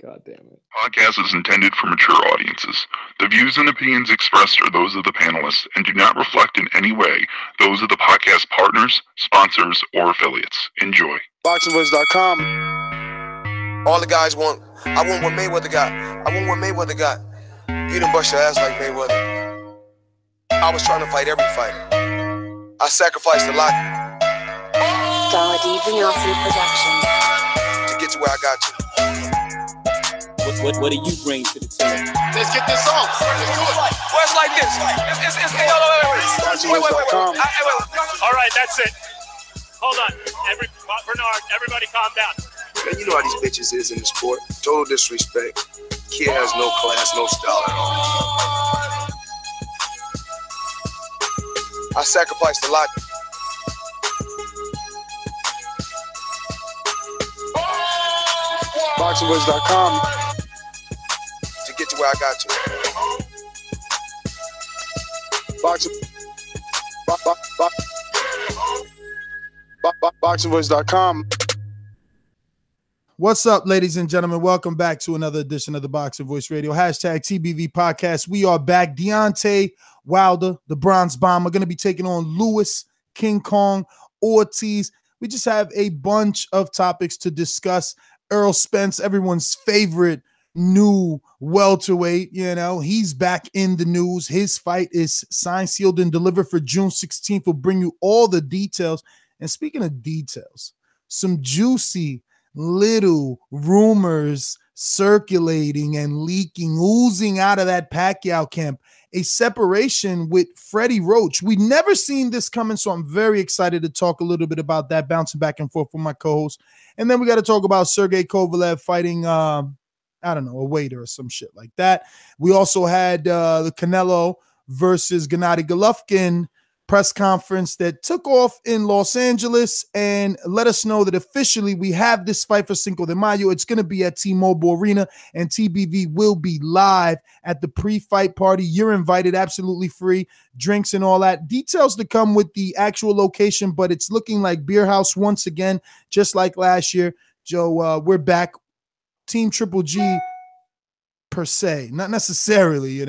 God damn it. Podcast is intended for mature audiences. The views and opinions expressed are those of the panelists and do not reflect in any way those of the podcast partners, sponsors, or affiliates. Enjoy. Boxingvoice.com. All the guys want, I want what Mayweather got. I want what Mayweather got. You didn't bust your ass like Mayweather. I was trying to fight every fighter. I sacrificed a lot to get to where I got to. What do you bring to the team? Let's get this on. Let's do it. Well, it's like this. Wait. All right, that's it. Hold on. Bernard, everybody calm down. Man, you know how these bitches is in the sport. Total disrespect. Kid has no class, no style at all. I sacrificed a lot. Boxingvoice.com to get to where I got to. Boxingvoice.com. What's up, ladies and gentlemen? Welcome back to another edition of the Boxing Voice Radio. #TBV podcast. We are back. Deontay Wilder, the Bronze Bomber, going to be taking on Luis King Kong Ortiz. We just have a bunch of topics to discuss. Errol Spence, everyone's favorite new welterweight, he's back in the news. His fight is signed, sealed, and delivered for June 16th. We'll bring you all the details. And speaking of details, some juicy little rumors circulating and leaking, oozing out of that Pacquiao camp. A separation with Freddie Roach. We'd never seen this coming, so I'm very excited to talk a little bit about that, bouncing back and forth with my co-host. And then we got to talk about Sergey Kovalev fighting, a waiter or some shit like that. We also had the Canelo versus Gennady Golovkin press conference that took off in Los Angeles and let us know that officially we have this fight for Cinco de Mayo. It's going to be at T-Mobile Arena, and TBV will be live at the pre-fight party. You're invited, absolutely free, drinks and all that. Details to come with the actual location, but it's looking like Beer House once again, just like last year. Joe, we're back. Team Triple G per se, not necessarily,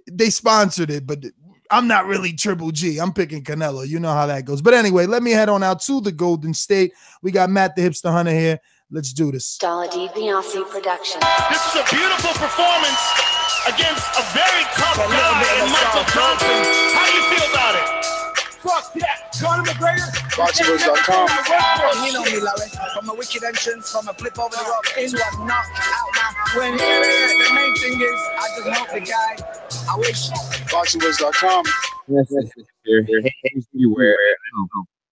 they sponsored it, but I'm not really Triple G. I'm picking Canelo. You know how that goes. But anyway, let me head on out to the Golden State. We got Matt the Hipster Hunter here. Let's do this. Production. This is a beautiful performance against a very tough guy in Michael Johnson. How do you feel about it? Fuck that. Conor McGregor. Boxingvoice.com. You know me, Larry. From a wicked entrance, from a flip over the rock into a knockout. When the main thing is, I just hope the guy. I wish. Boxingvoice.com.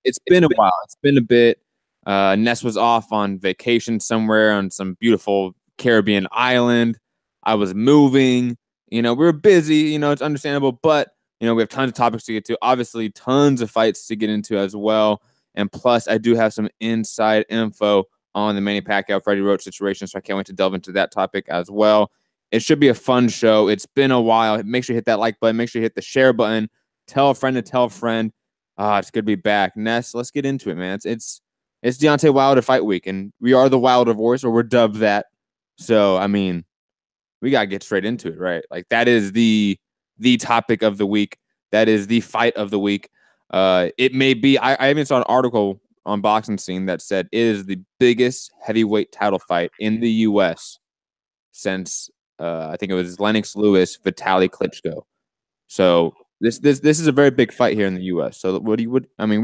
It's been a while. It's been a bit. Ness was off on vacation somewhere on some beautiful Caribbean island. I was moving. We were busy. It's understandable, but we have tons of topics to get to. Obviously, tons of fights to get into as well. And plus, I do have some inside info on the Manny Pacquiao, Freddie Roach situation, so I can't wait to delve into that topic as well. It should be a fun show. It's been a while. Make sure you hit that like button. Make sure you hit the share button. Tell a friend to tell a friend. It's good to be back. Ness, let's get into it, man. It's Deontay Wilder fight week, and we are the Wilder Voice, or we're dubbed that. So, we got to get straight into it, right? Like, that is the topic of the week. That is the fight of the week. It may be, I even saw an article on Boxing Scene that said it is the biggest heavyweight title fight in the U.S. since, I think it was Lennox Lewis, Vitaly Klitschko. So this is a very big fight here in the U.S. So we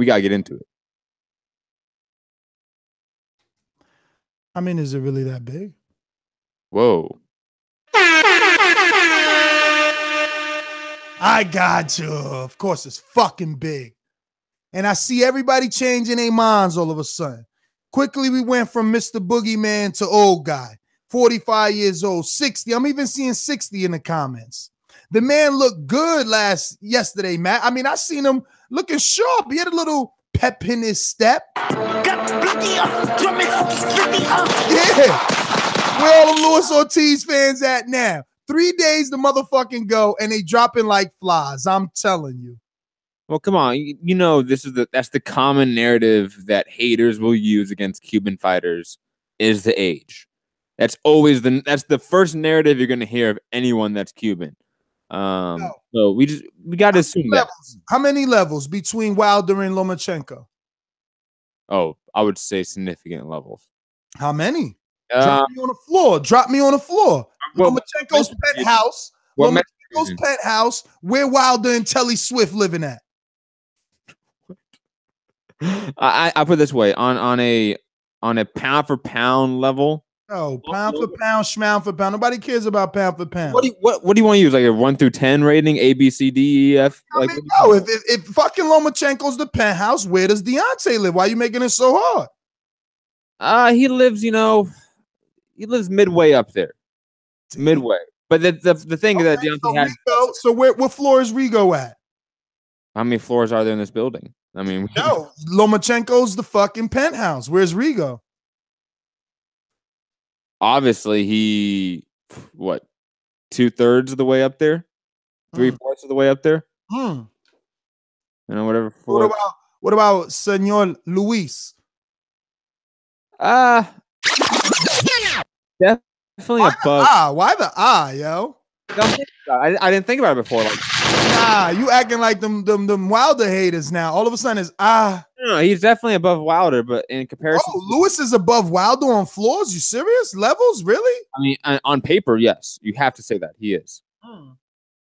got to get into it. Is it really that big? Whoa. I got you. Of course, it's fucking big. And I see everybody changing their minds all of a sudden. Quickly, we went from Mr. Boogeyman to old guy, 45 years old, 60. I'm even seeing 60 in the comments. The man looked good yesterday, Matt. I seen him looking sharp. He had a little pep in his step. Yeah. Where all the Luis Ortiz fans at now? 3 days to motherfucking go, and they dropping like flies. I'm telling you. Well, come on. That's the common narrative that haters will use against Cuban fighters is the age. That's always that's the first narrative you're going to hear of anyone that's Cuban. So we got to assume that. How many levels between Wilder and Lomachenko? Oh, I would say significant levels. How many? Drop me on the floor. Drop me on the floor. Lomachenko's penthouse. Lomachenko's penthouse. Where Wilder and Telly Swift living at? I put it this way, on a pound for pound level. Oh, pound for pound, schmound for pound. Nobody cares about pound for pound. What do you want to use? Like a 1 through 10 rating? A, B, C, D, E, F? I mean, no, if fucking Lomachenko's the penthouse, where does Deontay live? Why are you making it so hard? He lives midway up there. Midway. But the thing that Deontay has. So what floor is Rigo at? How many floors are there in this building? I mean, no, Lomachenko's the fucking penthouse. Where's Rigo? Obviously, he 2/3 of the way up there, 3/4 of the way up there. You know, whatever. What about Senor Luis? Definitely above. Why the yo? I didn't think about it before. Like, you acting like them Wilder haters now. All of a sudden, it's No, he's definitely above Wilder, but in comparison, Lewis is above Wilder on floors. You serious? Levels, really? I mean, on paper, yes, you have to say that he is.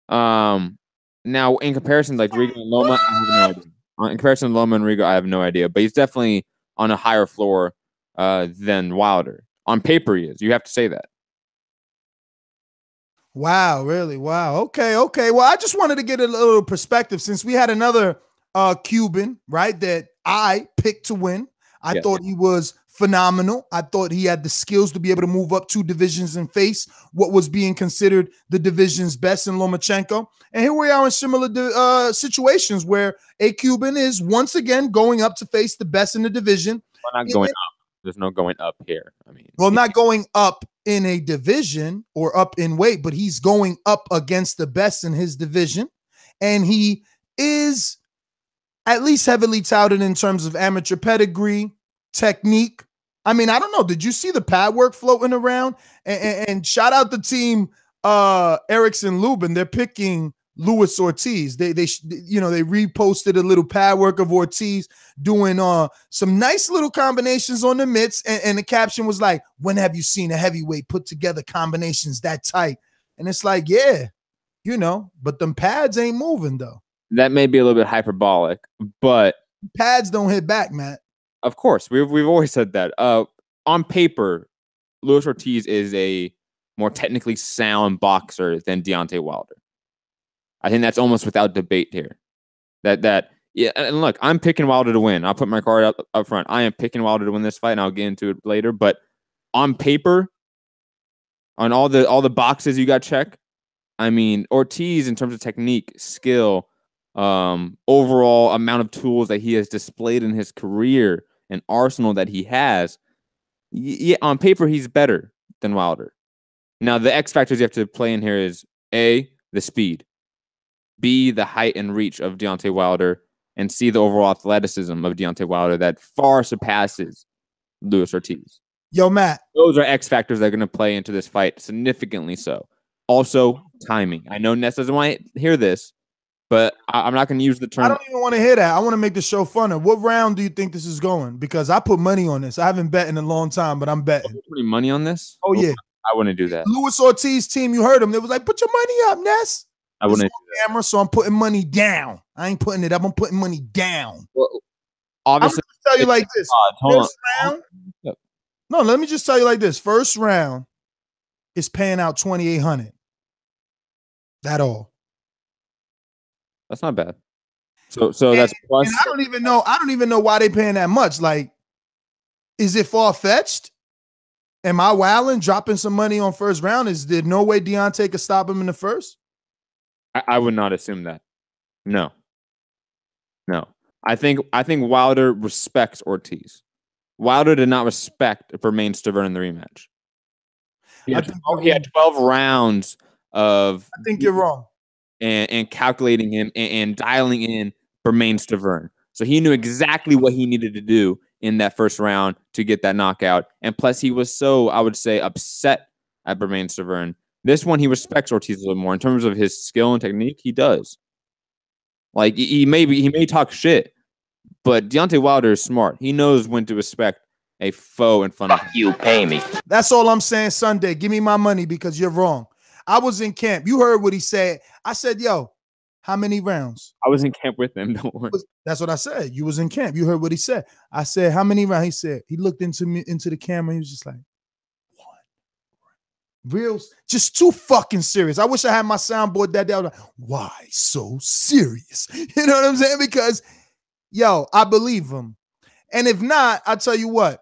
Now in comparison, like Rigo and Loma, I have no idea. In comparison to Loma and Rigo, I have no idea, but he's definitely on a higher floor than Wilder. On paper, he is. You have to say that. Wow, really? Wow. Okay. Well, I just wanted to get a little perspective since we had another Cuban, right, that I picked to win. I thought he was phenomenal. I thought he had the skills to be able to move up 2 divisions and face what was being considered the division's best in Lomachenko. And here we are in similar situations where a Cuban is once again going up to face the best in the division. We're not going up. There's no going up here. I mean, well, not going up in a division or up in weight, but he's going up against the best in his division. And he is at least heavily touted in terms of amateur pedigree, technique. I mean, I don't know. Did you see the pad work floating around? And shout out the team, Erickson Lubin. They're picking Luis Ortiz. They reposted a little pad work of Ortiz doing some nice little combinations on the mitts, and the caption was like, "When have you seen a heavyweight put together combinations that tight?" And it's like, yeah, but them pads ain't moving though. That may be a little bit hyperbolic, but pads don't hit back, Matt. Of course, we've always said that. On paper, Luis Ortiz is a more technically sound boxer than Deontay Wilder. I think that's almost without debate here. Yeah, and look, I'm picking Wilder to win. I'll put my card up front. I am picking Wilder to win this fight, and I'll get into it later. But on paper, on all the boxes you got check, I mean, Ortiz in terms of technique, skill, overall amount of tools that he has displayed in his career and arsenal that he has, on paper he's better than Wilder. Now the X factors you have to play in here is A, the speed, B, the height and reach of Deontay Wilder, and C, the overall athleticism of Deontay Wilder that far surpasses Luis Ortiz. Yo, Matt. Those are X factors that are going to play into this fight, significantly so. Also, timing. I know Ness doesn't want to hear this, but I'm not going to use the term. I don't even want to hear that. I want to make the show funner. What round do you think this is going? Because I put money on this. I haven't bet in a long time, but I'm betting. Putting money on this? Oh, yeah. I wouldn't do that. Luis Ortiz team, you heard him. They was like, put your money up, Ness. I wouldn't do that. Camera, so I'm putting money down. I ain't putting it up. I'm putting money down. Well, obviously, I'm going to tell you like this. First round. Yep. No, let me just tell you like this. First round is paying out $2,800. That all. That's not bad. So that's plus. And I don't even know why they paying that much. Like, is it far fetched? Am I wilding, dropping some money on first round? Is there no way Deontay could stop him in the first? I would not assume that. No. I think Wilder respects Ortiz. Wilder did not respect Bermain Stavern in the rematch. He had 12 rounds of. I think you're wrong. And calculating him and dialing in Bermain Stavern. So he knew exactly what he needed to do in that first round to get that knockout. And plus, he was so, I would say, upset at Bermane-Stiverne. This one, he respects Ortiz a little more in terms of his skill and technique. He does. Like he may talk shit, but Deontay Wilder is smart. He knows when to respect a foe in front of him. You pay me. That's all I'm saying. Sunday, give me my money because you're wrong. I was in camp. You heard what he said. I said, yo, how many rounds? I was in camp with him. Don't worry. That's what I said. You was in camp. You heard what he said. I said, how many rounds? He said, he looked into the camera. He was just like, real, just too fucking serious. I wish I had my soundboard that day. I was like, why so serious? You know what I'm saying? Because, yo, I believe him. And if not, I tell you what,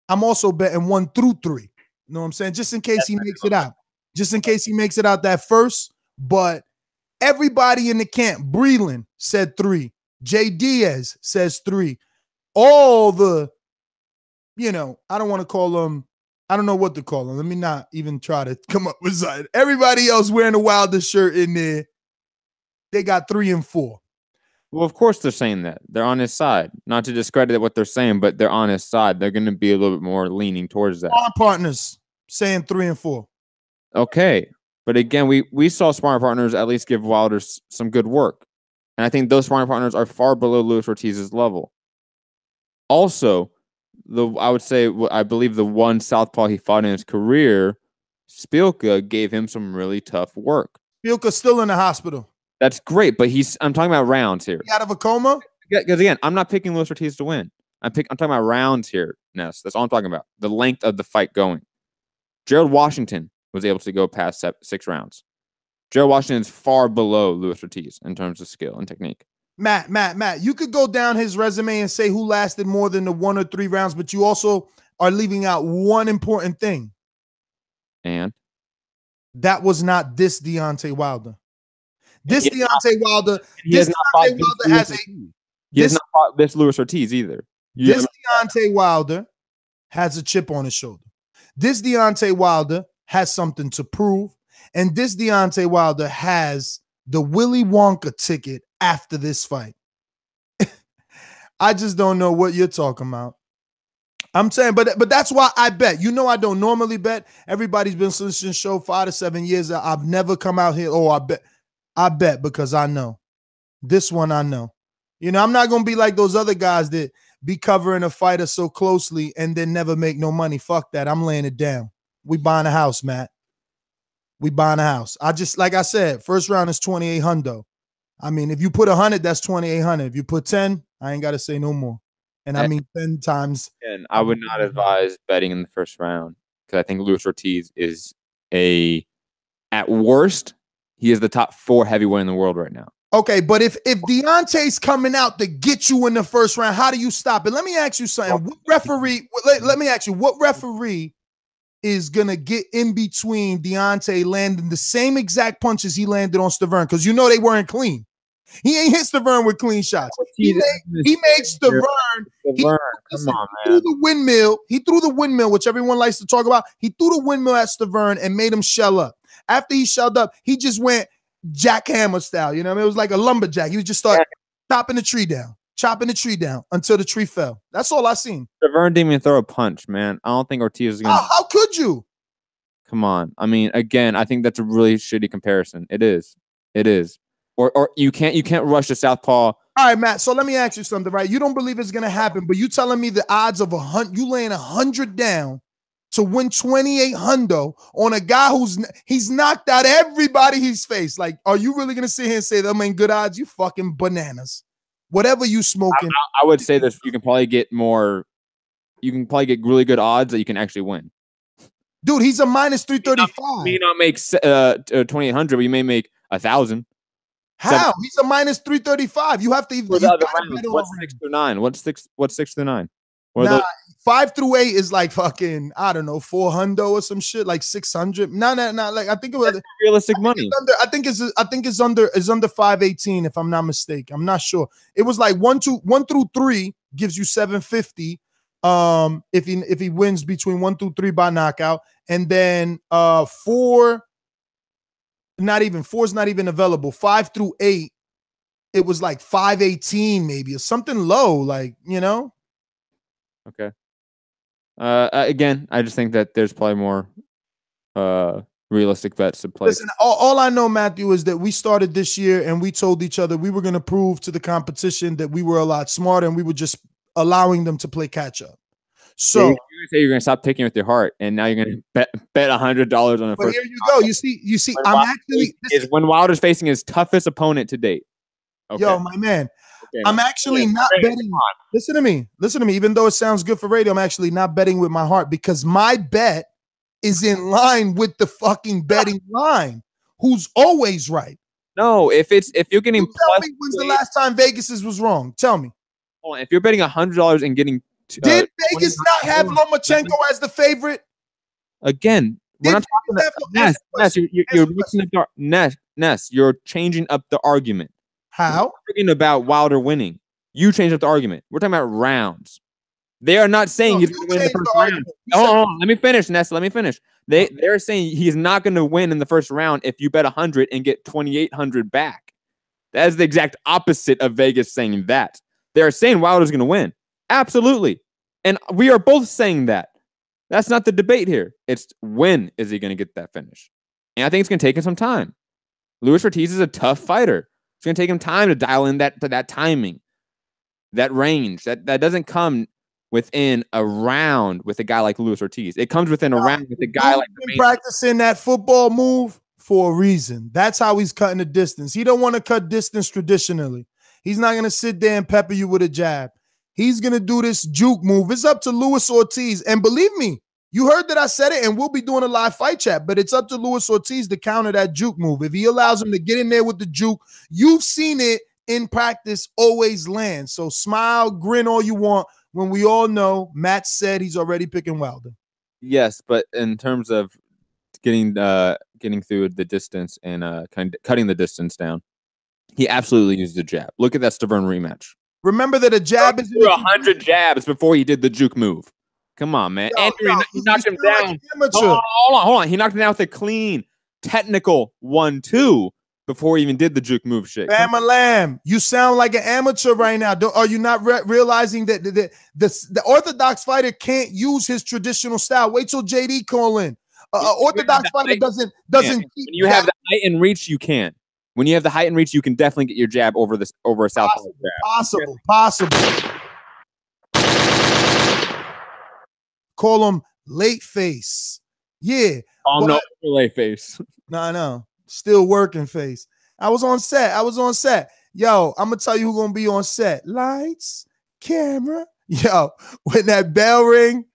I'm also betting 1 through 3. You know what I'm saying? Just in case he makes it out. Just in case he makes it out that first. But everybody in the camp, Breland said 3. Jay Diaz says 3. All the, you know, I don't want to call them, I don't know what to call them. Let me not even try to come up with something. Everybody else wearing a Wilder shirt in there, they got 3 and 4. Well, of course they're saying that. They're on his side. Not to discredit what they're saying, but they're on his side. They're going to be a little bit more leaning towards that. Sparring partners saying 3 and 4. Okay. But again, we saw sparring partners at least give Wilder some good work. And I think those sparring partners are far below Luis Ortiz's level. Also, I believe the one southpaw he fought in his career, Szpilka, gave him some really tough work. Szpilka's still in the hospital. That's great, but I'm talking about rounds here. He out of a coma? Because again, I'm not picking Luis Ortiz to win. I'm talking about rounds here, Ness. That's all I'm talking about. The length of the fight going. Gerald Washington was able to go past 6 rounds. Gerald Washington is far below Luis Ortiz in terms of skill and technique. Matt, you could go down his resume and say who lasted more than the 1 or 3 rounds, but you also are leaving out one important thing. And? That was not this Deontay Wilder. This Deontay Wilder has a... He has not fought this Luis Ortiz either. This Deontay Wilder has a chip on his shoulder. This Deontay Wilder has something to prove. And this Deontay Wilder has the Willy Wonka ticket after this fight. I just don't know what you're talking about. I'm saying, but that's why I bet. You know, I don't normally bet. Everybody's been listening to the show 5 to 7 years. I've never come out here. Oh, I bet because I know. This one I know. You know, I'm not going to be like those other guys that be covering a fighter so closely and then never make no money. Fuck that. I'm laying it down. We buying a house, Matt. We buying a house. Like I said, first round is 2,800. I mean, if you put 100, that's 2,800. If you put 10, I ain't got to say no more. And I mean 10 times. And I would not advise betting in the first round because I think Luis Ortiz is at worst, he is the top 4 heavyweight in the world right now. Okay, but if Deontay's coming out to get you in the first round, how do you stop it? Let me ask you something. What referee? Let me ask you, what referee is gonna get in between Deontay landing the same exact punches he landed on Stiverne? Because you know they weren't clean. He ain't hit Stiverne with clean shots. He made Stiverne. He threw the windmill. He threw the windmill, which everyone likes to talk about. He threw the windmill at Stiverne and made him shell up. After he shelled up, he just went jackhammer style. You know what I mean? It was like a lumberjack. He was just start chopping the tree down until the tree fell. That's all I seen. Stiverne didn't even throw a punch, man. I don't think Ortiz is gonna. How could you? Come on. I mean, again, I think that's a really shitty comparison. It is. Or you can't rush the southpaw. All right, Matt. So let me ask you something, right? You don't believe it's gonna happen, but you telling me the odds of 100, you laying 100 down to win 2,800 on a guy he's knocked out everybody he's faced. Like, are you really gonna sit here and say them ain't good odds? You fucking bananas. Whatever you smoking. I would say this. You can probably get really good odds that you can actually win. Dude, he's a minus 335. You may not make 2,800, but you may make 1,000. How? He's a minus 335. You have to even. What's 6 through 9? What's 6 through 9? 5 through 8 is like fucking, I don't know, 400 or some shit, like 600. No. Like I think it was realistic money. I think it's under 518 if I'm not mistaken. I'm not sure. It was like 1 through 3 gives you 750. If he wins between 1 through 3 by knockout, and then 4 is not even available. 5 through 8, it was like 518 maybe or something low, like, you know. Okay. Again, I just think that there's probably more realistic bets to play. Listen, all I know, Matthew, is that we started this year and we told each other we were going to prove to the competition that we were a lot smarter and we were just allowing them to play catch up. So you're going to stop picking with your heart, and now you're going to bet $100 on the first. Here you go. You see, when Wilder's facing his toughest opponent to date. Okay. Yo, my man. Okay, I'm actually not betting. Listen to me. Even though it sounds good for radio, I'm actually not betting with my heart because my bet is in line with the fucking betting line. Who's always right? No, if you're getting tell me when's the last time Vegas was wrong? Tell me. Hold on, if you're betting $100 and getting did Vegas not have Lomachenko as the favorite? Again, we're not talking about Ness. You're mixing up Ness. You're changing up the argument. How? We're talking about Wilder winning. You changed up the argument. We're talking about rounds. They are not saying he's going to win the first round. Hold on, let me finish, Ness. Let me finish. They're saying he's not going to win in the first round if you bet 100 and get 2,800 back. That is the exact opposite of Vegas saying that. They're saying Wilder's going to win. Absolutely. And we are both saying that. That's not the debate here. It's when is he going to get that finish? And I think it's going to take him some time. Luis Ortiz is a tough fighter. It's going to take him time to dial in that timing, that range. That doesn't come within a round with a guy like Luis Ortiz. It comes within a round with a guy like been practicing that football move for a reason. That's how he's cutting the distance. He don't want to cut distance traditionally. He's not going to sit there and pepper you with a jab. He's going to do this juke move. It's up to Luis Ortiz. And believe me, you heard that I said it, and we'll be doing a live fight chat, but it's up to Luis Ortiz to counter that juke move. If he allows him to get in there with the juke, you've seen it in practice always land. So smile, grin all you want when we all know Matt said he's already picking Wilder. Yes, but in terms of getting through the distance and cutting the distance down, he absolutely used the jab. Look at that Stavern rematch. Remember that a jab is 100 jabs before he did the juke move. Come on, man. Andrew, he knocked him down. Like hold on. He knocked him down with a clean, technical 1-2 before he even did the juke move shit. Bama Lamb, you sound like an amateur right now. Are you not realizing that the orthodox fighter can't use his traditional style? Wait till JD call in. Orthodox fighter doesn't. When you have the height and reach, you can. When you have the height and reach, you can definitely get your jab over a southpaw jab. Possible. Call him late face. Yeah. No, late face. No. Still working face. I was on set. Yo, I'm going to tell you who's going to be on set. Lights, camera. Yo, when that bell ring,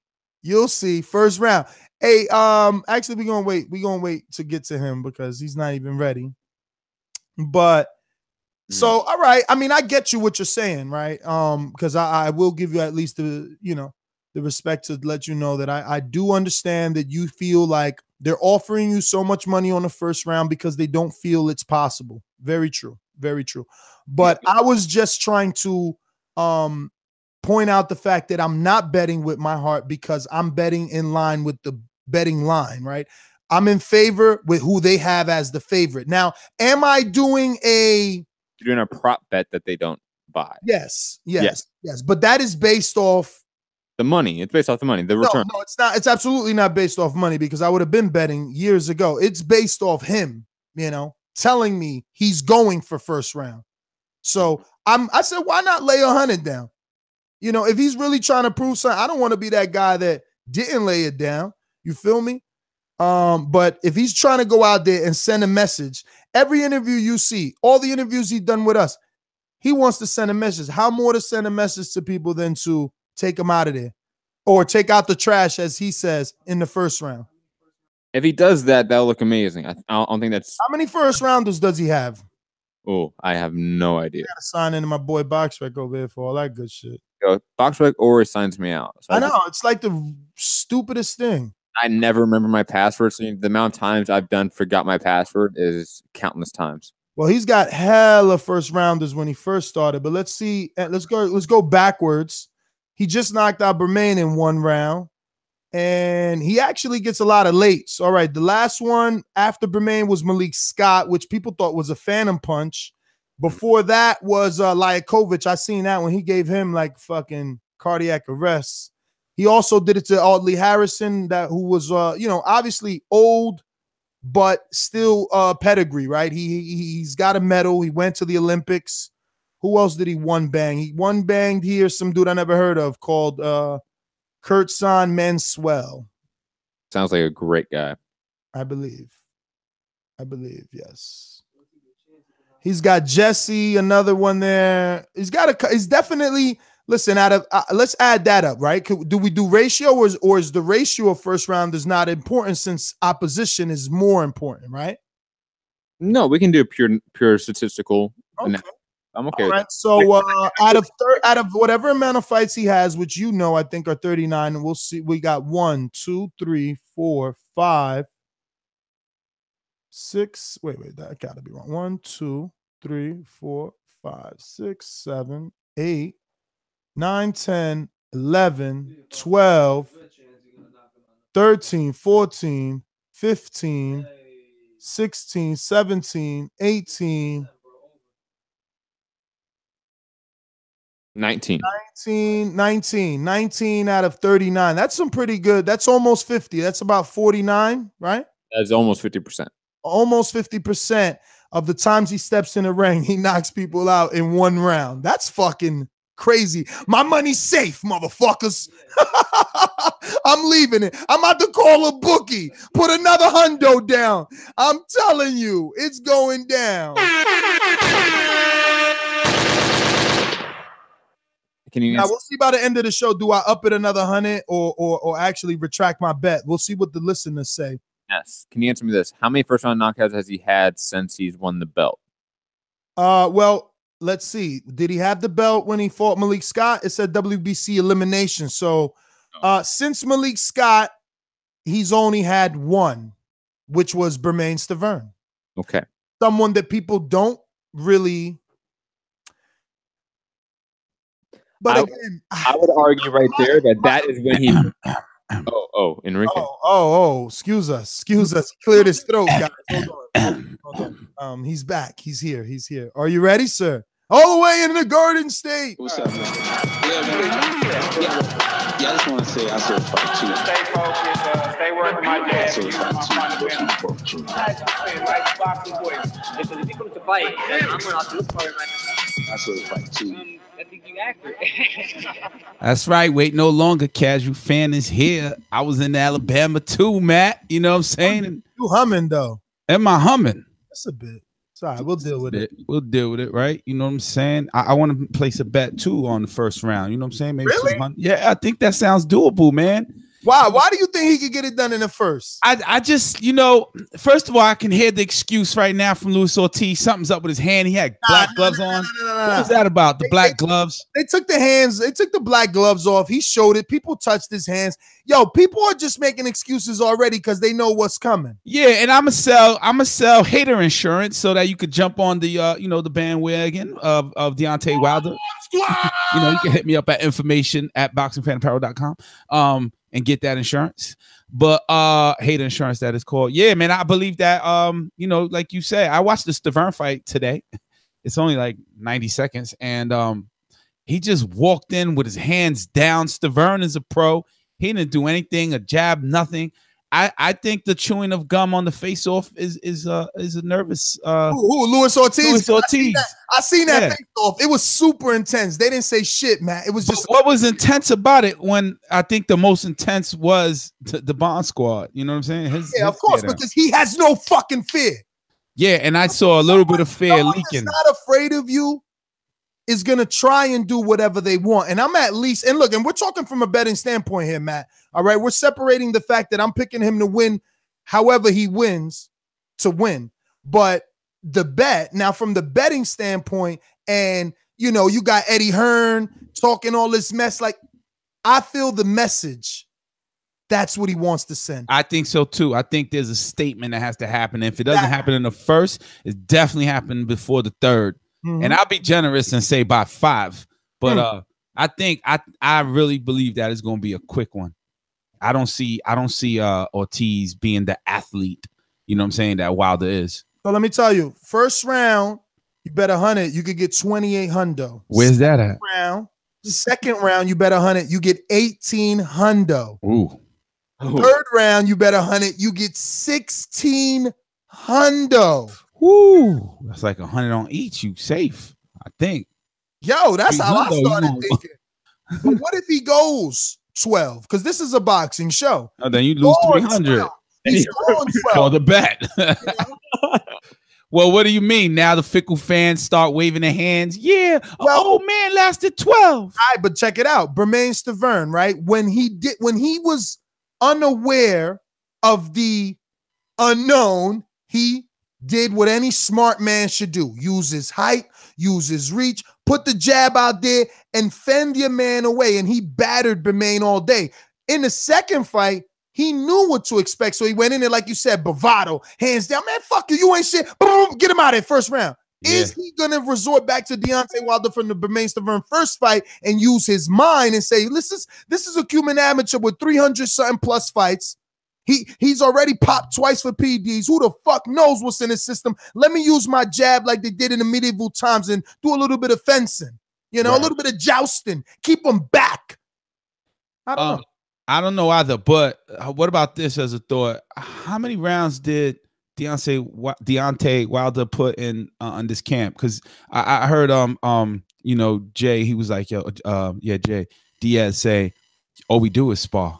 you'll see. First round. Hey, actually, we're going to wait to get to him because he's not even ready. But so, all right. I mean, I get you what you're saying, right? Because I will give you at least the respect to let you know that I do understand that you feel like they're offering you so much money on the first round because they don't feel it's possible. Very true. Very true. But I was just trying to point out the fact that I'm not betting with my heart because I'm betting in line with the betting line, right? I'm in favor with who they have as the favorite. Now, am I doing You're doing a prop bet that they don't buy. Yes. But that is based off the money. It's based off the money, the return. No, it's not. It's absolutely not based off money because I would have been betting years ago. It's based off him, telling me he's going for first round. So I said, why not lay 100 down? If he's really trying to prove something, I don't want to be that guy that didn't lay it down. You feel me? But if he's trying to go out there and send a message, every interview you see, all the interviews he's done with us, he wants to send a message. How more to send a message to people than to take him out of there or take out the trash, as he says, in the first round? If he does that, that'll look amazing. I don't think that's... How many first rounders does he have? Oh, I have no idea. I got to sign into my boy Boxrec over here for all that good shit. Boxrec always signs me out. So I know. It's like the stupidest thing. I never remember my password. So the amount of times I've forgot my password is countless times. Well, he's got hella first rounders when he first started. But let's see. Let's go backwards. He just knocked out Bermain in one round. And he actually gets a lot of lates. All right. The last one after Bermain was Malik Scott, which people thought was a phantom punch. Before that was Lyakovich. I seen that when he gave him like fucking cardiac arrest. He also did it to Audley Harrison, who was obviously old, but still pedigree, right? He's got a medal. He went to the Olympics. Who else did he one bang? He one banged here some dude I never heard of called Kurtzon Manswell. Sounds like a great guy. I believe, yes. He's got Jesse, another one there. He's definitely, listen, let's add that up, right? Do we do ratio or is the ratio of first round is not important since opposition is more important, right? No, we can do pure statistical. Okay. I'm okay. All with right. that. So out of whatever amount of fights he has, which I think are 39, and we'll see. We got 1, 2, 3, 4, 5, 6. Wait, that gotta be wrong. 1, 2, 3, 4, 5, 6, 7, 8, 9, 10, 11, 12, 13, 14, 15, 16, 17, 18. 19 out of 39. That's some pretty good. That's almost 50. That's about 49, right? That's almost 50%. Almost 50% of the times he steps in the ring, he knocks people out in one round. That's fucking crazy. My money's safe, motherfuckers. I'm leaving it. I'm about to call a bookie. Put another hundo down. I'm telling you, it's going down. Now we'll see by the end of the show. Do I up it another 100 or actually retract my bet? We'll see what the listeners say. Yes. Can you answer me this? How many first round knockouts has he had since he's won the belt? Well, let's see. Did he have the belt when he fought Malik Scott? It said WBC elimination. So since Malik Scott, he's only had one, which was Bermain Stavern. Okay. Someone that people don't really. But again, I would argue right there that is when he. Enrique. Excuse us. Cleared his throat, guys. Hold on. He's back. He's here. Are you ready, sir? All the way in the Garden State. What's up, man? Yeah, I just want to say I saw fight too. Stay focused. Stay working my dad. I saw fight too. I saw fight too. I think you accurate. That's right. Wait no longer. Casual fan is here. I was in Alabama too, Matt. You know what I'm saying? And you humming though. Am I humming? That's a bit. Sorry, we'll deal with it. We'll deal with it, right? You know what I'm saying? I want to place a bet too on the first round. You know what I'm saying? Maybe really? 200. Yeah, I think that sounds doable, man. Why do you think he could get it done in the first? I just, first of all, I can hear the excuse right now from Luis Ortiz. Something's up with his hand. He had black gloves on. What was that about? The black gloves? They took the black gloves off. He showed it. People touched his hands. Yo, people are just making excuses already because they know what's coming. Yeah, and I'ma sell hater insurance so that you could jump on the the bandwagon of Deontay Wilder. You can hit me up at information@boxingfanapparel.com. And get that insurance, but hater insurance that is called. Yeah, man, I believe that. Like you said, I watched the Stavern fight today. It's only like 90 seconds, and he just walked in with his hands down. Stavern is a pro. He didn't do anything, a jab, nothing. I think the chewing of gum on the face-off is a nervous. Luis Ortiz? Luis Ortiz. I seen that face-off. It was super intense. They didn't say shit, man. It was just. What was intense about it? When I think the most intense was the Bond Squad. You know what I'm saying? Of course, because he has no fucking fear. Yeah, and I saw a little bit of fear leaking. Not afraid of you is gonna try and do whatever they want, and I'm at least. And look, and we're talking from a betting standpoint here, Matt. All right, we're separating the fact that I'm picking him to win, however he wins, to win. But the bet now, from the betting standpoint, and you got Eddie Hearn talking all this mess. Like, I feel the message. That's what he wants to send. I think so too. I think there's a statement that has to happen. If it doesn't happen in the first, it's definitely happening before the third. Mm-hmm. And I'll be generous and say by 5. But I think I really believe that it's going to be a quick one. I don't see Ortiz being the athlete, you know what I'm saying, that Wilder is. So let me tell you, first round, you bet 100, you could get 28 hundo. Where's that at? Round, Second round, you bet 100, you get 18 hundo. Ooh. Third round, you bet 100, you get 16 hundo. Woo. That's like 100 on each. You safe, I think. Yo, that's how I hundo, started thinking. But what if he goes 12? Because this is a boxing show. Oh, then you lose 300. He's on 12. Call the bet. Well, what do you mean? Now the fickle fans start waving their hands. Yeah, well, man lasted 12. All right, but check it out. Bermain Stavern, right? When he was unaware of the unknown, he did what any smart man should do. Use his height, use his reach, put the jab out there, and fend your man away. And he battered Bermain all day. In the second fight, he knew what to expect. So he went in there, like you said, bravado, hands down. Man, fuck you. You ain't shit. Boom, get him out of there first round. Yeah. Is he going to resort back to Deontay Wilder from the Bermain Stavern first fight and use his mind and say, this is a Cuban amateur with 300-something plus fights. He's already popped twice for PDs. Who the fuck knows what's in his system? Let me use my jab like they did in the medieval times and do a little bit of fencing. You know, right. A little bit of jousting. Keep him back. I don't know. I don't know either, but what about this as a thought? How many rounds did Deontay Wilder put in on this camp? Because I heard you know, Jay, he was like, yo, Jay Diaz say, all we do is spar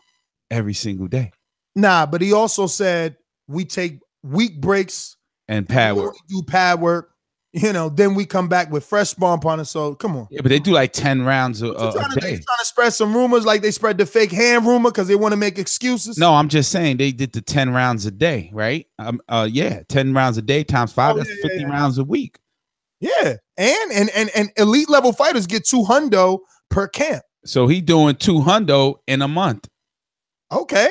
every single day. Nah, but he also said we take week breaks and pad work. Do pad work. You know, then we come back with fresh sparring partners. So come on. Yeah, but they do like 10 rounds a day. Trying to spread some rumors like they spread the fake hand rumor because they want to make excuses. No, I'm just saying they did the 10 rounds a day, right? 10 rounds a day times 5. That's 50 rounds a week. Yeah, and elite level fighters get 2 hundo per camp. So he doing 2 hundo in a month. Okay.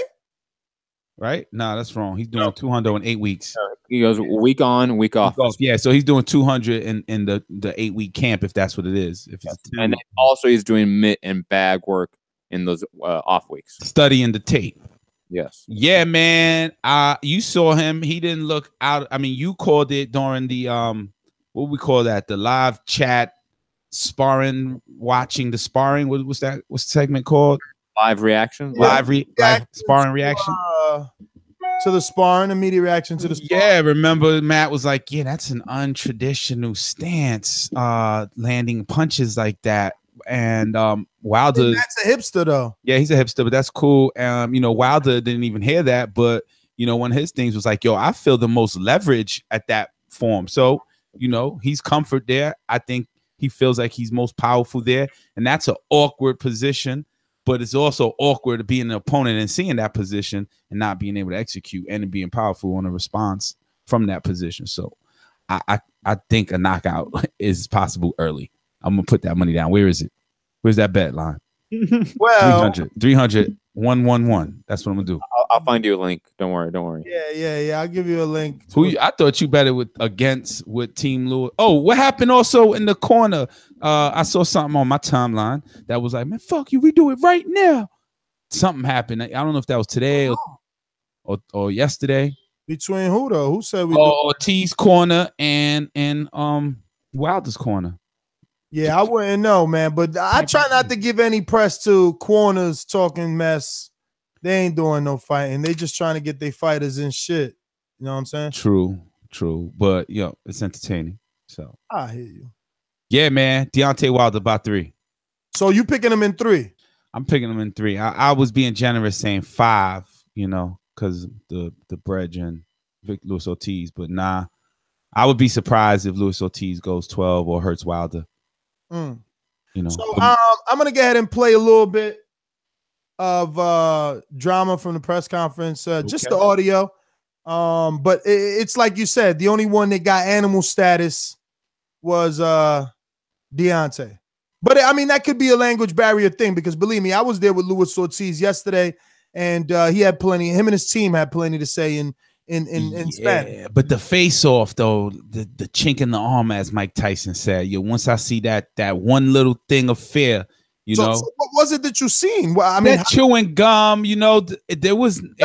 Right? No, that's wrong. He's doing 200 in 8 weeks. He goes week on, week off. Yeah, so he's doing 200 in the 8-week camp, if that's what it is. If it's and then also he's doing mitt and bag work in those off weeks. Studying the tape. Yes. Yeah, man. You saw him. He didn't look out. I mean, you called it during the what we call that? The live chat sparring, watching the sparring. What's that? What's the segment called? Live reaction. Live sparring reaction. To the sparring, immediate reaction to the sparring. Yeah, remember Matt was like, yeah, that's an untraditional stance, landing punches like that. And Wilder, and that's a hipster though. Yeah, he's a hipster, but that's cool. You know, Wilder didn't even hear that, but you know, one of his things was like, yo, I feel the most leverage at that form. So, you know, he's comfort there. I think he feels like he's most powerful there, and that's an awkward position. But it's also awkward to be an opponent and seeing that position and not being able to execute and being powerful on a response from that position. So I think a knockout is possible early. I'm going to put that money down. Where is it? Where's that bet line? Well, 300, 111. That's what I'm going to do. I'll find you a link. Don't worry. Yeah. I'll give you a link. I thought you betted with Team Lewis. Oh, what happened also in the corner? I saw something on my timeline that was like, man, fuck you. We do it right now. Something happened. I don't know if that was today or yesterday. Between who though? Who said we? Ortiz corner and Wilder's corner. Yeah, I wouldn't know, man. But I try not to give any press to corners talking mess. They ain't doing no fighting. They just trying to get their fighters in shit. You know what I'm saying? True. But yo, it's entertaining. So I hear you. Yeah, man. Deontay Wilder about 3. So you picking him in 3? I'm picking him in 3. I was being generous saying 5, you know, because the bridge and Luis Ortiz, but nah. I would be surprised if Luis Ortiz goes 12 or hurts Wilder. You know. So I'm gonna go ahead and play a little bit of drama from the press conference, just the audio. But it's like you said, the only one that got animal status was Deontay. But I mean, that could be a language barrier thing because believe me, I was there with Luis Ortiz yesterday, and he had plenty. Him and his team had plenty to say in Spanish. But the face off though, the chink in the arm, as Mike Tyson said, once I see that one little thing of fear, so what was it that you seen? Well, I mean, that chewing gum, it wasn't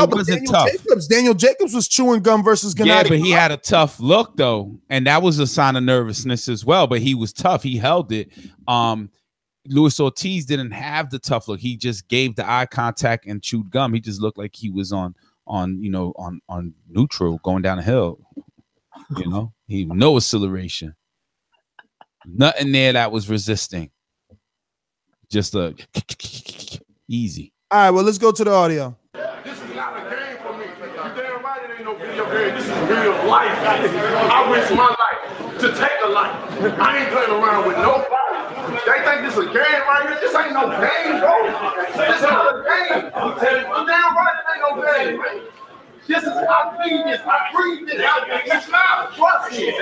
tough. Daniel Jacobs was chewing gum versus Gennady. Yeah, but he had a tough look though, and that was a sign of nervousness as well. But he was tough. He held it. Luis Ortiz didn't have the tough look. He just gave the eye contact and chewed gum. He just looked like he was on neutral going down a hill. You know, he no acceleration. Nothing there that was resisting. Just a easy. All right, well, let's go to the audio. This is not a game for me. You damn right it ain't no video game. This is real life. I risk my life to take a life. I ain't playing around with nobody. They think this is a game right here. This ain't no game, bro. This is not a game. I'm damn right it ain't no game, man. This is I breathe this. I breathe this. It's not. Trust me.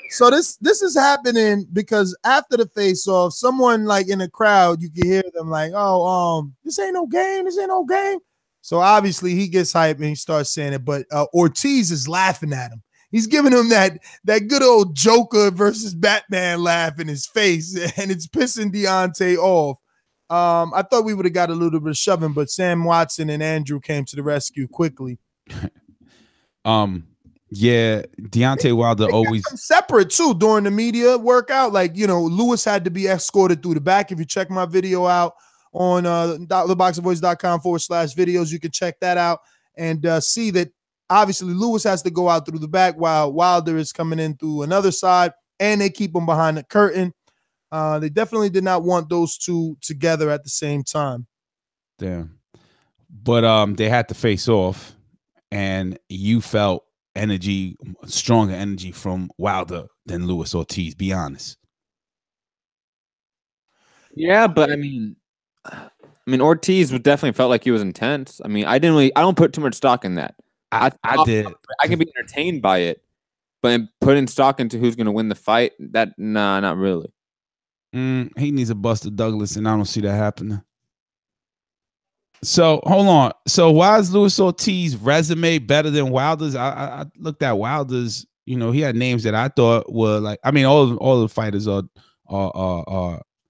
So this is happening because after the face-off, someone like in the crowd, you can hear them like, "Oh, this ain't no game. This ain't no game." So obviously he gets hyped and he starts saying it, but Ortiz is laughing at him. He's giving him that good old Joker versus Batman laugh in his face, and it's pissing Deontay off. I thought we would have got a little bit of shoving, but Sam Watson and Andrew came to the rescue quickly. Yeah, Deontay Wilder always separate too during the media workout. Like, you know, Lewis had to be escorted through the back. If you check my video out on theboxingvoice.com/videos, you can check that out and see that obviously Lewis has to go out through the back while Wilder is coming in through another side, and they keep him behind the curtain. They definitely did not want those two together at the same time. Damn. But they had to face off, and you felt stronger energy from Wilder than Luis Ortiz, be honest. Yeah, but I mean Ortiz definitely felt like he was intense. I mean, I don't put too much stock in that. I did. I can be entertained by it, but putting stock into who's going to win the fight, not really. He needs a Buster Douglas, and I don't see that happening. So hold on. So why is Luis Ortiz's resume better than Wilder's? I looked at Wilder's. You know, he had names that I thought were like. I mean, all the fighters are.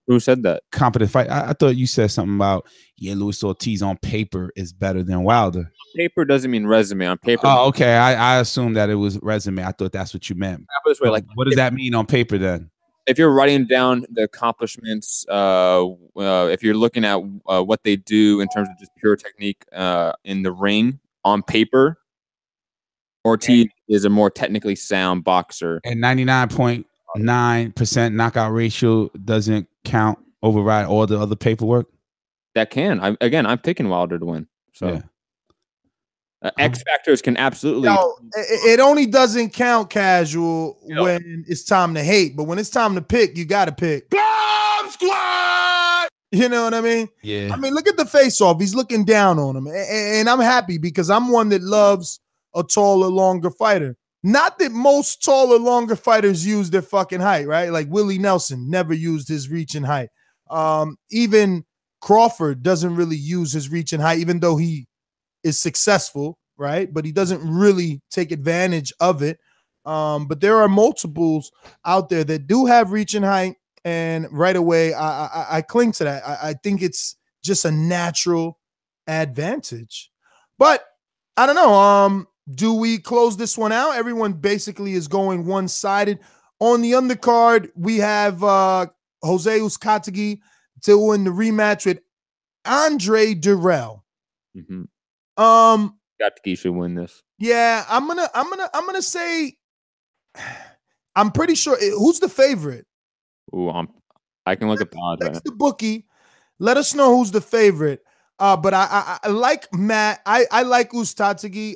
Who said that? Competent fight. I thought you said something about Luis Ortiz on paper is better than Wilder. Paper doesn't mean resume. On paper. Oh, okay. I assumed that it was resume. I thought that's what you meant. This way, like, what does that mean on paper then? If you're writing down the accomplishments, if you're looking at what they do in terms of just pure technique in the ring on paper, Ortiz is a more technically sound boxer. And 99.9% knockout ratio doesn't override all the other paperwork? That can. I'm picking Wilder to win. So. Yeah. X factors can absolutely. No, it only doesn't count casual when it's time to hate, but when it's time to pick, you got to pick. Bomb squad! You know what I mean? Yeah. I mean, look at the face-off. He's looking down on him, and I'm happy because I'm one that loves a taller, longer fighter. Not that most taller, longer fighters use their fucking height, right? Like Willie Nelson never used his reach and height. Even Crawford doesn't really use his reach and height, even though he is successful, right? But he doesn't really take advantage of it. But there are multiples out there that do have reach and height, and right away I cling to that. I think it's just a natural advantage. But I don't know. Do we close this one out? Everyone basically is going one-sided. On the undercard, we have Jose Uzcategui doing the rematch with Andre Dirrell. Mm-hmm. Uzcategui should win this. Yeah, I'm gonna say I'm pretty sure. Who's the favorite? Ooh, I can look at the odds. That's the bookie. Let us know who's the favorite. But I like Matt. I like Uzcategui.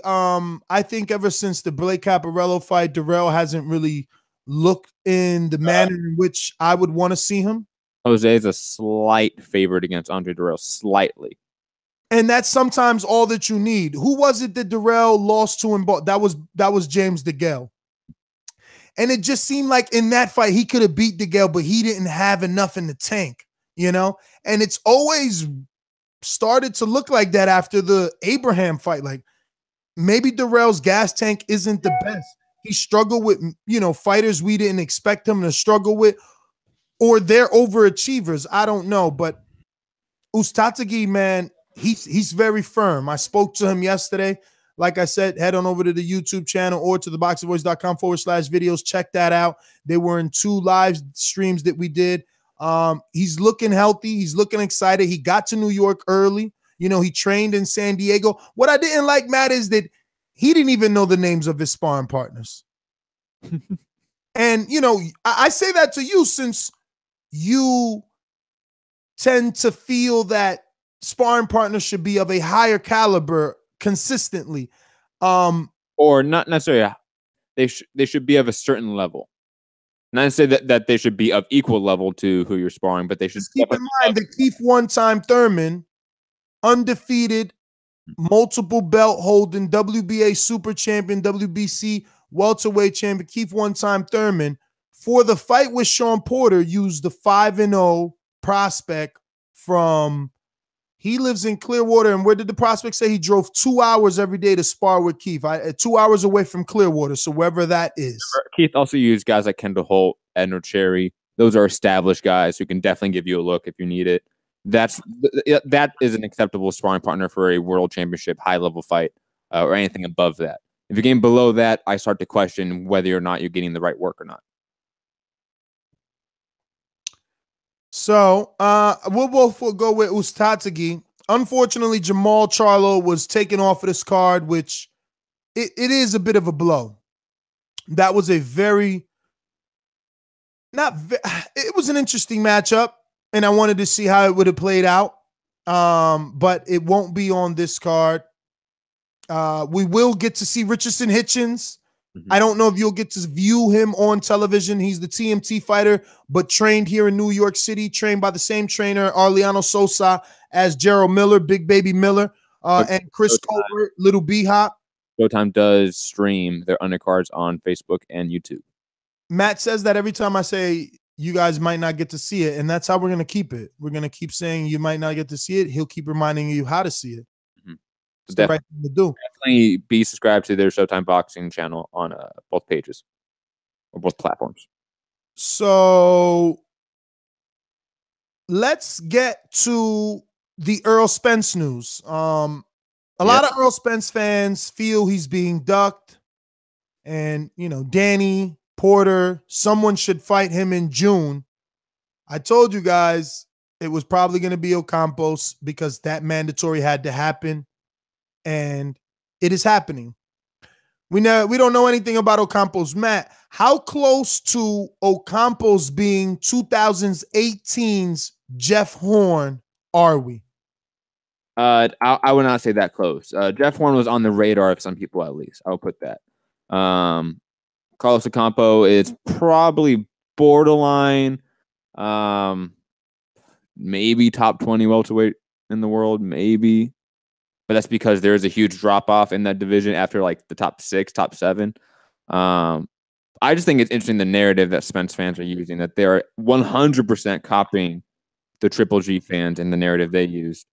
I think ever since the Blake Caparello fight, Dirrell hasn't really looked in the manner in which I would want to see him. Jose is a slight favorite against Andre Dirrell, slightly. And that's sometimes all that you need. Who was it that Dirrell lost to him? That was James DeGale. And it just seemed like in that fight, he could have beat DeGale, but he didn't have enough in the tank, you know? And it's always started to look like that after the Abraham fight. Like maybe Dirrell's gas tank isn't the best. He struggled with, fighters we didn't expect him to struggle with, or they're overachievers. I don't know. But Uzcategui, man, he's very firm. I spoke to him yesterday. like I said, head on over to the YouTube channel or to theboxingvoice.com/videos. Check that out. They were in 2 live streams that we did. He's looking healthy. He's looking excited. He got to New York early. You know, he trained in San Diego. What I didn't like, Matt, is that he didn't even know the names of his sparring partners. And, you know, I say that to you since you tend to feel that sparring partners should be of a higher caliber consistently. Or not necessarily. They should be of a certain level. Not to say that they should be of equal level to who you're sparring, but they should. Just keep in mind that Keith one-time Thurman, undefeated, multiple belt holding, WBA super champion, WBC welterweight champion, Keith one-time Thurman, for the fight with Sean Porter, used the 5-0 prospect from, he lives in Clearwater. And where did the prospect say he drove 2 hours every day to spar with Keith? 2 hours away from Clearwater, so wherever that is. Keith also used guys like Kendall Holt, Edner Cherry. Those are established guys who can definitely give you a look if you need it. That is an acceptable sparring partner for a world championship high-level fight or anything above that. If you're getting below that, I start to question whether or not you're getting the right work or not. So we'll both go with Ustatsegi. Unfortunately, Jamal Charlo was taken off of this card, which it is a bit of a blow. That was a it was an interesting matchup, and I wanted to see how it would have played out. But it won't be on this card. We will get to see Richardson Hitchens. I don't know if you'll get to view him on television. He's the TMT fighter, but trained here in New York City, trained by the same trainer, Arliano Sosa, as Gerald Miller, Big Baby Miller, and Chris Colbert, Little B-Hop. Showtime does stream their undercards on Facebook and YouTube. Matt says that every time I say you guys might not get to see it, and that's how we're going to keep it. We're going to keep saying you might not get to see it. He'll keep reminding you how to see it. It's the right thing to do. Definitely be subscribed to their Showtime Boxing channel on both pages or both platforms. So let's get to the Errol Spence news. A lot of Errol Spence fans feel he's being ducked, and you know, Danny Porter, someone should fight him in June. I told you guys it was probably going to be Ocampos because that mandatory had to happen. And it is happening. We don't know anything about Ocampos. Matt, how close to Ocampos being 2018's Jeff Horn are we? I would not say that close. Jeff Horn was on the radar of some people, at least. I'll put that. Carlos Ocampo is probably borderline, maybe top 20 welterweight in the world, maybe. But that's because there is a huge drop-off in that division after like the top 6, top 7. I just think it's interesting the narrative that Spence fans are using, that they are 100% copying the Triple G fans and the narrative they used.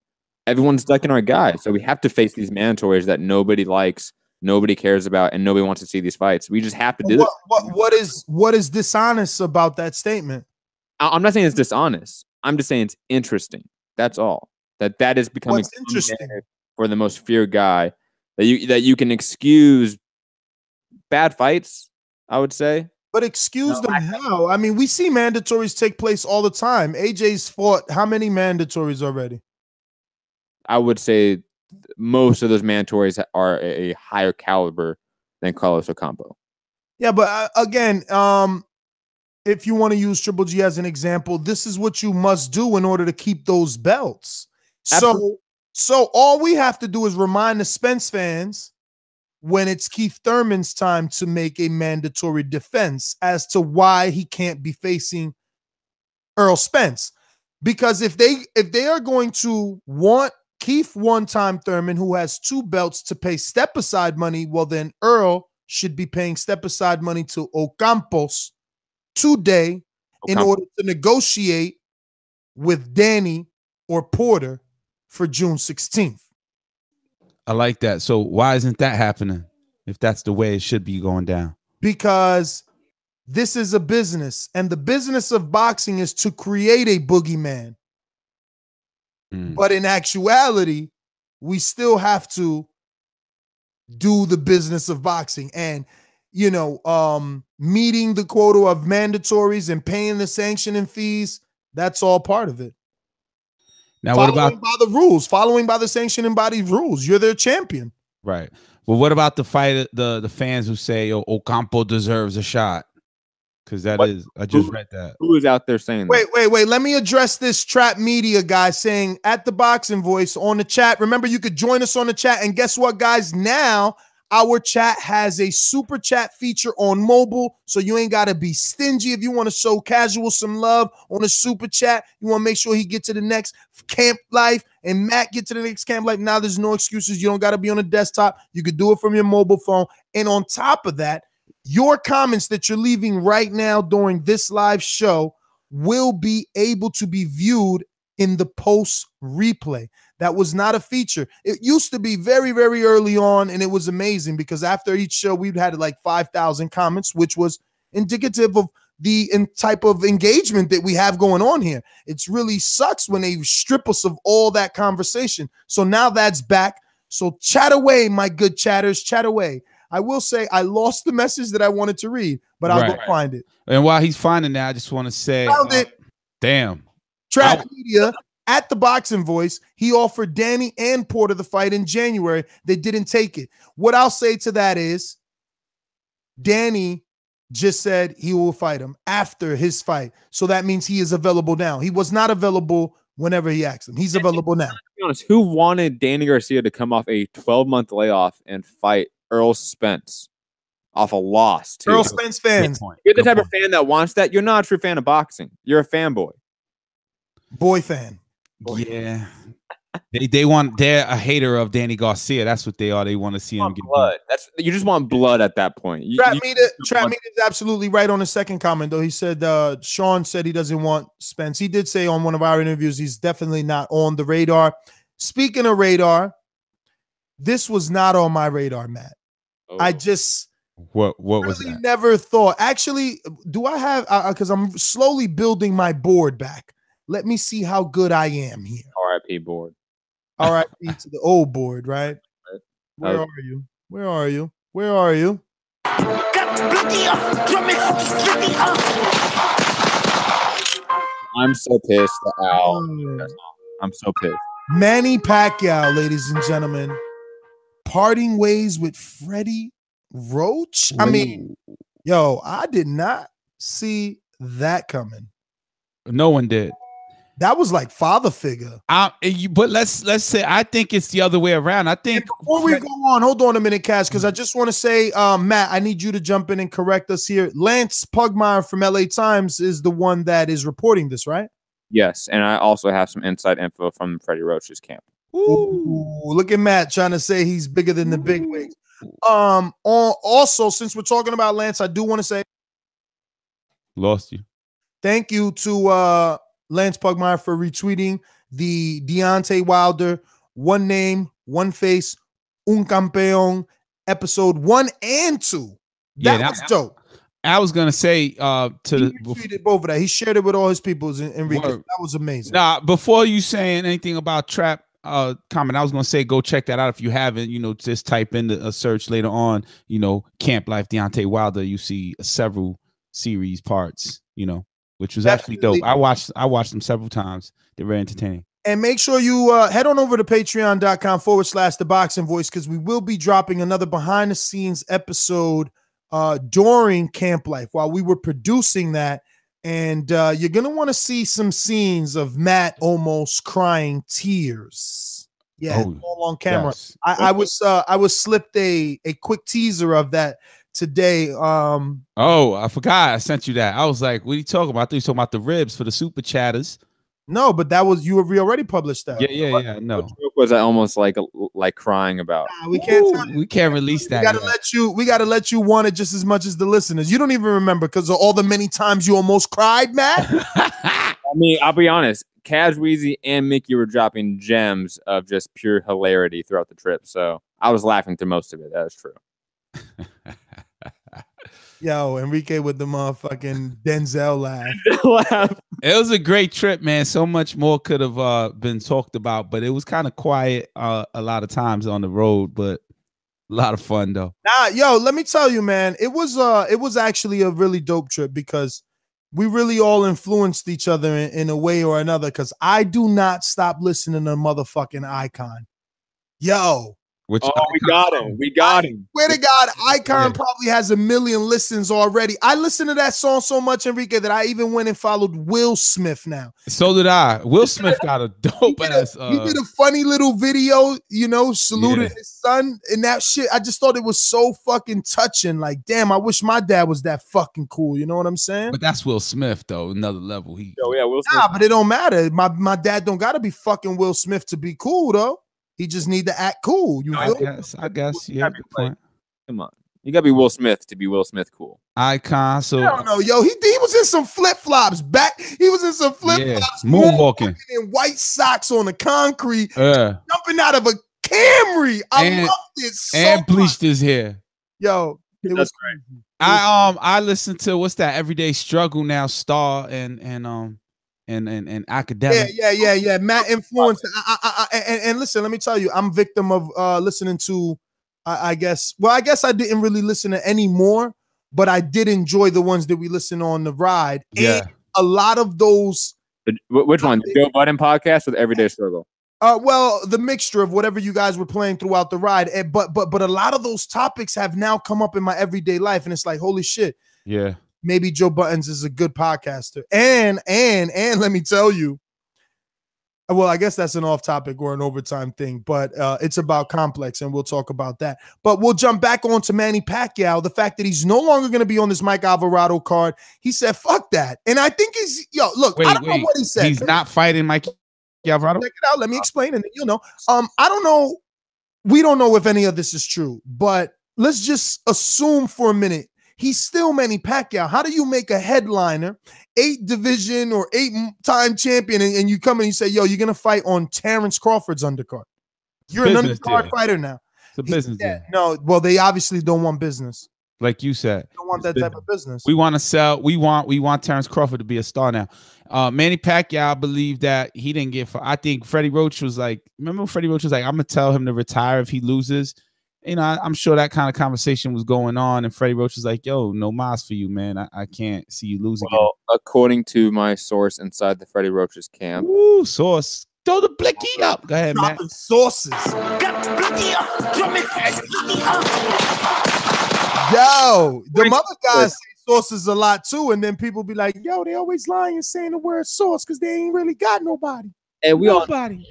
Everyone's ducking our guy, so we have to face these mandatories that nobody likes, nobody cares about, and nobody wants to see these fights. We just have to do it. What is dishonest about that statement? I'm not saying it's dishonest. I'm just saying it's interesting. That's all. That is becoming What's interesting for the most feared guy, that you can excuse bad fights, I would say. But excuse them how? I mean, we see mandatories take place all the time. AJ's fought how many mandatories already? I would say most of those mandatories are a higher caliber than Carlos Ocampo. Yeah, but again, if you want to use Triple G as an example, this is what you must do in order to keep those belts. Absolutely. So all we have to do is remind the Spence fans when it's Keith Thurman's time to make a mandatory defense as to why he can't be facing Errol Spence. Because if they are going to want Keith one-time Thurman, who has 2 belts, to pay step-aside money, well, then Errol should be paying step-aside money to Ocampos today in order to negotiate with Danny or Porter for June 16th. I like that. So why isn't that happening if that's the way it should be going down? Because this is a business, and the business of boxing is to create a boogeyman. But in actuality, we still have to do the business of boxing. And, you know, meeting the quota of mandatories and paying the sanctioning fees, that's all part of it. Now, following what about by the rules, following by the sanctioning body rules? You're their champion. right? Well, what about the fight? The fans who say, "Oh, Ocampo deserves a shot," because I just read that. Who is out there saying that? Wait. Let me address this trap media guy saying at the Boxing Voice on the chat. Remember, you could join us on the chat. And guess what, guys? Now our chat has a super chat feature on mobile. So you ain't got to be stingy. If you want to show Casual some love on a super chat, you want to make sure he get to the next camp life and Matt get to the next camp life. Now there's no excuses. You don't got to be on a desktop. You could do it from your mobile phone. And on top of that, your comments that you're leaving right now during this live show will be able to be viewed in the post replay. That was not a feature. It used to be very, very early on, and it was amazing because after each show, we'd had like 5,000 comments, which was indicative of the type of engagement that we have going on here. It's really sucks when they strip us of all that conversation. So now that's back. So chat away, my good chatters, chat away. I will say I lost the message that I wanted to read, but I'll go find it. And while he's finding that, I just want to say, Found it. Damn. Trap Media at the Boxing Voice, he offered Danny and Porter the fight in January. They didn't take it. What I'll say to that is Danny just said he will fight him after his fight. So that means he is available now. He was not available whenever he asked him. He's available now. To be honest, who wanted Danny Garcia to come off a 12-month layoff and fight Errol Spence off a loss? Too? Errol Spence fans. You're the type of fan that wants that. You're not a true fan of boxing. You're a fanboy. Boy fan. Yeah. They're a hater of Danny Garcia. That's what they are. They want to see him get blood. You just want blood at that point. Trap Media is absolutely right on the second comment, though. He said Sean said he doesn't want Spence. He did say on one of our interviews he's definitely not on the radar. Speaking of radar, this was not on my radar, Matt. Oh. I just what really was that? Never thought. Actually, do I have because I'm slowly building my board back. Let me see how good I am here. R.I.P. board. R.I.P. to the old board, right? Where are you? Where are you? Where are you? I'm so pissed. I'm so pissed. Manny Pacquiao, ladies and gentlemen, parting ways with Freddie Roach. I mean, yo, I did not see that coming. No one did. That was like father figure. But let's say I think it's the other way around. I think before we go on, hold on a minute, Cash, because I just want to say, Matt, I need you to jump in and correct us here. Lance Pugmire from LA Times is the one that is reporting this, right? Yes, and I also have some inside info from Freddie Roach's camp. Ooh, look at Matt trying to say he's bigger than the big wigs. Also, since we're talking about Lance, I do want to say lost you. Thank you to Lance Pugmire for retweeting the Deontay Wilder One Name, One Face, Un Campeón episode 1 and 2. That was dope. I was gonna say he retweeted both of that. He shared it with all his people. Enrique. That was amazing. Now, before you saying anything about Trap comment, I was gonna say go check that out if you haven't. Just type in a search later on. Camp Life Deontay Wilder. You see several series parts. Which was actually dope. I watched them several times. They're very entertaining. And make sure you head on over to patreon.com/The Boxing Voice because we will be dropping another behind the scenes episode during Camp Life while we were producing that. And you're going to want to see some scenes of Matt almost crying tears. Yeah, all on camera. Yes. I was slipped a quick teaser of that today. I forgot I sent you that. I was like, what are you talking about? I thought you were talking about the ribs for the super chatters. No, but that was we already published that. Yeah. No. What joke was I almost like crying about? We can't. We can't release that. We gotta let you want it just as much as the listeners. You don't even remember because of all the many times you almost cried, Matt. I mean, I'll be honest. Kaz, Weezy, and Mickey were dropping gems of just pure hilarity throughout the trip, so I was laughing through most of it. That is true. Yo, Enrique with the motherfucking Denzel laugh. It was a great trip, man. So much more could have been talked about, but it was kind of quiet a lot of times on the road. But lot of fun though. Nah, yo, let me tell you, man, it was actually a really dope trip because we really all influenced each other in a way or another. Because I do not stop listening to motherfucking Icon. Yo. Which we got him. We got him. Swear to God, Icon probably has 1 million listens already. I listened to that song so much, Enrique, that I even went and followed Will Smith now. So did I. Will Smith got a dope ass. He did a funny little video, you know, saluted his son and that shit. I just thought it was so fucking touching. Like, damn, I wish my dad was that fucking cool. You know what I'm saying? But that's Will Smith, though. Another level. Will Smith. Nah, but it don't matter. My dad don't got to be fucking Will Smith to be cool, though. He just need to act cool. I guess. Yeah. Good point. Come on. You gotta be Will Smith to be Will Smith cool. Icon. So I don't know, yo. He was in some flip flops back. He was in some flip flops, moonwalking in white socks on the concrete, jumping out of a Camry. I loved it so and bleached much. his hair. Yo, that's great. I listened to what's that Everyday Struggle now, Star and Academic. Yeah. Matt influenced. And listen, let me tell you, I'm victim of listening to. I guess I didn't really listen to any more, but I did enjoy the ones that we listened on the ride. Yeah, and a lot of those. Which one? The Joe Budden podcast or the Everyday Struggle? Well, the mixture of whatever you guys were playing throughout the ride. But a lot of those topics have now come up in my everyday life, and it's like, holy shit. Yeah. Maybe Joe Buttons is a good podcaster. And let me tell you, well, I guess that's an off-topic or an overtime thing, but it's about Complex, and we'll talk about that. But we'll jump back on to Manny Pacquiao, the fact that he's no longer going to be on this Mike Alvarado card. He said, fuck that. And I think he's, look, I don't know what he said. He's not fighting Mike Alvarado? Check it out. Let me explain. And you'll know. I don't know. We don't know if any of this is true, but let's just assume for a minute he's still Manny Pacquiao. How do you make a headliner, 8 division or 8-time champion, and you come and you say, yo, you're going to fight on Terence Crawford's undercard? You're an undercard fighter now. It's a business deal. No, well, they obviously don't want business. Like you said. They don't want that type of business. We want to sell. We want Terence Crawford to be a star now. Manny Pacquiao, I believe that he didn't get. I think Freddie Roach was like, remember Freddie Roach was like, I'm going to tell him to retire if he loses. You know, I'm sure that kind of conversation was going on, and Freddie Roach was like, yo, no mas for you, man. I can't see you losing. Well, according to my source inside the Freddie Roach's camp. Ooh, source. Throw the blicky up. Go ahead, man. Sources. Yo, the other guys say sources a lot too, and then people be like, yo, they always lying and saying the word source because they ain't really got nobody. And we nobody.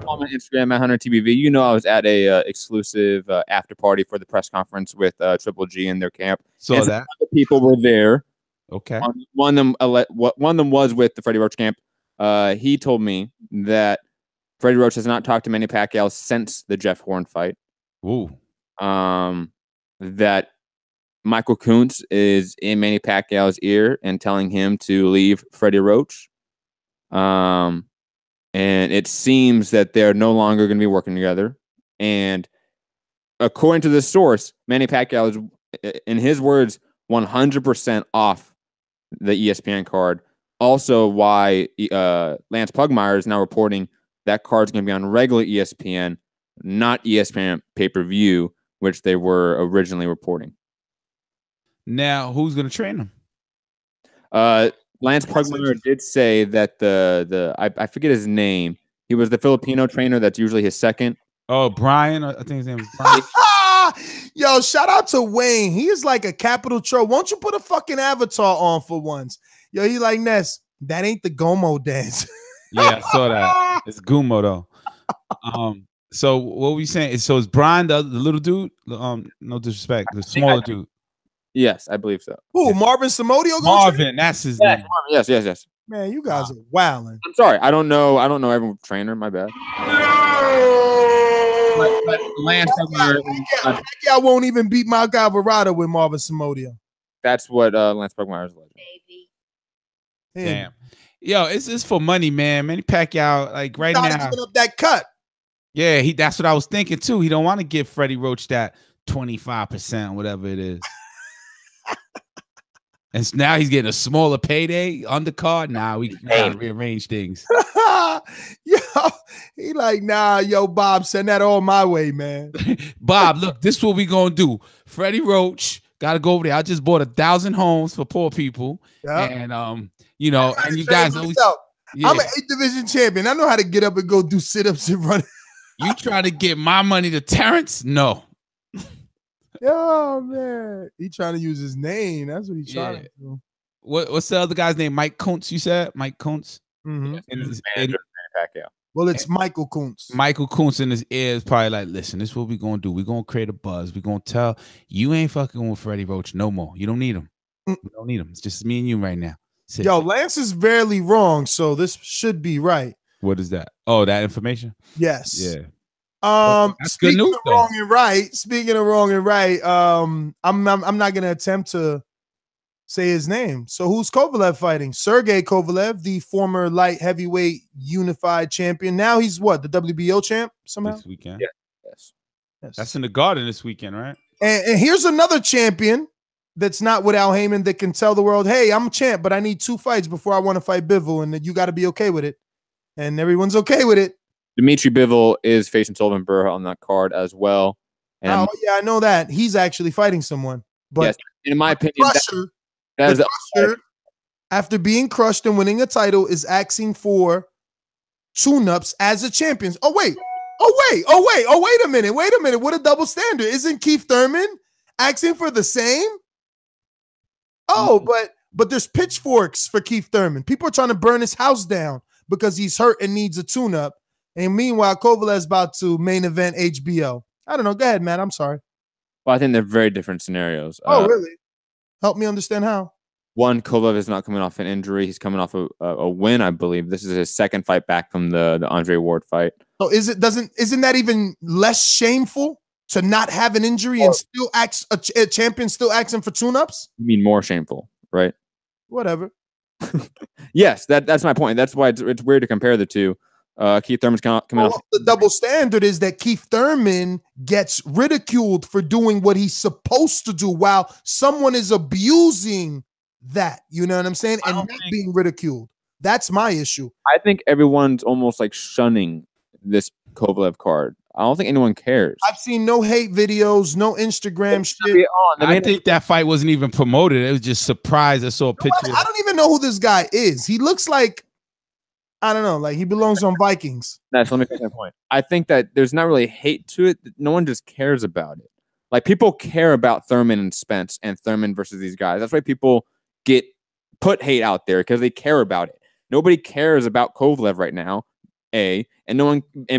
On my Instagram at Hunter TBV. You know, I was at a exclusive after party for the press conference with Triple G in their camp. So and that other people were there. Okay. One of them was with the Freddie Roach camp. He told me that Freddie Roach has not talked to Manny Pacquiao since the Jeff Horn fight. Ooh. That Michael Kuntz is in Manny Pacquiao's ear and telling him to leave Freddie Roach. And it seems that they're no longer going to be working together. And according to this source, Manny Pacquiao is, in his words, 100% off the ESPN card. Also, why Lance Pugmire is now reporting that card's going to be on regular ESPN, not ESPN pay-per-view, which they were originally reporting. Now, who's going to train him? Lance Pugmire did say that I forget his name. He was the Filipino trainer that's usually his second. Oh, Brian. I think his name is Brian. Yo, shout out to Wayne. He is like a capital troll. Won't you put a fucking avatar on for once? Yo, he like, Ness, that ain't the Gomo dance. Yeah, I saw that. It's Gumo though. So what were we saying? So is Brian the little dude? No disrespect, the smaller dude. Yes, I believe so. Who, Marvin Samodio? Marvin, that's his name. Yes. Man, you guys are wilding. I'm sorry. I don't know every trainer. My bad. But Lance Pacquiao won't even beat Mike Alvarado with Marvin Samodio. That's what Lance Pugmire is like. Damn. Yo, it's for money, man. Manny Pacquiao, like right now, giving up that cut. Yeah, that's what I was thinking too. He don't want to give Freddie Roach that 25%, whatever it is. And now he's getting a smaller payday undercard. Nah, we gotta rearrange things. Yo, he like, nah, yo, Bob, send that all my way, man. Bob, look, this is what we gonna do. Freddie Roach gotta go over there. I just bought 1,000 homes for poor people. Yep. And you know, and you guys always I'm an 8th division champion. I know how to get up and go do sit-ups and run. You try to get my money to Terence? No. Yo, man. He trying to use his name. That's what he's trying to do. What's the other guy's name? Mike Kuntz, you said? Mike Kuntz? Mm-hmm. Manny Pacquiao. Well, it's Michael Kuntz. Michael Kuntz in his ear is probably like, listen, this is what we're going to do. We're going to create a buzz. We're going to tell you ain't fucking with Freddie Roach no more. You don't need him. You don't need him. It's just me and you right now. Sit. Yo, Lance is barely wrong, so this should be right. What is that? Oh, that information? Yes. Yeah. That's good news, wrong and right. Speaking of wrong and right, I'm not gonna attempt to say his name. So who's Kovalev fighting? Sergey Kovalev, the former light heavyweight unified champion. Now he's what, the WBO champ somehow? This weekend. Yeah. Yes. That's in the Garden this weekend, right? And here's another champion that's not with Al Heyman that can tell the world, hey, I'm a champ, but I need 2 fights before I want to fight Bivol, and that you got to be okay with it. And everyone's okay with it. Dmitry Bivol is facing Sullivan Barrera on that card as well. And yeah, I know that. He's actually fighting someone. But yes, in my opinion, the Crusher, after being crushed and winning a title, is asking for tune-ups as a champion. Wait a minute. What a double standard. Isn't Keith Thurman asking for the same? But there's pitchforks for Keith Thurman. People are trying to burn his house down because he's hurt and needs a tune-up. And meanwhile, Kovalev's about to main event HBO. I don't know. Go ahead, man. I'm sorry. Well, I think they're very different scenarios. Oh, really? Help me understand how. One, Kovalev is not coming off an injury. He's coming off a win, I believe. This is his second fight back from the Andre Ward fight. So isn't that even less shameful to not have an injury and still act a champion still asking for tune-ups? You mean more shameful, right? Whatever. Yes, that's my point. That's why it's weird to compare the two. Keith Thurman's coming off. The double standard is that Keith Thurman gets ridiculed for doing what he's supposed to do while someone is abusing that. You know what I'm saying? And not being ridiculed. That's my issue. I think everyone's almost like shunning this Kovalev card. I don't think anyone cares. I've seen no hate videos, no Instagram shit. I think that fight wasn't even promoted. It was just surprised. I saw a picture. I don't even know who this guy is. He looks like, I don't know, like he belongs on Vikings. Let me make that point. I think that there's not really hate to it. No one just cares about it. Like people care about Thurman and Spence and Thurman versus these guys. That's why people put hate out there because they care about it. Nobody cares about Kovalev right now. A, and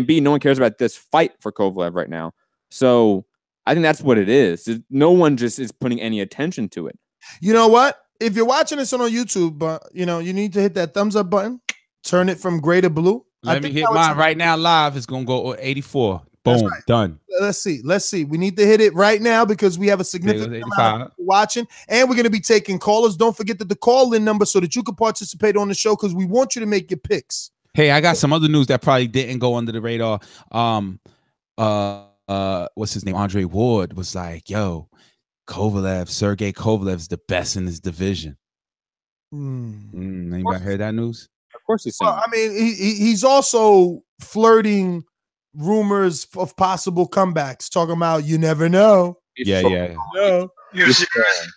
B, no one cares about this fight for Kovalev right now. So I think that's what it is. No one just is putting any attention to it. You know what? If you're watching this on YouTube, you need to hit that thumbs up button. Turn it from gray to blue. Let me hit mine right now live. It's going to go 84. Boom. Right. Done. Let's see. We need to hit it right now because we have a significant amount watching. And we're going to be taking callers. Don't forget the call-in number so that you can participate on the show because we want you to make your picks. Hey, I got some other news that probably didn't go under the radar. What's his name? Andre Ward was like, yo, Sergey Kovalev's the best in his division. Anybody heard that news? Of course he's saying. Well, I mean, he's also flirting rumors of possible comebacks, talking about you never know. Yeah. No. You're serious?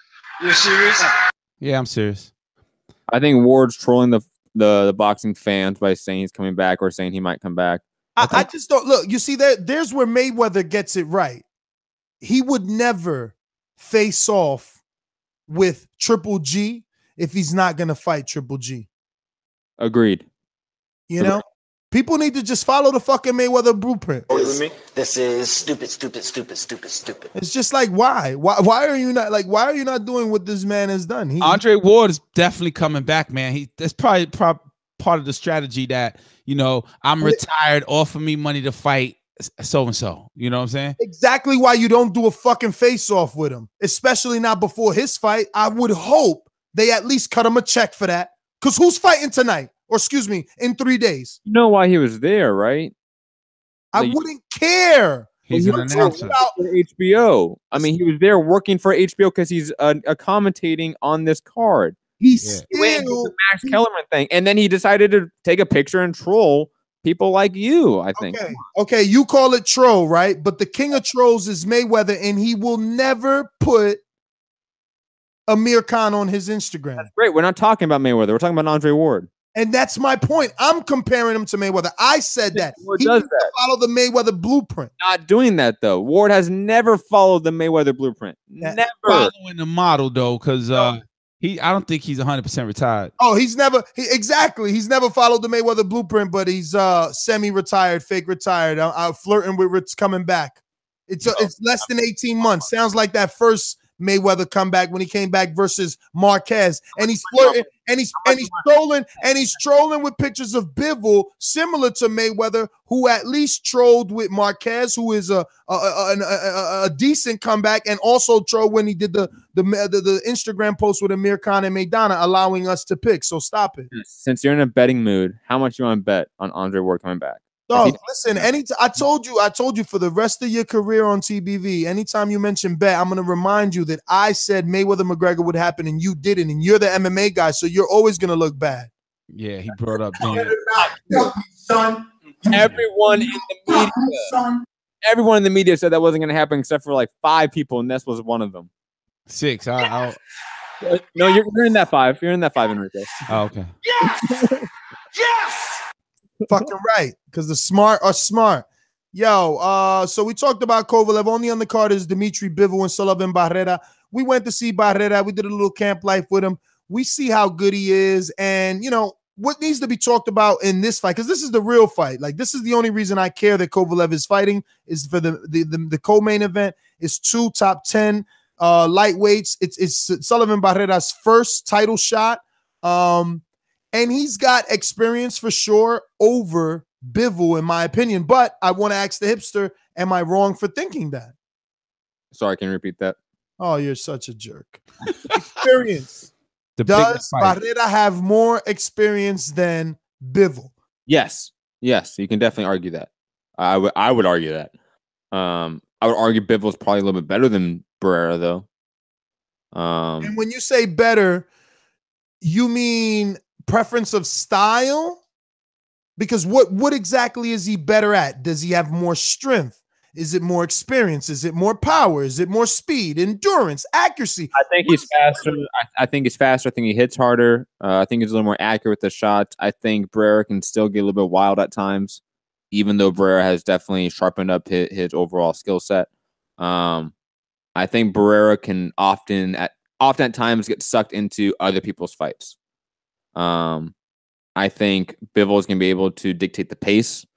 Yeah, I'm serious. I think Ward's trolling the boxing fans by saying he's coming back or saying he might come back. I just don't look. You see, there's where Mayweather gets it right. He would never face off with Triple G if he's not going to fight Triple G. Agreed. You know, people need to just follow the fucking Mayweather blueprint. This is stupid. It's just like, why are you not doing what this man has done? Andre Ward is definitely coming back, man. That's probably part of the strategy that, I'm retired, offer me money to fight so-and-so. You know what I'm saying? Exactly why you don't do a fucking face-off with him, especially not before his fight. I would hope they at least cut him a check for that. Because who's fighting tonight? Or excuse me, in 3 days? You know why he was there, right? I wouldn't care. He's an announcer. For HBO. I mean, he was there working for HBO because he's commentating on this card. He went to the Max Kellerman thing, and then he decided to take a picture and troll people like you, I think. Okay, you call it troll, right? But the king of trolls is Mayweather, and he will never put Amir Khan on his Instagram. That's great. We're not talking about Mayweather. We're talking about Andre Ward. And that's my point. I'm comparing him to Mayweather. I said that. Ward does that. Follow the Mayweather blueprint. Not doing that, though. Ward has never followed the Mayweather blueprint. Never. Following the model, though, because I don't think he's 100% retired. Oh, he's never he's never followed the Mayweather blueprint, but he's semi-retired, fake retired. I'm flirting with coming back. It's less than 18 months. Sounds like that first Mayweather comeback when he came back versus Marquez, and he's flirting and he's trolling with pictures of Bivol, similar to Mayweather, who at least trolled with Marquez, who is a decent comeback, and also trolled when he did the Instagram post with Amir Khan and Maidana, allowing us to pick. So stop it. Since you're in a betting mood, how much you want to bet on Andre Ward coming back? Dog, listen, I told you for the rest of your career on TBV, anytime you mention bet, I'm going to remind you that I said Mayweather-McGregor would happen and you didn't, and you're the MMA guy, so you're always going to look bad. Yeah, he brought up son. Everyone in the media said that wasn't going to happen except for like 5 people, and Ness was one of them. 6. No, you're in that 5. You're in that 5, Enrique. Oh, okay. Yes! Fucking right, because the smart are smart. Yo, so we talked about Kovalev. Only on the card is Dmitry, Bivol, and Sullivan Barrera. We went to see Barrera. We did a little camp life with him. We see how good he is, and you know what needs to be talked about in this fight, because this is the real fight. Like, this is the only reason I care that Kovalev is fighting, is for the co-main event. It's 2 top 10 lightweights. It's Sullivan Barrera's first title shot. And he's got experience for sure over Bivol, in my opinion. But I want to ask the hipster, am I wrong for thinking that? Sorry, can you repeat that? Oh, you're such a jerk. Experience. Does Barrera have more experience than Bivol? Yes. You can definitely argue that. I would argue that. I would argue Bivol's probably a little bit better than Barrera, though. And when you say better, you mean preference of style? Because what exactly is he better at? Does he have more strength? Is it more experience? Is it more power? Is it more speed, endurance, accuracy? I think he's faster. I think he's faster. I think he hits harder. I think he's a little more accurate with the shots. I think Barrera can still get a little bit wild at times, even though Barrera has definitely sharpened up his overall skill set. I think Barrera can often at times get sucked into other people's fights. I think Bivol is going to be able to dictate the pace.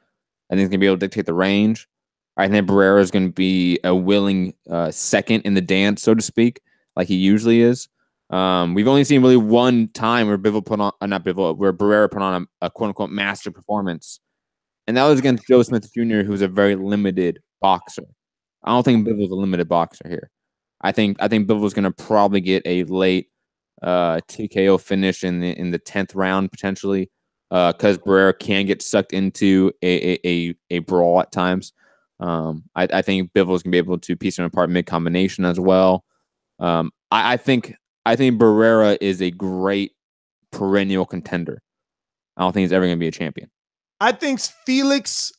I think he's going to be able to dictate the range. I think Barrera is going to be a willing second in the dance, so to speak, like he usually is. We've only seen really one time where where Barrera put on a quote unquote master performance, and that was against Joe Smith Jr., who's a very limited boxer. I don't think Bivol's a limited boxer here. I think Bivol's going to probably get a late TKO finish in the 10th round potentially, because Barrera can get sucked into a brawl at times. I think Bivol's gonna be able to piece him apart mid combination as well. I think Barrera is a great perennial contender. I don't think he's ever gonna be a champion. I think Felix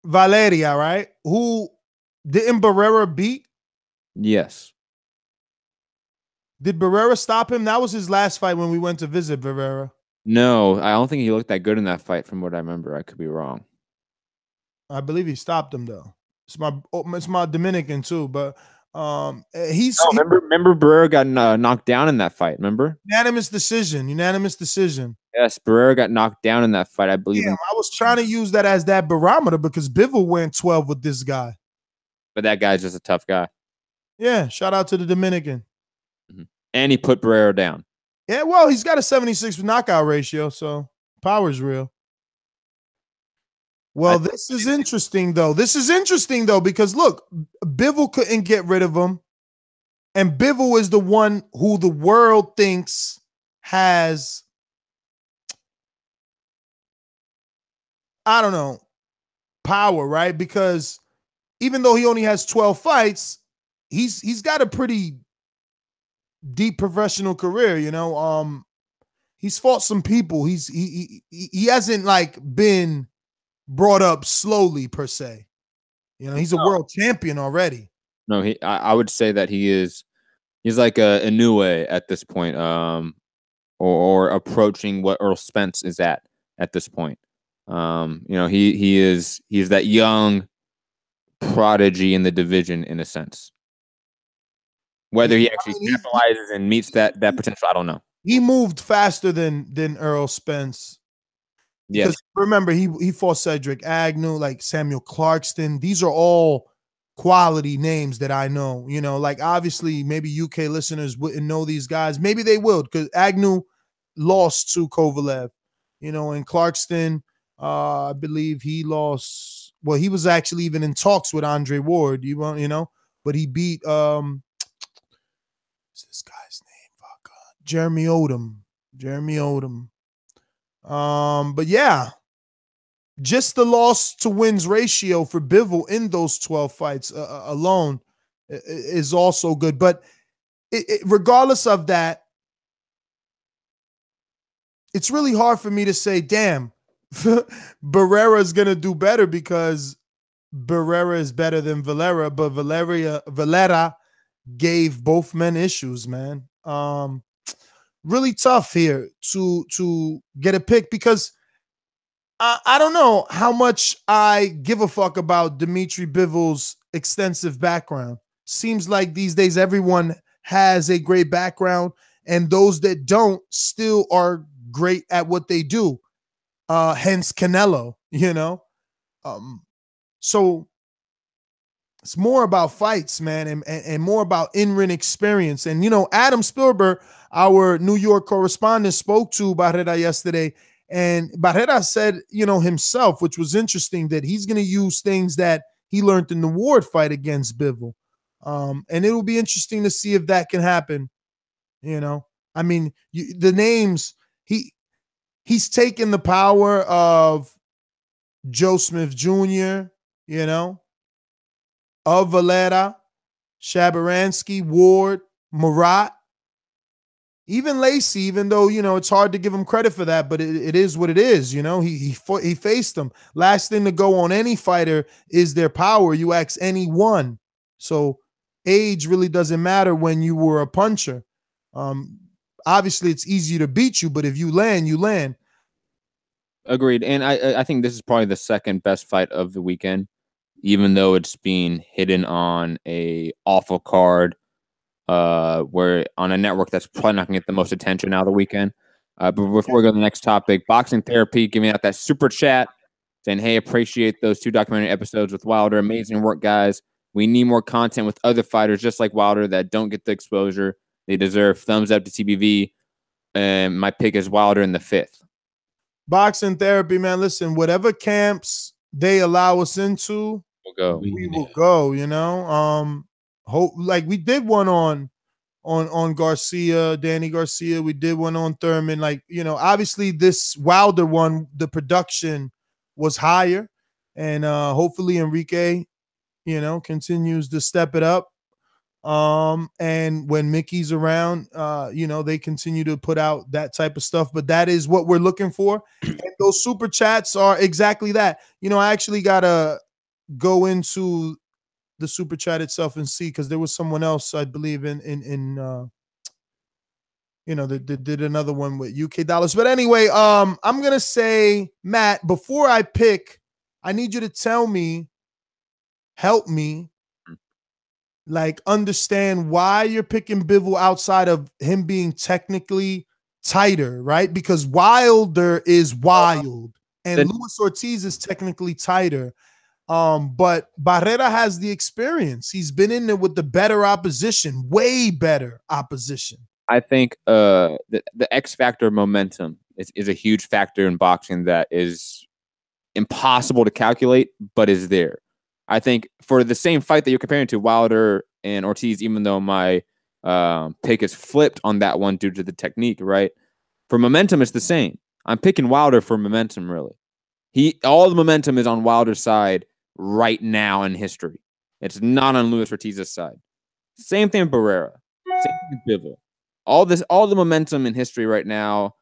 Valeria, right? Who didn't Barrera beat? Yes. Did Barrera stop him? That was his last fight when we went to visit Barrera. No, I don't think he looked that good in that fight from what I remember. I could be wrong. I believe he stopped him though. It's my Dominican too, but remember Barrera got knocked down in that fight. Remember? Unanimous decision. Yes, Barrera got knocked down in that fight. I believe. Damn, I was trying to use that as that barometer because Bivol went 12 with this guy. But that guy's just a tough guy. Yeah, shout out to the Dominican. Mm-hmm. And he put Barrera down. Yeah, well, he's got a 76 knockout ratio, so power's real. Well, this is interesting, though. Because, look, Bivol couldn't get rid of him. And Bivol is the one who the world thinks has, I don't know, power, right? Because even though he only has 12 fights, he's got a pretty deep professional career, you know. He's fought some people. He hasn't like been brought up slowly per se. You know, he's a world champion already. No, I would say that he's like a Inoue at this point, or approaching what Errol Spence is at this point. You know, he's that young prodigy in the division in a sense. Whether he actually capitalizes and meets that potential, I don't know. He moved faster than Errol Spence. Yes. Because remember, he fought Cedric Agnew, like Samuel Clarkston. These are all quality names that I know. You know, like obviously maybe UK listeners wouldn't know these guys. Maybe they will, because Agnew lost to Kovalev. You know, and Clarkston, I believe he lost. Well, he was actually even in talks with Andre Ward. You know, but he beat what's this guy's name? Fuck, Jeremy Odom. But yeah, just the loss to wins ratio for Bivol in those 12 fights alone is also good. But regardless of that, it's really hard for me to say, damn, Barrera is going to do better, because Barrera is better than Valera, but Valera gave both men issues, man. Really tough here to get a pick, because I don't know how much I give a fuck about Dmitry Bivol's extensive background. Seems like these days everyone has a great background, and those that don't still are great at what they do. Hence Canelo, you know. So it's more about fights, man, and more about in-ring experience. And, you know, Adam Spielberg, our New York correspondent, spoke to Barrera yesterday, and Barrera said, you know, himself, which was interesting, that he's going to use things that he learned in the Ward fight against Bivol. And it will be interesting to see if that can happen. You know, I mean, the names, he's taken the power of Joe Smith Jr., you know, of Valera, Shabaransky, Ward, Murat, even Lacey, even though, you know, it's hard to give him credit for that, but it is what it is. You know, he faced them. Last thing to go on any fighter is their power. You ask anyone. So age really doesn't matter when you were a puncher. Obviously it's easier to beat you, but if you land, you land. Agreed. And I think this is probably the second best fight of the weekend, even though it's being hidden on a awful card, where on a network that's probably not gonna get the most attention out of the weekend. But before we go to the next topic, Boxing Therapy giving out that super chat saying, hey, appreciate those 2 documentary episodes with Wilder. Amazing work, guys. We need more content with other fighters just like Wilder that don't get the exposure they deserve. Thumbs up to TBV. And my pick is Wilder in the 5th. Boxing Therapy, man. Listen, whatever camps they allow us into, we'll go. We will go, you know. Like we did one on Garcia, Danny Garcia. We did one on Thurman. Like, you know, obviously this Wilder one, the production was higher, and hopefully Enrique, you know, continues to step it up. And when Mickey's around, you know, they continue to put out that type of stuff, but that is what we're looking for. And those super chats are exactly that. You know, I actually gotta go into the super chat itself and see, because there was someone else, I believe, in you know, that did another one with UK dollars. But anyway, I'm gonna say, Matt, before I pick, I need you to tell me, help me, like, understand why you're picking Bivol outside of him being technically tighter, right? Because Wilder is wild, and Luis Ortiz is technically tighter. But Barrera has the experience. He's been in there with the better opposition, way better opposition. I think the X factor momentum is a huge factor in boxing that is impossible to calculate, but is there. I think for the same fight that you're comparing to, Wilder and Ortiz, even though my pick is flipped on that one due to the technique, right? For momentum, it's the same. I'm picking Wilder for momentum, really. All the momentum is on Wilder's side right now in history. It's not on Luis Ortiz's side. Same thing with Barrera. Same thing with Bivol. All the momentum in history right now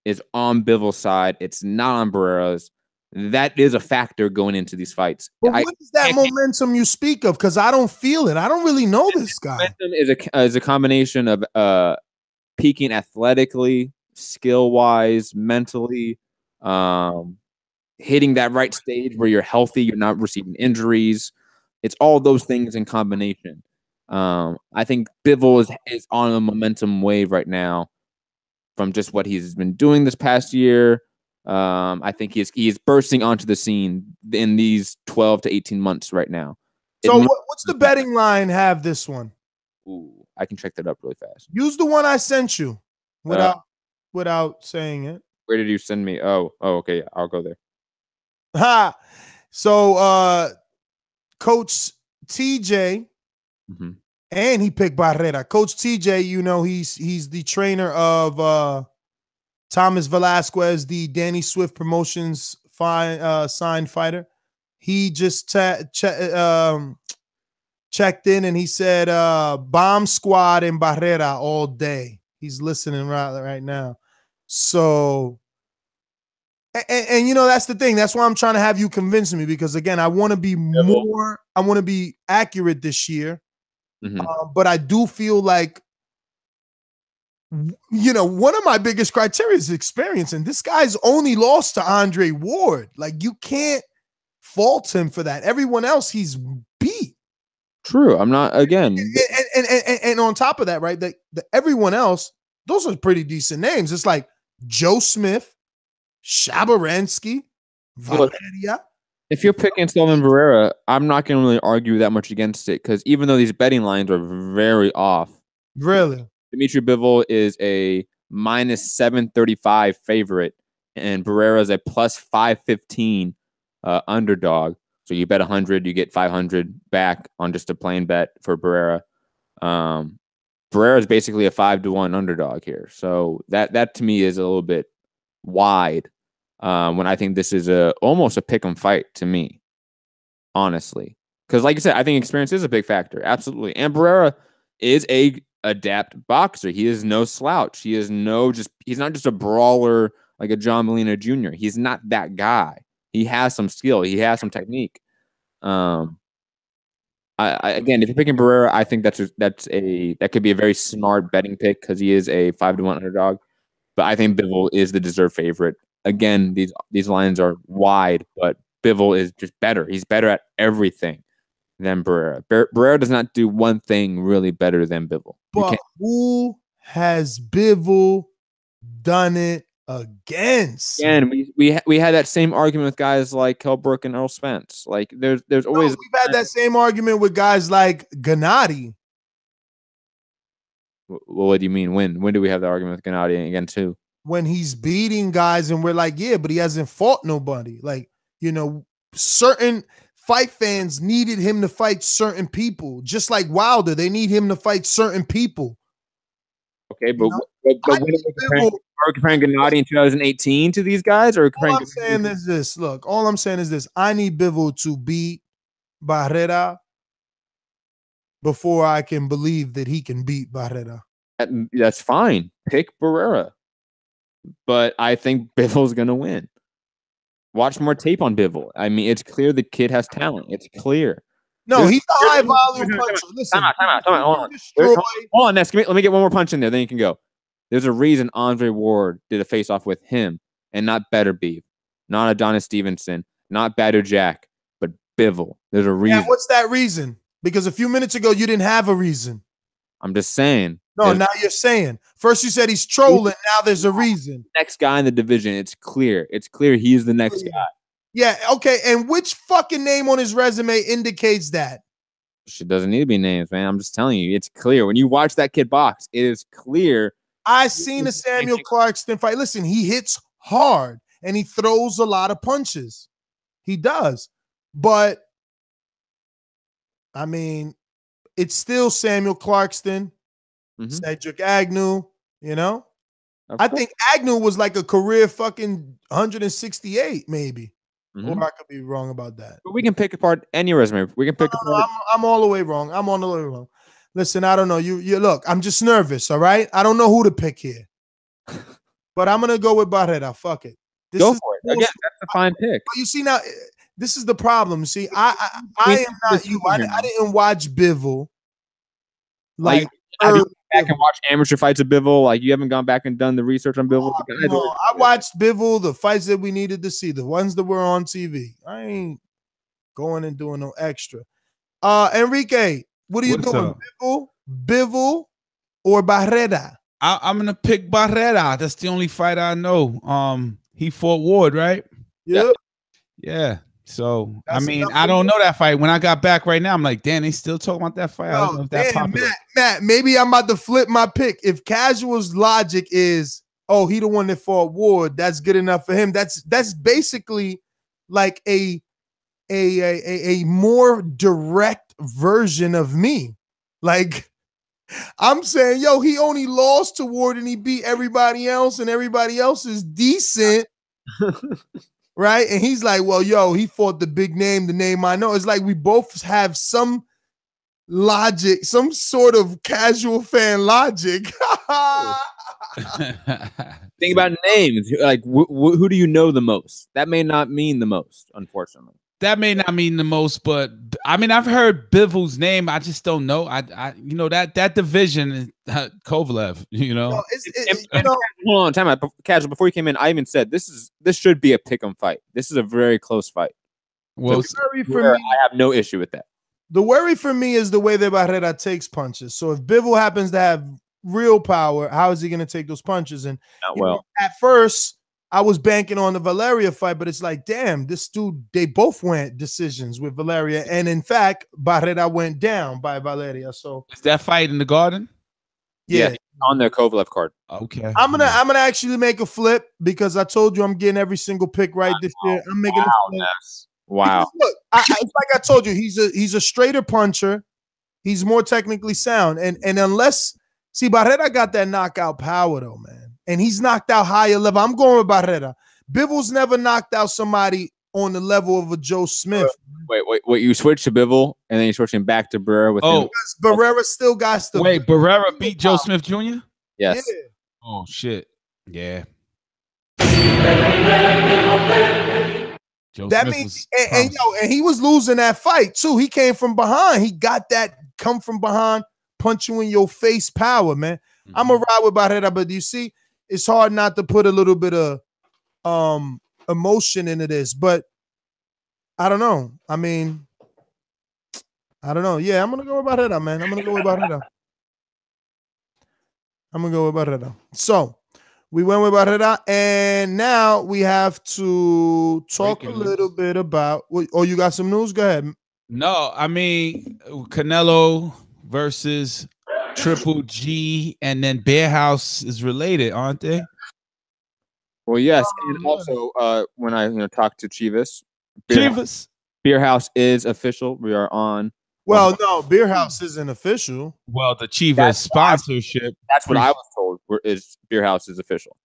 is on Bivol's side. It's not on Barrera's. That is a factor going into these fights. But what is that momentum you speak of? Because I don't feel it. I don't really know this guy. Momentum is a combination of peaking athletically, skill-wise, mentally, hitting that right stage where you're healthy, you're not receiving injuries. It's all those things in combination. I think Bivol is on a momentum wave right now from just what he's been doing this past year. I think he's bursting onto the scene in these 12 to 18 months right now. So what's the betting line have this one? Ooh, I can check that up really fast. Use the one I sent you without saying it. Where did you send me? Oh, okay. Yeah, I'll go there. Ha! So Coach TJ, and he picked Barrera. Coach TJ, you know, he's the trainer of Thomas Velasquez, the Danny Swift Promotions signed fighter. He just checked in and he said Bomb Squad and Barrera all day. He's listening right now. So and you know, that's the thing. That's why I'm trying to have you convince me, because again, I want to be more, I want to be accurate this year. But I do feel like, you know, one of my biggest criteria is experience, and this guy's only lost to Andre Ward. Like, you can't fault him for that. Everyone else he's beat. True. I'm not, again. And on top of that, right, the everyone else, those are pretty decent names. It's like Joe Smith, Shabarensky, Valeria. If you're picking Sullivan Barrera, I'm not going to really argue that much against it, because even though these betting lines are very off. Really? Dmitry Bivol is a minus 735 favorite, and Barrera is a plus 515 underdog. So you bet 100, you get 500 back on just a plain bet for Barrera. Barrera is basically a 5-1 underdog here. So that to me is a little bit wide. When I think this is almost a pick'em fight to me, honestly. Because like I said, I think experience is a big factor. Absolutely. And Barrera is a adept boxer. He is no slouch. He is he's not just a brawler like a John Molina Jr. He's not that guy. He has some skill. He has some technique. Again, if you're picking Barrera, I think that could be a very smart betting pick, because he is a 5-1 underdog. But I think Bivol is the deserved favorite. Again, these lines are wide, but Bivol is just better. He's better at everything than Barrera. Barrera does not do one thing really better than Bivol. But who has Bivol done it against? And we had that same argument with guys like Kell Brook and Errol Spence. Like there's always we've had that same argument with guys like Gennady. Well, what do you mean? When do we have the argument with Gennady against who? When he's beating guys and we're like, yeah, but he hasn't fought nobody. Like, you know, certain fight fans needed him to fight certain people. Just like Wilder, they need him to fight certain people. Okay, but when are we comparing Gennady in 2018 to these guys? Or all I'm saying is this. Look, all I'm saying is this. I need Bivol to beat Barrera before I can believe that he can beat Barrera. That's fine. Pick Barrera. But I think Bivol's going to win. Watch more tape on Bivol. I mean, it's clear the kid has talent. It's clear. No, he's a high volume puncher. Listen, time out. Hold on, Ness. Let me get one more punch in there. Then you can go. There's a reason Andre Ward did a face-off with him and not Better Beef, not Adonis Stevenson, not Badu Jack, but Bivol. There's a reason. Yeah, what's that reason? Because a few minutes ago, you didn't have a reason. I'm just saying. No, now you're saying. First you said he's trolling. Now there's a reason. Next guy in the division. It's clear. It's clear he's the next guy. Yeah, okay. And which fucking name on his resume indicates that? Shit doesn't need to be names, man. I'm just telling you. It's clear. When you watch that kid box, it is clear. I seen a Samuel Clarkston fight. Listen, he hits hard and he throws a lot of punches. He does. But, I mean, it's still Samuel Clarkston. Cedric Agnew, you know? I think Agnew was like a career fucking 168, maybe. or I could be wrong about that. But we can pick apart any resume. We can pick apart. I'm all the way wrong. I'm all the way wrong. Listen, I don't know. You look. I'm just nervous. All right. I don't know who to pick here, but I'm gonna go with Barrera. Fuck it. Go for it. Again, that's a fine pick. But you see now, this is the problem. See, I am not you. I didn't watch Bivol. Like, have you gone back and watched amateur fights of Bivol? Like, you haven't gone back and done the research on Bivol? No, I watched Bivol, the fights that we needed to see, the ones that were on TV. I ain't going and doing no extra. Enrique, what are you doing? Bivol or Barrera? I'm gonna pick Barrera. That's the only fight I know. He fought Ward, right? Yep. Yeah. So I mean, I don't know that fight. When I got back right now, I'm like, damn, they still talking about that fight. I don't know if that's popular. Matt, maybe I'm about to flip my pick. If Casual's logic is, oh, he the one that fought Ward, that's good enough for him. That's basically like a more direct version of me. Like, I'm saying, yo, he only lost to Ward and he beat everybody else, and everybody else is decent. Right? And he's like, well, yo, he fought the big name, the name I know. It's like we both have some logic, some sort of casual fan logic. Think about names. Like, who do you know the most? That may not mean the most, unfortunately. That may not mean the most, but I mean, I've heard Bivol's name. I just don't know. I you know, that division, Kovalev, you know. No, hold on, time out. Casual, before you came in, I even said this should be a pick'em fight. This is a very close fight. Well, so I have no issue with that. The worry for me is the way that Barrera takes punches. So if Bivol happens to have real power, how is he going to take those punches? And not well. At first, I was banking on the Valeria fight, but it's like, damn, this dude, they both went decisions with Valeria. And in fact, Barrera went down by Valeria. So is that fight in the Garden? Yeah, on their Kovalev card. Okay. I'm gonna actually make a flip because I told you I'm getting every single pick right this year. I'm making a flip. Wow. Look, it's like I told you, he's a straighter puncher. He's more technically sound. And unless Barrera got that knockout power though, man. And he's knocked out higher level. I'm going with Barrera. Bivol's never knocked out somebody on the level of a Joe Smith. Wait, you switched to Bivol and then you're switching back to Barrera with him. Barrera still got to wait. Barrera beat Joe Smith Jr.? Yes. Yeah. Oh shit. Yeah. That means and he was losing that fight too. He came from behind. He got that come from behind, punch you in your face power, man. Mm-hmm. I'm a ride with Barrera, but you see, it's hard not to put a little bit of emotion into this, but I don't know. I mean, I don't know. Yeah, I'm gonna go with Barrera, man. I'm gonna go with Barrera. So we went with Barrera, and now we have to talk a little bit about. Oh, you got some news? Go ahead. No, I mean Canelo versus Triple G, and then Bear House is related, aren't they? Well, yes, and also when I talked to Chivas, Beer House is official. We are on. Well, no, Beer House isn't official. Well, the Chivas sponsorship. That's what I was told. Is Beer House is official.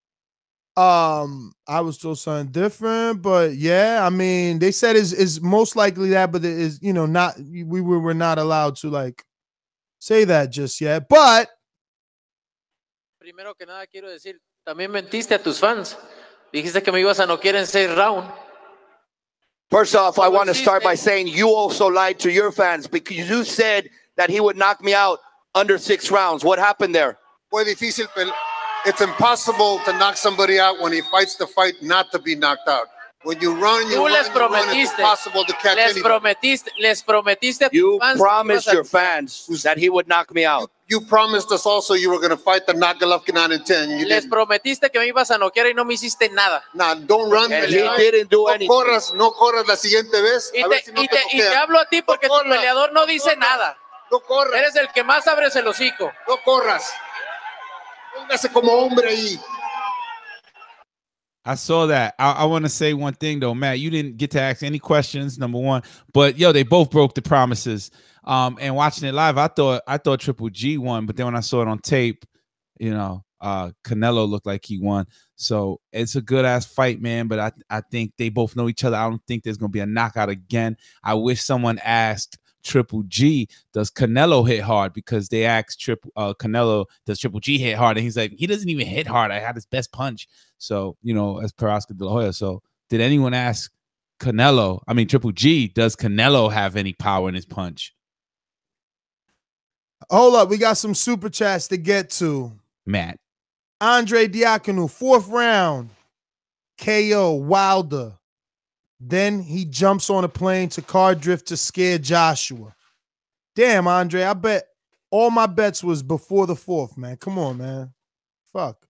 I was told something different, but yeah, I mean, they said is most likely that, but it is not. We were not allowed to like say that just yet, but. Primero que nada quiero decir, también mentiste a tus fans. Dijiste que me ibas a noquear en 6 rounds. First off, I want to start by saying you also lied to your fans because you said that he would knock me out under 6 rounds. What happened there? Fue difícil. It's impossible to knock somebody out when he fights the fight not to be knocked out. When you run, it's impossible to catch anybody. Les prometiste you promised your fans that he would knock me out. You promised us also you were going to fight the knock Golovkin out in 10. Les prometiste que me ibas a noquear y no me hiciste nada. Nah, don't run. And he didn't do anything. No corras la siguiente vez. Y te hablo a ti porque tu peleador no dice nada. No corras. Eres el que más abres el hocico. No corras. Póngase como hombre ahí. I saw that. I want to say one thing though, Matt. You didn't get to ask any questions, number one. But yo, they both broke the promises. And watching it live, I thought Triple G won, but then when I saw it on tape, Canelo looked like he won. So it's a good ass fight, man. But I think they both know each other. I don't think there's gonna be a knockout again. I wish someone asked Triple G, does Canelo hit hard? Because they asked Canelo, does Triple G hit hard? And he's like, he doesn't even hit hard. I had his best punch. So, you know, as per Oscar De La Hoya. So did anyone ask Triple G, does Canelo have any power in his punch? Hold up, we got some super chats to get to. Matt. Andre Diakonu, 4th round, KO Wilder. Then he jumps on a plane to car drift to scare Joshua. Damn, Andre, I bet all my bets was before the 4th, man. Come on, man. Fuck.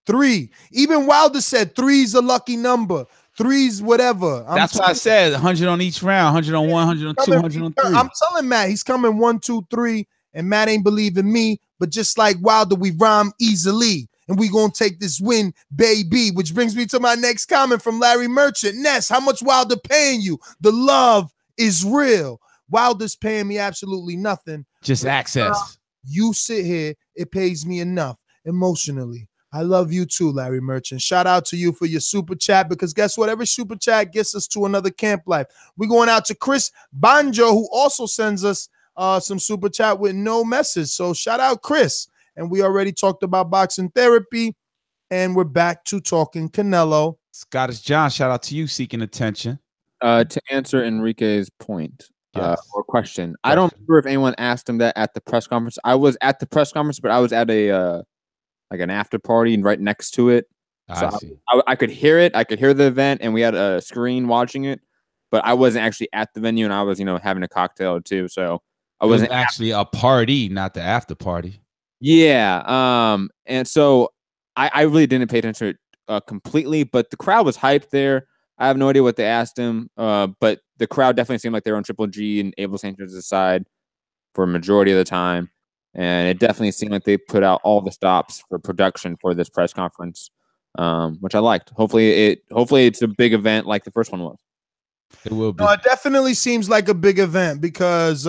3. Even Wilder said 3's a lucky number. 3's whatever. That's what I said. 100 on each round. 100 on 1, 100 on 2, 100 on 3. I'm telling Matt, he's coming 1, 2, 3, and Matt ain't believing me. But just like Wilder, we rhyme easily. And we gonna take this win, baby. Which brings me to my next comment from Larry Merchant. Ness, how much Wilder paying you? The love is real. Wilder's paying me absolutely nothing. Just access. You sit here, it pays me enough emotionally. I love you too, Larry Merchant. Shout out to you for your super chat, because guess what? Every super chat gets us to another camp life. We're going out to Chris Banjo, who also sends us some super chat with no message. So shout out Chris. And we already talked about boxing therapy, and we're back to talking Canelo. Scottish John, shout out to you seeking attention. To answer Enrique's point or question, I don't remember if anyone asked him that at the press conference. I was at the press conference, but I was at a like an after party right next to it. So I could hear it. I could hear the event, and we had a screen watching it, but I wasn't actually at the venue, and I was, having a cocktail or two. So I wasn't actually a party, not the after party. Yeah. And so I really didn't pay attention to it completely, but the crowd was hyped there. I have no idea what they asked him, but the crowd definitely seemed like they were on Triple G and Abel St. George's side for a majority of the time. And it definitely seemed like they put out all the stops for production for this press conference, which I liked. Hopefully it's a big event like the first one was. It will be. No, it definitely seems like a big event because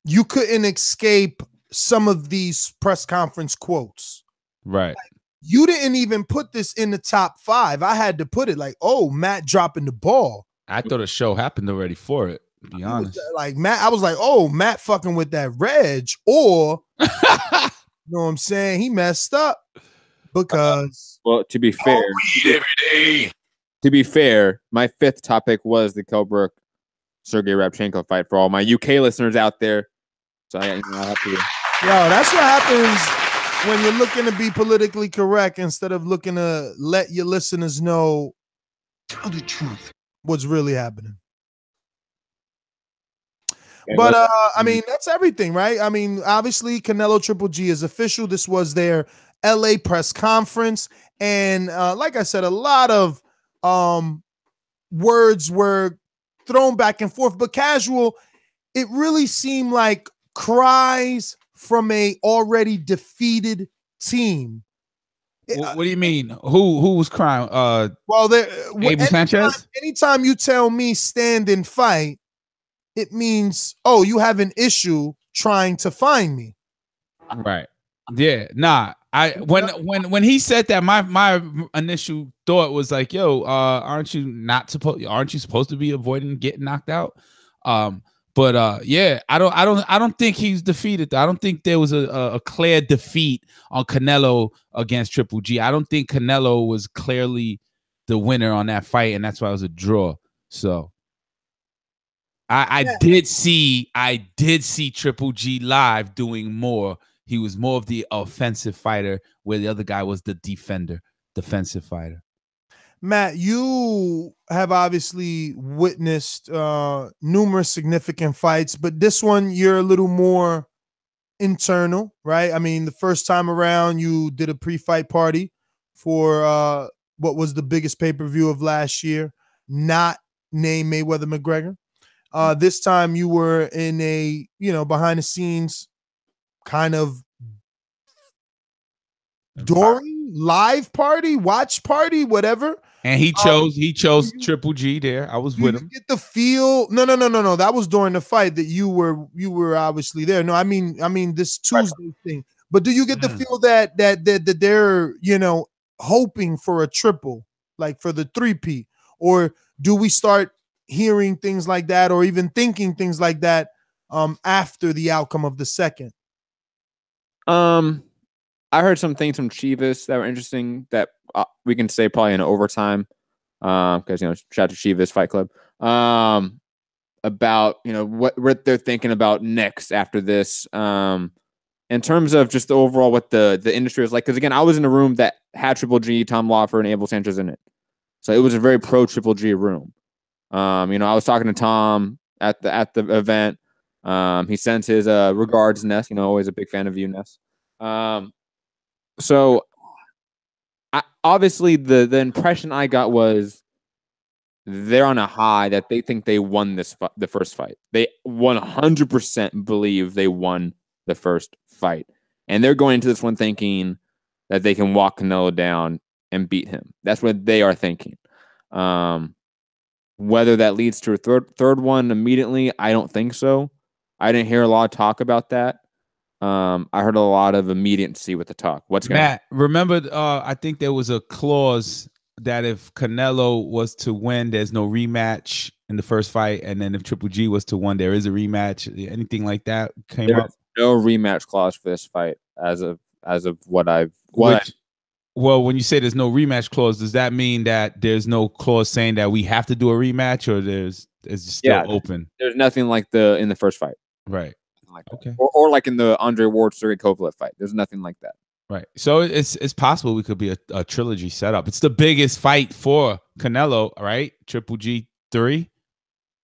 you couldn't escape some of these press conference quotes. Right. Like, you didn't even put this in the top 5. I had to put it like, oh, Matt dropping the ball. I thought a show happened already for it, to be honest. Like Matt, I was like, oh, Matt fucking with that Reg, or you know what I'm saying? He messed up because well, to be fair, every day. To be fair, my 5th topic was the Kell Brook Sergey Rabchenko fight for all my UK listeners out there. So I have to. Yo, that's what happens when you're looking to be politically correct instead of looking to let your listeners know, tell the truth, what's really happening. But I mean, that's everything, right? I mean, obviously, Canelo Triple G is official. This was their LA press conference, and like I said, a lot of words were thrown back and forth, but casual. It really seemed like cries from a already defeated team. What do you mean? Who was crying? Well, Abel Sanchez. Anytime you tell me stand and fight, it means, oh, you have an issue trying to find me. Right. Yeah. Nah. When he said that, my initial thought was like, yo, aren't you supposed to be avoiding getting knocked out? But yeah, I don't think he's defeated. Though. I don't think there was a clear defeat on Canelo against Triple G. I don't think Canelo was clearly the winner on that fight, and that's why it was a draw. So I did see Triple G live doing more. He was more of the offensive fighter, where the other guy was the defensive fighter. Matt, you have obviously witnessed numerous significant fights, but this one you're a little more internal, right? I mean, the first time around you did a pre-fight party for what was the biggest pay-per-view of last year, not named Mayweather McGregor. This time you were in a, behind the scenes kind of during live party, watch party, whatever. And he chose Triple G there. I was with him. Get the feel. No. That was during the fight that you were obviously there. No, I mean this Tuesday thing. But do you get the feel that they're, you know, hoping for a triple, like for the 3P, or do we start hearing things like that, or even thinking things like that after the outcome of the second? I heard some things from Chivas that were interesting that we can say probably in overtime, because, you know, shout out to Chivas Fight Club, about, you know, what they're thinking about next after this, in terms of just the overall what the industry is like. Because again, I was in a room that had Triple G, Tom Lawford, and Abel Sanchez in it, so it was a very pro Triple G room. You know, I was talking to Tom at the event. He sends his regards, Ness. You know, always a big fan of you, Ness. So obviously the impression I got was they're on a high that they think they won the first fight. They 100% believe they won the first fight, and they're going into this one thinking that they can walk Canelo down and beat him. That's what they are thinking. Whether that leads to a third one immediately, I don't think so. I didn't hear a lot of talk about that. I heard a lot of immediacy with the talk. Matt, remember, I think there was a clause that if Canelo was to win, there's no rematch in the first fight, and then if Triple G was to win, there is a rematch. Anything like that came up? No rematch clause for this fight as of what I've. Well, when you say there's no rematch clause, does that mean that there's no clause saying that we have to do a rematch, or it's still open? There's nothing like in the first fight, right? Like okay, or like in the Andre Ward Sergey Kovalev fight. There's nothing like that. Right. So it's possible we could be a trilogy setup. It's the biggest fight for Canelo, right? Triple G 3?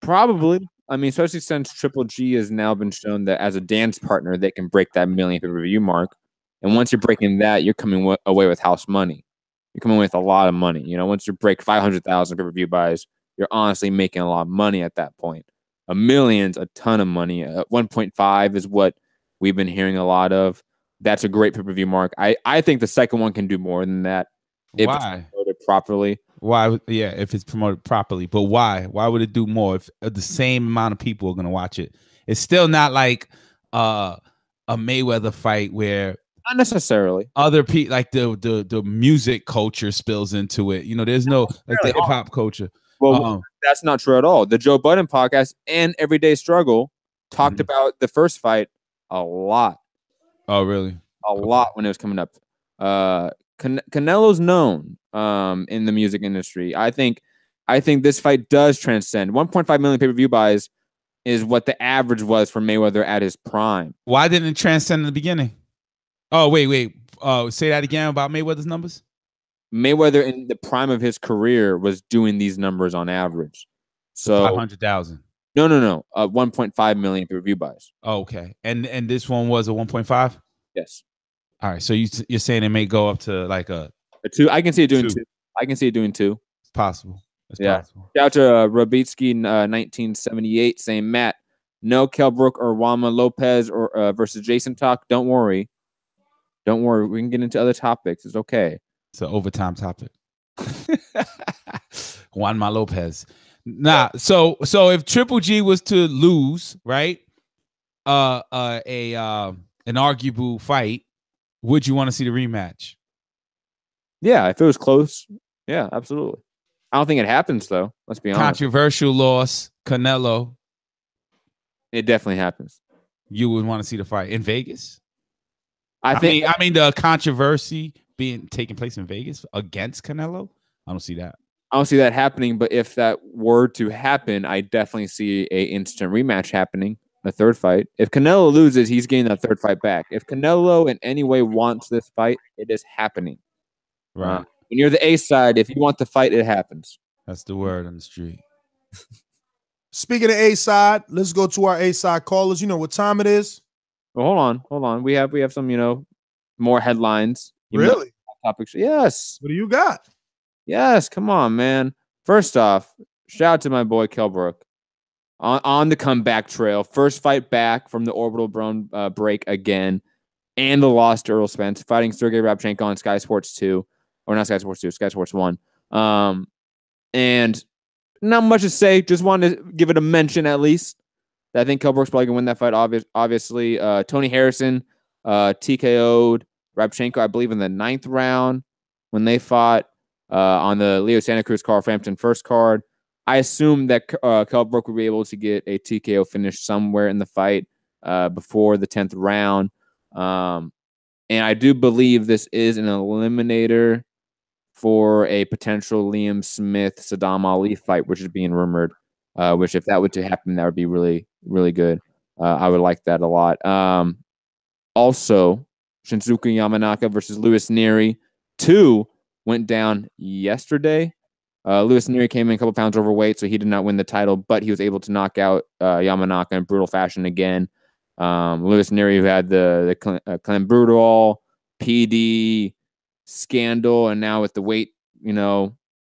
Probably. I mean, especially since Triple G has now been shown that as a dance partner, they can break that million pay-per-view mark. And once you're breaking that, you're coming away with house money. You're coming away with a lot of money. You know, once you break 500,000 pay-per-view buys, you're honestly making a lot of money at that point. $1 million's a ton of money. 1.5 is what we've been hearing a lot of. That's a great pay-per-view mark. I think the second one can do more than that. If why? It's promoted properly. Why? Yeah, if it's promoted properly. But why? Why would it do more if the same amount of people are going to watch it? It's still not like a Mayweather fight where not necessarily other people, like the music culture spills into it. You know, there's no like the hip hop culture. Well, that's not true at all. The Joe Budden podcast and Everyday Struggle talked about the first fight a lot. Oh, really? A lot when it was coming up. Canelo's known in the music industry. I think this fight does transcend. 1.5 million pay-per-view buys is what the average was for Mayweather at his prime. Why didn't it transcend in the beginning? Oh, wait. Say that again about Mayweather's numbers. Mayweather in the prime of his career was doing these numbers on average. So 500,000. No. 1.5 million pay-per-view buys. Oh, okay. And this one was a 1.5? Yes. All right. So you're saying it may go up to like a 2. I can see it doing 2. I can see it doing 2. It's possible. It's possible. Shout out to Rabitsky 1978 saying, Matt, no Kell Brook or Wama Lopez or versus Jason talk. Don't worry. We can get into other topics. It's okay. It's an overtime topic. Juanma Lopez. Nah, so if Triple G was to lose, right? An arguable fight, would you want to see the rematch? Yeah, if it was close. Yeah, absolutely. I don't think it happens though. Let's be honest. Controversial loss, Canelo. It definitely happens. You would want to see the fight in Vegas? I mean the controversy taking place in Vegas against Canelo. I don't see that. I don't see that happening, but if that were to happen, I definitely see a instant rematch happening, the third fight. If Canelo loses, he's getting that third fight back. If Canelo in any way wants this fight, it is happening. Right. When you're the A side, if you want the fight, it happens. That's the word on the street. Speaking of A side, let's go to our A side callers. You know what time it is? Well, hold on. We have some, more headlines. Really? Topics. Yes. What do you got? Yes, come on, man. First off, shout out to my boy Kell Brook on the comeback trail. First fight back from the orbital bone break again, and the loss to Errol Spence, fighting Sergey Rabchenko on Sky Sports 2, or not Sky Sports 2, Sky Sports 1. And not much to say. Just wanted to give it a mention at least. I think Kell Brook's probably gonna win that fight. Obviously, Tony Harrison TKO'd Rabchenko, I believe, in the 9th round when they fought on the Leo Santa Cruz Carl Frampton first card. I assume that Kell Brook will be able to get a TKO finish somewhere in the fight before the 10th round. And I do believe this is an eliminator for a potential Liam Smith-Saddam Ali fight, which is being rumored, which if that were to happen, that would be really, really good. I would like that a lot. Also, Shinsuke Yamanaka versus Luis Nery 2 went down yesterday. Luis Nery came in a couple pounds overweight, so he did not win the title, but he was able to knock out Yamanaka in brutal fashion again. Luis Nery, who had the clenbuterol, PD scandal, and now with the weight,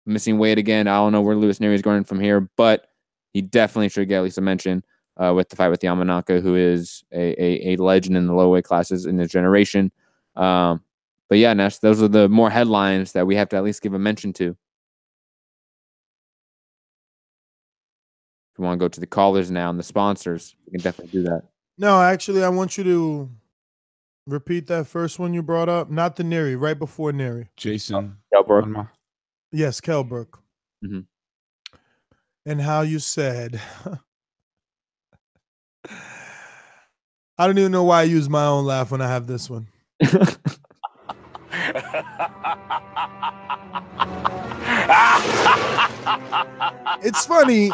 missing weight again. I don't know where Luis Nery is going from here, but he definitely should get at least a mention with the fight with Yamanaka, who is a legend in the low weight classes in his generation. But yeah, Ness, those are the more headlines that we have to at least give a mention to. If you want to go to the callers now and the sponsors, we can definitely do that. No, actually, I want you to repeat that first one you brought up. Not the Nery, right before Nery. Jason. Kell Brook. Yes, Kell Brook. Mm-hmm. And how you said, I don't even know why I use my own laugh when I have this one. It's funny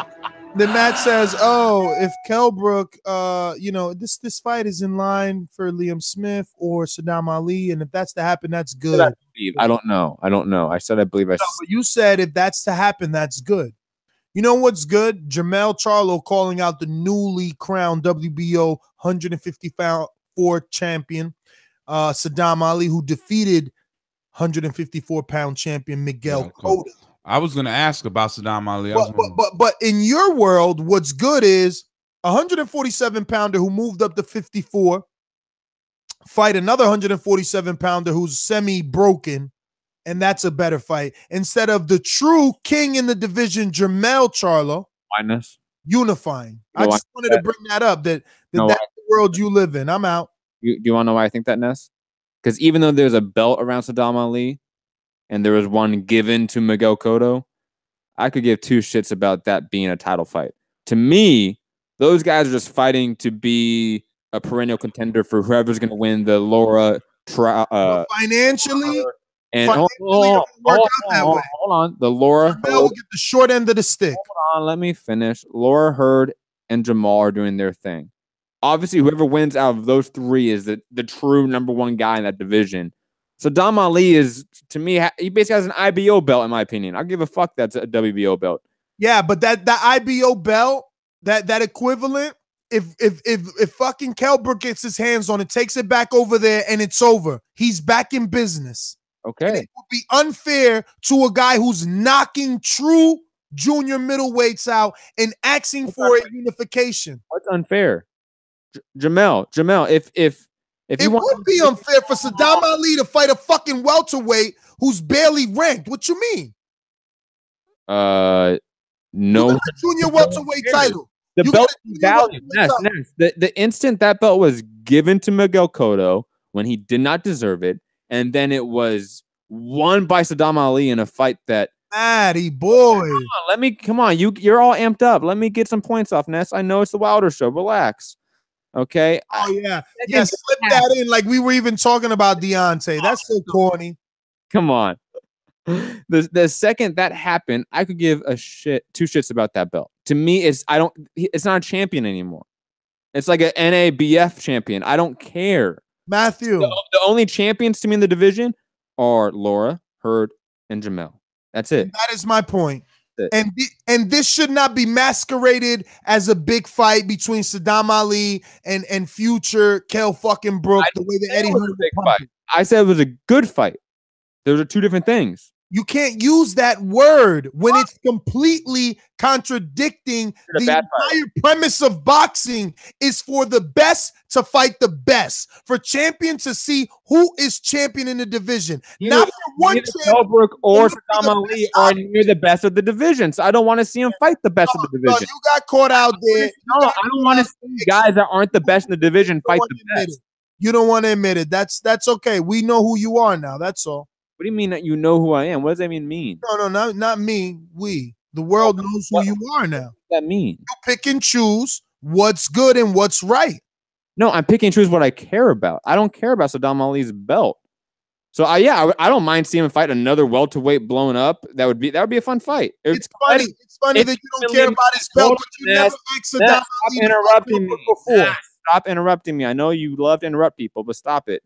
that Matt says, "Oh, if Kell Brook, this fight is in line for Liam Smith or Saddam Ali, and if that's to happen, that's good." I don't know. I said I believe. But you said if that's to happen, that's good. You know what's good? Jermell Charlo calling out the newly crowned WBO 154 champion, Saddam Ali, who defeated 154-pound champion Miguel Cotto. I was going to ask about Saddam Ali. But in your world, what's good is a 147-pounder who moved up to 54 fight another 147-pounder who's semi-broken, and that's a better fight. Instead of the true king in the division, Jermell Charlo, unifying. I just wanted to bring that up, that's the world you live in. I'm out. Do you want to know why I think that, Ness? Because even though there's a belt around Saddam Ali, and there was one given to Miguel Cotto, I could give two shits about that being a title fight. To me, those guys are just fighting to be a perennial contender for whoever's going to win the Laura financially. And hold on. The Laura will get the short end of the stick. Hold on, let me finish. Laura Hurd and Jamal are doing their thing. Obviously, whoever wins out of those three is the true number one guy in that division. Saddam Ali is, to me, he basically has an IBO belt, in my opinion. I'll give a fuck that's a WBO belt. Yeah, but that IBO belt, that equivalent, if fucking Kell Brook gets his hands on it, takes it back over there, and it's over. He's back in business. Okay. And it would be unfair to a guy who's knocking true junior middleweights out and asking for a unification. What's unfair? Jamel, if it would be unfair for Saddam Ali to fight a fucking welterweight who's barely ranked. What you mean? No. The junior welterweight title. The belt value. Yes. The instant that belt was given to Miguel Cotto when he did not deserve it, and then it was won by Saddam Ali in a fight that. Matty boy. Come on. You're all amped up. Let me get some points off, Ness. I know it's the Wilder show. Relax. Okay. Oh yeah. Yeah, slip that in like we were even talking about Deontay. That's so corny. Come on. The second that happened, I could give two shits about that belt. To me, it's not a champion anymore. It's like an NABF champion. I don't care. Matthew. The only champions to me in the division are Laura, Hurd, and Jamel. That's it. That is my point. And this should not be masqueraded as a big fight between Saddam Ali and future Kell fucking Brook. The way that Eddie Hearn big fight. I said it was a good fight. Those are two different things. You can't use that word when it's completely contradicting the entire premise of boxing is for the best to fight the best, for champion to see who is champion in the division. Not for one champion. Kell Brook or Saddam Ali are near the best of the division, so I don't want to see him fight the best of the division. You got caught out there. No, I don't want to see guys that aren't the best in the division fight the best. You don't want to admit it. That's okay. We know who you are now. That's all. What do you mean that you know who I am? What does that mean? No, not me. We. The world knows who you are now. What does that mean? You pick and choose what's good and what's right. No, I'm picking and choose what I care about. I don't care about Saddam Ali's belt. So I don't mind seeing him fight another welterweight blown up. That would be a fun fight. It's funny that you don't care about his belt, but you never asked Saddam Ali to interrupting me before. Stop interrupting me. I know you love to interrupt people, but stop it.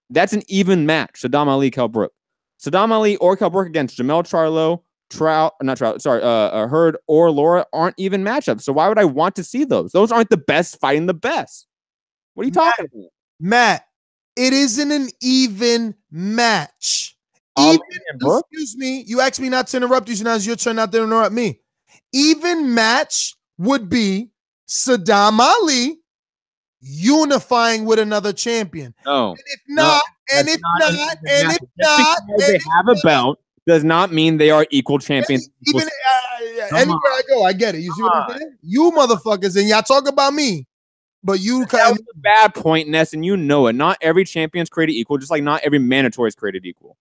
That's an even match. Saddam Ali, Kell Brook. Saddam Ali or Kell Brook against Jamel Charlo, Hurd or Laura aren't even matchups. So why would I want to see those? Those aren't the best fighting the best. What are you talking about? Matt, it isn't an even match. Excuse me. You asked me not to interrupt you, so now it's your turn not to interrupt me. Even match would be Saddam Ali unifying with another champion. No. And if not, they have a belt does not mean they are equal champions. Even anywhere I go, I get it. You see what I'm saying? You motherfuckers, and y'all talk about me. But that was a bad point, Ness, and you know it. Not every champion's created equal, just like not every mandatory is created equal.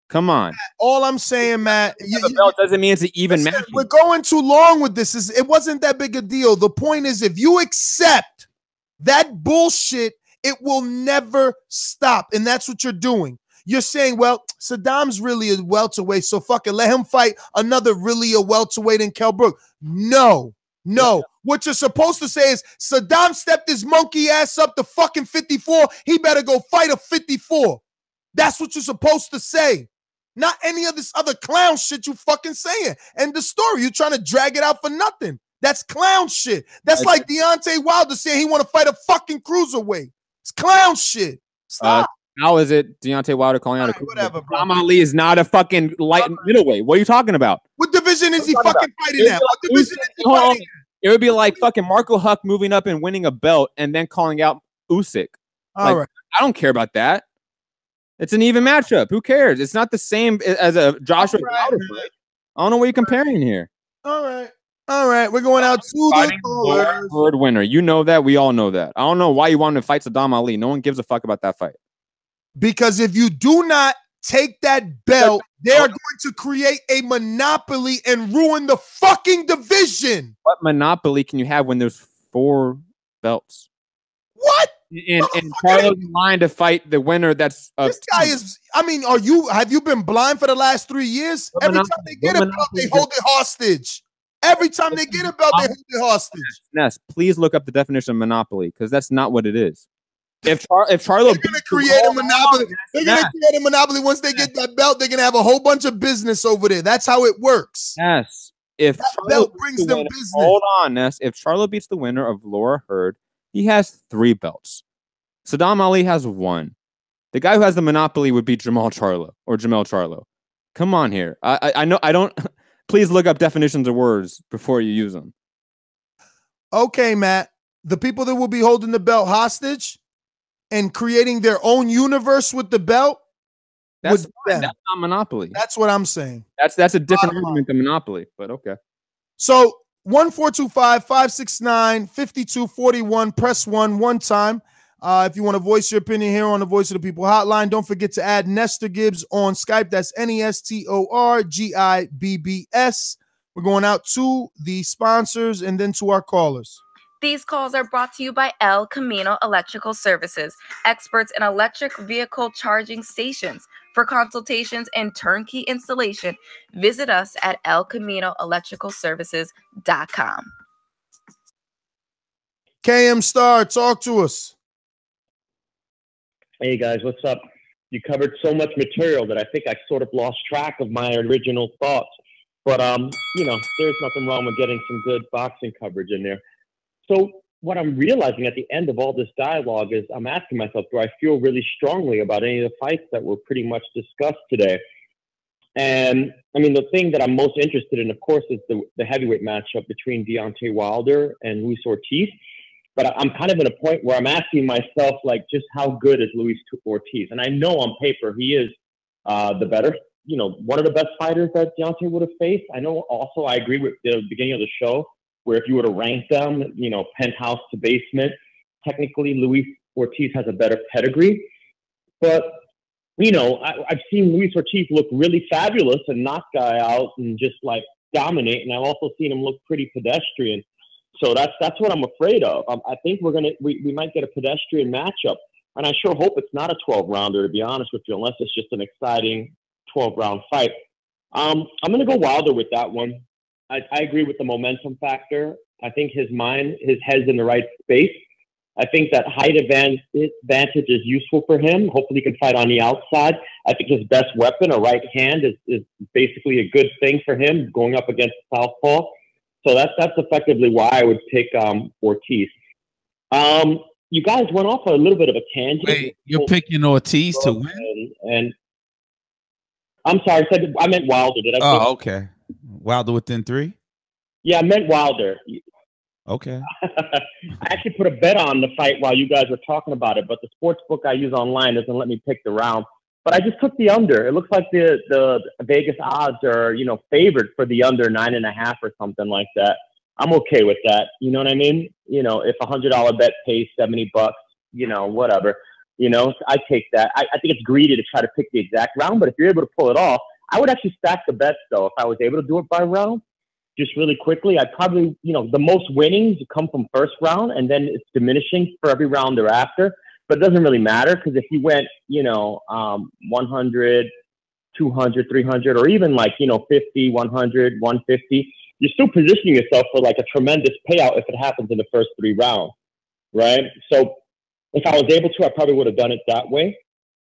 Come on. All I'm saying, Matt, the belt doesn't mean it's an even match. We're going too long with this. It wasn't that big a deal. The point is, if you accept that bullshit, it will never stop. And that's what you're doing. You're saying, well, Saddam's really a welterweight, so fuck it. Let him fight another really a welterweight in Kell Brook. No. What you're supposed to say is Saddam stepped his monkey ass up to fucking 54. He better go fight a 54. That's what you're supposed to say. Not any of this other clown shit you fucking saying. And the story, you're trying to drag it out for nothing. That's clown shit. That's like Deontay Wilder saying he want to fight a fucking cruiserweight. It's clown shit. Stop. How is it Deontay Wilder calling out a whatever, bro. Saddam Ali is not a fucking light middleweight. What are you talking about? What division is he fucking fighting at? What division is he fighting at? It would be like fucking Marco Huck moving up and winning a belt and then calling out Usyk. All right. I don't care about that. It's an even matchup. Who cares? It's not the same as a Joshua Wilder fight. I don't know what you're comparing here. All right. We're going out to the callers. Third winner. You know that. We all know that. I don't know why you wanted to fight Saddam Ali. No one gives a fuck about that fight. Because if you do not take that belt, they are going to create a monopoly and ruin the fucking division. What monopoly can you have when there's 4 belts? What? And Charlo's in line to fight the winner. That's this guy is. I mean, have you been blind for the last 3 years? Every time they get a belt, they hold it hostage. Every time they get a belt, they hold it hostage. Ness, please look up the definition of monopoly because that's not what it is. If Charlo, they're gonna create a monopoly. They're gonna create a monopoly. Once they get that belt, they're gonna have a whole bunch of business over there. That's how it works. Yes. If that belt brings them business. Hold on, Ness. If Charlo beats the winner of Laura Hurd, he has 3 belts. Saddam Ali has 1. The guy who has the monopoly would be Jamel Charlo. Come on here. I know. I don't. Please look up definitions of words before you use them. Okay, Matt. The people that will be holding the belt hostage and creating their own universe with the belt. That's not monopoly. That's what I'm saying. That's a different argument than monopoly, but okay. So 1-425-569-5241. Press 1 time. If you want to voice your opinion here on the Voice of the People hotline, don't forget to add Nestor Gibbs on Skype. That's NESTORGIBBS. We're going out to the sponsors and then to our callers. These calls are brought to you by El Camino Electrical Services, experts in electric vehicle charging stations. For consultations and turnkey installation, visit us at elcaminoelectricalservices.com. KM Star, talk to us. Hey guys, what's up? You covered so much material that I think I sort of lost track of my original thoughts. But you know, there's nothing wrong with getting some good boxing coverage in there. So what I'm realizing at the end of all this dialogue is I'm asking myself, do I feel really strongly about any of the fights that were pretty much discussed today? And I mean, the thing that I'm most interested in, of course, is the heavyweight matchup between Deontay Wilder and Luis Ortiz. But I'm kind of at a point where I'm asking myself, like, just how good is Luis Ortiz? And I know on paper he is the better, you know, one of the best fighters that Deontay would have faced. I know also I agree with the beginning of the show, where if you were to rank them, you know, penthouse to basement, technically Luis Ortiz has a better pedigree. But, you know, I've seen Luis Ortiz look really fabulous and knock guy out and just like dominate. And I've also seen him look pretty pedestrian. So that's what I'm afraid of. I think we might get a pedestrian matchup. And I sure hope it's not a 12-rounder, to be honest with you, unless it's just an exciting 12-round fight. I'm going to go Wilder with that one. I agree with the momentum factor. I think his head's in the right space. I think that height advantage is useful for him. Hopefully he can fight on the outside. I think his best weapon, a right hand, is basically a good thing for him going up against southpaw. So that's effectively why I would pick Ortiz. You guys went off a little bit of a tangent. Wait, you're picking Ortiz to win? And I'm sorry, I meant Wilder. Did I? Oh, okay. Wilder within 3? Yeah, I meant Wilder. Okay. I actually put a bet on the fight while you guys were talking about it, but the sports book I use online doesn't let me pick the round. But I just took the under. It looks like the Vegas odds are, you know, favored for the under 9.5 or something like that. I'm okay with that. You know what I mean? You know, if $100 bet pays $70, you know, whatever. You know, I take that. I think it's greedy to try to pick the exact round, but if you're able to pull it off, I would actually stack the bets though. If I was able to do it by round, just really quickly, I'd probably, you know, the most winnings come from first round, and then it's diminishing for every round thereafter. But it doesn't really matter, because if you went, you know, 100, 200, 300, or even like, you know, 50, 100, 150, you're still positioning yourself for like a tremendous payout if it happens in the first 3 rounds, right? So if I was able to, I probably would have done it that way.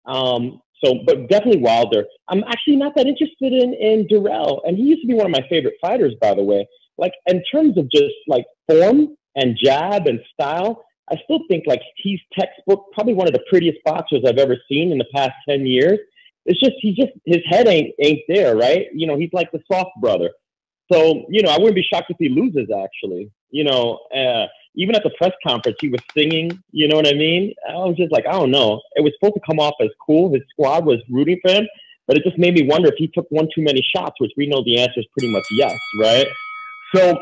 But definitely Wilder. I'm actually not that interested in Darrell, and he used to be one of my favorite fighters, by the way. Like, in terms of just like form and jab and style, I still think like he's textbook, probably one of the prettiest boxers I've ever seen in the past 10 years. It's just his head ain't there, right? You know, he's like the soft brother. So, you know, I wouldn't be shocked if he loses, actually. You know, even at the press conference, he was singing, you know what I mean? I was just like, I don't know. It was supposed to come off as cool. His squad was rooting for him, but it just made me wonder if he took one too many shots, which we know the answer is pretty much yes, right? So,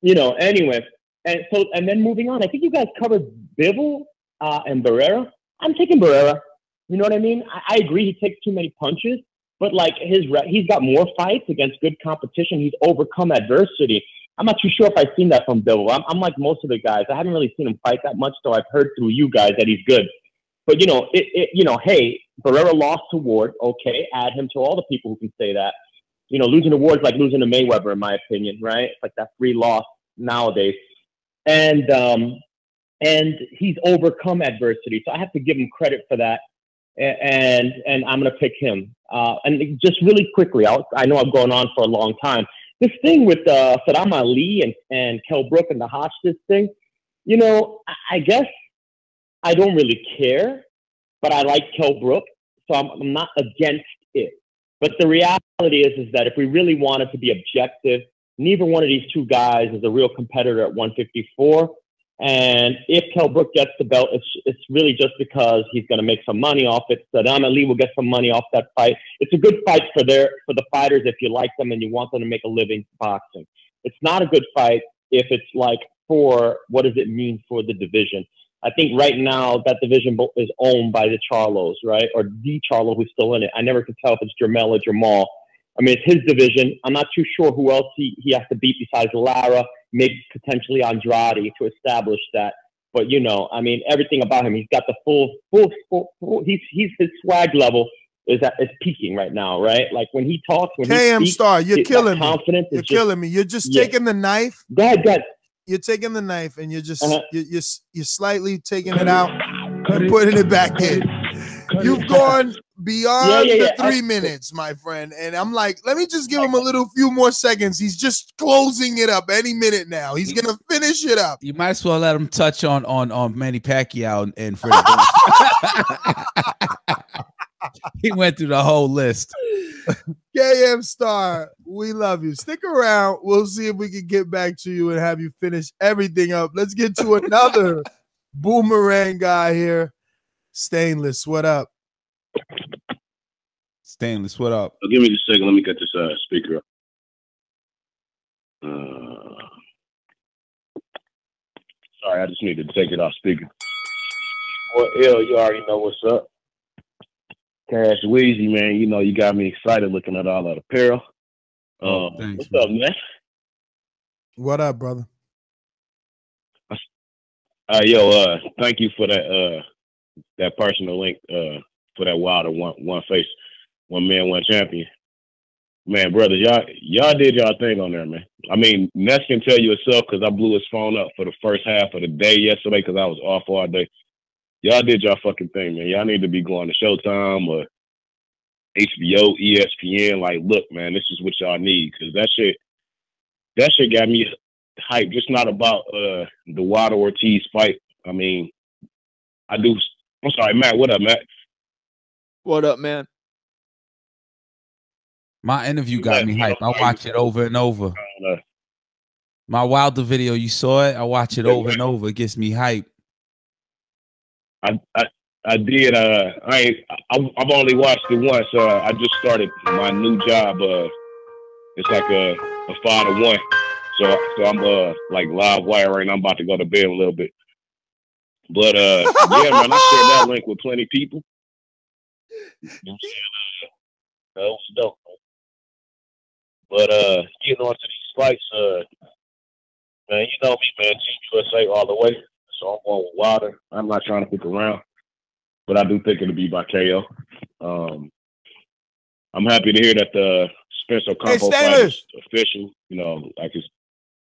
you know, anyway. And then moving on, I think you guys covered Bivol and Barrera. I'm taking Barrera. You know what I mean? I agree he takes too many punches, but like he's got more fights against good competition. He's overcome adversity. I'm not too sure if I've seen that from Bivol. I'm like most of the guys. I haven't really seen him fight that much, so I've heard through you guys that he's good. But, you know, you know, hey, Barrera lost to Ward. Okay, add him to all the people who can say that. You know, losing to Ward is like losing to Mayweather, in my opinion, right? It's like that free loss nowadays. And he's overcome adversity, so I have to give him credit for that. And I'm going to pick him. And just really quickly, I know I'm going on for a long time. This thing with Saddam Ali and Kell Brook and the Hotchkiss thing, you know, I guess I don't really care, but I like Kell Brook, so I'm not against it. But the reality is that if we really wanted to be objective, neither one of these two guys is a real competitor at 154. And if Kell Brook gets the belt, it's really just because he's going to make some money off it. Saddam Ali will get some money off that fight. It's a good fight for the fighters if you like them and you want them to make a living boxing. It's not a good fight if it's like for what does it mean for the division. I think right now that division is owned by the Charlos, right? Or the Charlo who's still in it. I never can tell if it's Jermell or Jamal. I mean, it's his division. I'm not too sure who else he has to beat besides Lara, maybe potentially Andrade to establish that. But, you know, I mean, everything about him, he's got the full his swag level is peaking right now, right? Like when he talks, when KM he speaks, Star, you're killing me. You're killing me. You're just taking the knife. Go ahead. You're taking the knife and you're just you're slightly taking it out and putting it back in. You've gone beyond the 3 minutes, my friend. And I'm like, let me just give him a few more seconds. He's just closing it up any minute now. He's going to finish it up. You might as well let him touch on Manny Pacquiao and Freddie Roach. He went through the whole list. KM Star, we love you. Stick around. We'll see if we can get back to you and have you finish everything up. Let's get to another boomerang guy here. Stainless, what up? Stainless, what up? Give me just a second. Let me get this speaker up. Sorry, I just need to take it off speaker. Well, L, you already know what's up. Cash Weezy, man, you know you got me excited looking at all that apparel. Thanks, what's up, man? What up, brother? Thank you for that personal link for that Wilder one face, one man, one champion. Man, brothers, y'all did y'all thing on there, man. I mean, Ness can tell you itself because I blew his phone up for the first half of the day yesterday because I was off all day. Y'all did y'all fucking thing, man. Y'all need to be going to Showtime or HBO, ESPN. Like, look, man, this is what y'all need because that shit got me hyped. Just not about the Wilder Ortiz fight. I mean, I'm sorry, Matt. What up, Matt? What up, man? My interview got me hyped. I watch it over and over. My Wilder video, you saw it. I watch it over and over. It gets me hyped. I did. I've only watched it once. I just started my new job. It's like a 5 to 1. So I'm like live wire right now. I'm about to go to bed in a little bit. But yeah, man, I shared that link with plenty of people. You know what I'm saying? That was dope, man. But getting on to these fights, man, you know me, man, Team USA all the way. So I'm going with Wilder. I'm not trying to pick around, but I do think it'll be by KO. I'm happy to hear that the Spence Ocampo fight is official. You know, like it's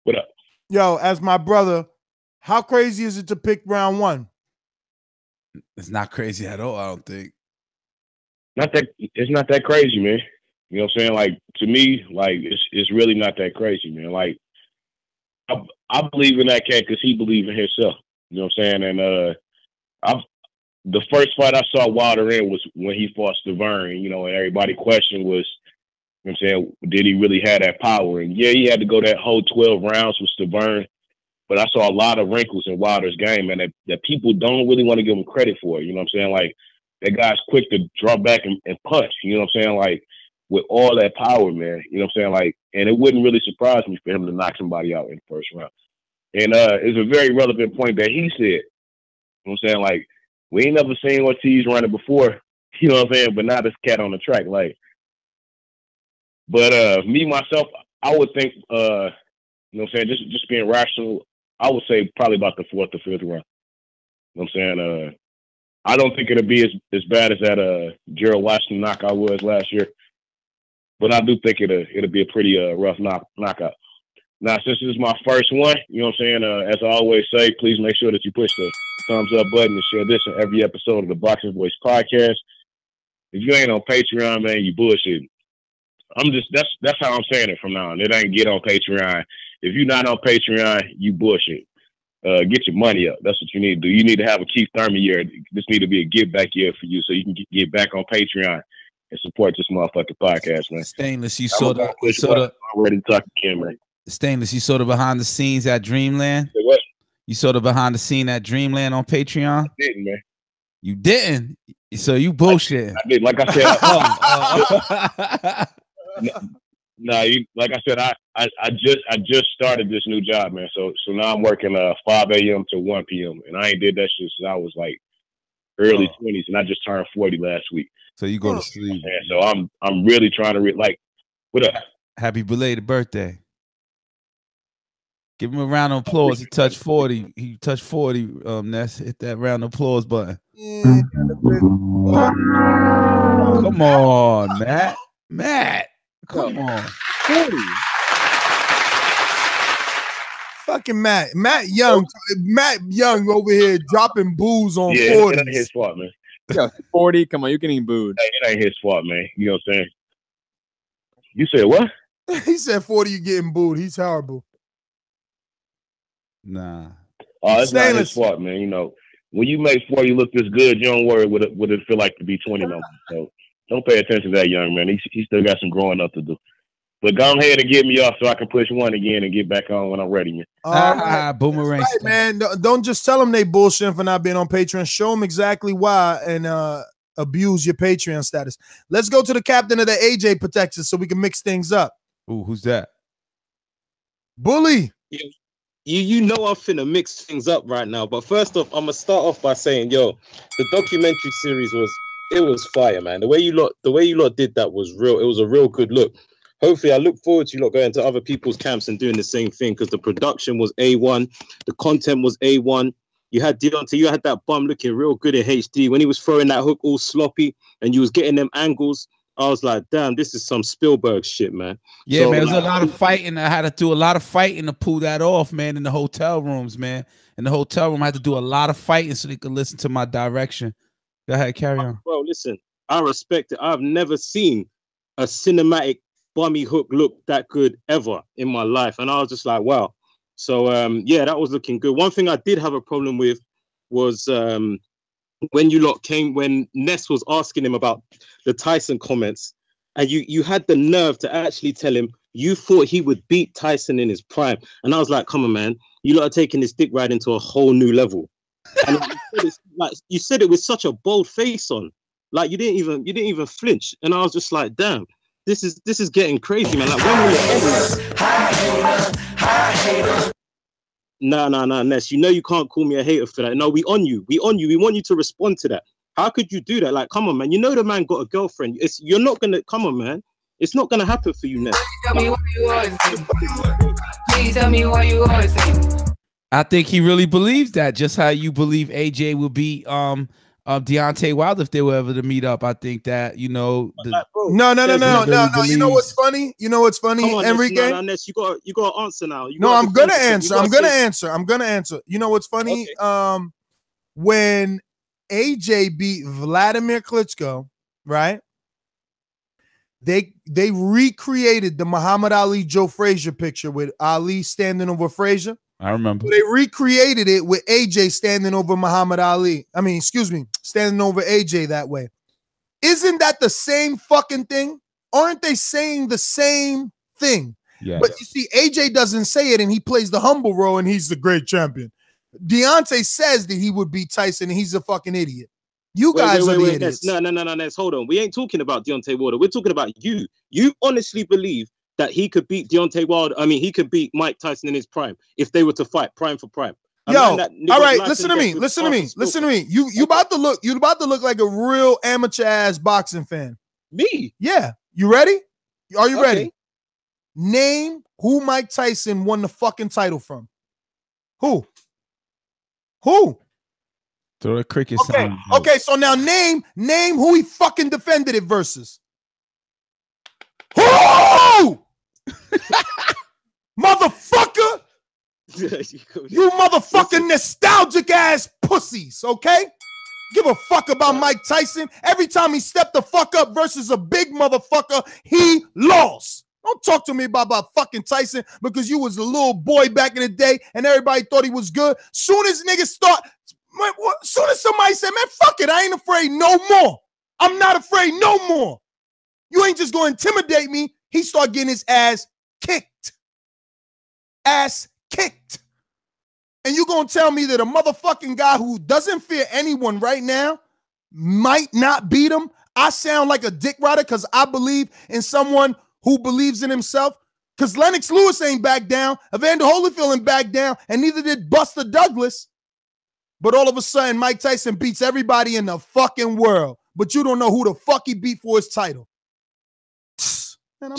what up? Yo, as my brother, how crazy is it to pick round 1? It's not crazy at all, I don't think. It's not that crazy, man. You know what I'm saying? Like, to me, like, it's really not that crazy, man. Like, I believe in that cat because he believes in himself. You know what I'm saying? And the first fight I saw Wilder in was when he fought Stavern, you know, and everybody questioned was, you know what I'm saying, did he really have that power? And yeah, he had to go that whole 12 rounds with Stavern, but I saw a lot of wrinkles in Wilder's game, and that people don't really want to give him credit for. You know what I'm saying? Like, that guy's quick to draw back and punch. You know what I'm saying? Like, with all that power, man. You know what I'm saying? Like, and it wouldn't really surprise me for him to knock somebody out in the first round. And it's a very relevant point that he said. You know what I'm saying? Like, we ain't never seen Ortiz running before. You know what I'm saying? But now this cat on the track, like. But me, myself, I would think, you know what I'm saying, just being rational, I would say probably about the 4th or 5th round. You know what I'm saying? I don't think it'll be as bad as that Gerald Washington knockout was last year. But I do think it'll be a pretty rough knockout. Now, since this is my first one, you know what I'm saying, as I always say, please make sure that you push the thumbs up button and share this in every episode of the Boxing Voice podcast. If you ain't on Patreon, man, you bullshitting. That's how I'm saying it from now on. It ain't get on Patreon. If you're not on Patreon, you bullshit. Get your money up. That's what you need to do. You need to have a Keith Thurman year. This need to be a give back year for you so you can get back on Patreon and support this motherfucking podcast, man. Stainless, you sort of I'm ready to talk again, man. Stainless, you sort of behind the scenes at Dreamland. Say what? You sort of behind the scene at Dreamland on Patreon. I didn't, man. You didn't. So you bullshit. I did. Like I said. No, like I said, I just started this new job, man. So now I'm working 5 a.m. to 1 p.m. and I ain't did that shit since I was like early 20s, and I just turned 40 last week. So you go to sleep. Man, so I'm really trying to like, what up? Happy belated birthday. Give him a round of applause. He touched 40. He touched 40. Ness, hit that round of applause button. Come on, Matt. Come on. 40. Fucking Matt Young over here dropping booze on 40. It ain't his fault, man. Yo, 40, come on, you getting booed. Hey, it ain't his fault, man. You know what I'm saying? You said what? He said 40, you getting booed. He's horrible. Nah. Oh, it's not his fault, man. You know, when you make 40 look this good, you don't worry what it feel like to be 20 no more. So don't pay attention to that young man. He still got some growing up to do. But go ahead and get me off so I can push one again and get back on when I'm ready, man. Boomerang. Right, man. Don't just tell them they bullshit for not being on Patreon. Show them exactly why and abuse your Patreon status. Let's go to the captain of the AJ Protectors so we can mix things up. Ooh, who's that? Bully. you know I'm finna mix things up right now. But first off, I'm gonna start off by saying, yo, the documentary series was fire, man. The way you lot did that was real. It was a real good look. Hopefully, I look forward to you lot going to other people's camps and doing the same thing, because the production was A1, the content was A1. You had Deontay, you had that bum looking real good in HD when he was throwing that hook all sloppy, and you was getting them angles. I was like, damn, this is some Spielberg shit, man. Yeah, so, man, there's a lot of fighting. I had to do a lot of fighting to pull that off, man, in the hotel rooms, man. In the hotel room, I had to do a lot of fighting so they could listen to my direction. Go ahead, carry on. Bro, listen, I respect it. I've never seen a cinematic bummy hook look that good ever in my life. And I was just like, wow. So, yeah, that was looking good. One thing I did have a problem with was when you lot came, when Ness was asking him about the Tyson comments, and you had the nerve to actually tell him you thought he would beat Tyson in his prime. And I was like, come on, man, you lot are taking this dick ride into a whole new level. And you said it with such a bold face on, like you didn't even flinch. And I was just like, damn, this is getting crazy, man. Like, when will it end? Nah, Ness. You know you can't call me a hater for that. No, we on you. We want you to respond to that. How could you do that? Like, come on, man. You know the man got a girlfriend. You're not gonna come on, man. It's not gonna happen for you, Ness. Tell me what you always think. Please tell me what you always think. I think he really believes that. Just how you believe AJ will beat Deontay Wilder if they were ever to meet up. I think that, you know. No. You know what's funny? On, Enrique? Ness, you got to answer now. I'm gonna answer. You know what's funny? Okay. When AJ beat Vladimir Klitschko, right? They recreated the Muhammad Ali Joe Frazier picture with Ali standing over Frazier. I remember. So they recreated it with AJ standing over Muhammad Ali. I mean, excuse me, standing over AJ that way. Isn't that the same fucking thing? Aren't they saying the same thing? Yeah. But you see, AJ doesn't say it, and he plays the humble role, and he's the great champion. Deontay says that he would beat Tyson, and he's a fucking idiot. You guys are the idiots. No, hold on. We ain't talking about Deontay Wilder. We're talking about you. You honestly believe that he could beat Deontay Wilder. I mean, he could beat Mike Tyson in his prime if they were to fight prime for prime. All right, listen to me. You about to look like a real amateur ass boxing fan. Me? Yeah. You ready? Are you ready? Name who Mike Tyson won the fucking title from. Who? Throw a cricket sound. Okay, so now name who he fucking defended it versus. Who? Motherfucker! You motherfucking nostalgic ass pussies, okay? Give a fuck about Mike Tyson. Every time he stepped the fuck up versus a big motherfucker, he lost. Don't talk to me about fucking Tyson because you was a little boy back in the day and everybody thought he was good. Soon as somebody said, man, fuck it, I ain't afraid no more. I'm not afraid no more. You ain't just going to intimidate me. He started getting his ass kicked. And you going to tell me that a motherfucking guy who doesn't fear anyone right now might not beat him? I sound like a dick rider because I believe in someone who believes in himself. Because Lennox Lewis ain't back down. Evander Holyfield ain't back down. And neither did Buster Douglas. But all of a sudden, Mike Tyson beats everybody in the fucking world. But you don't know who the fuck he beat for his title. Man,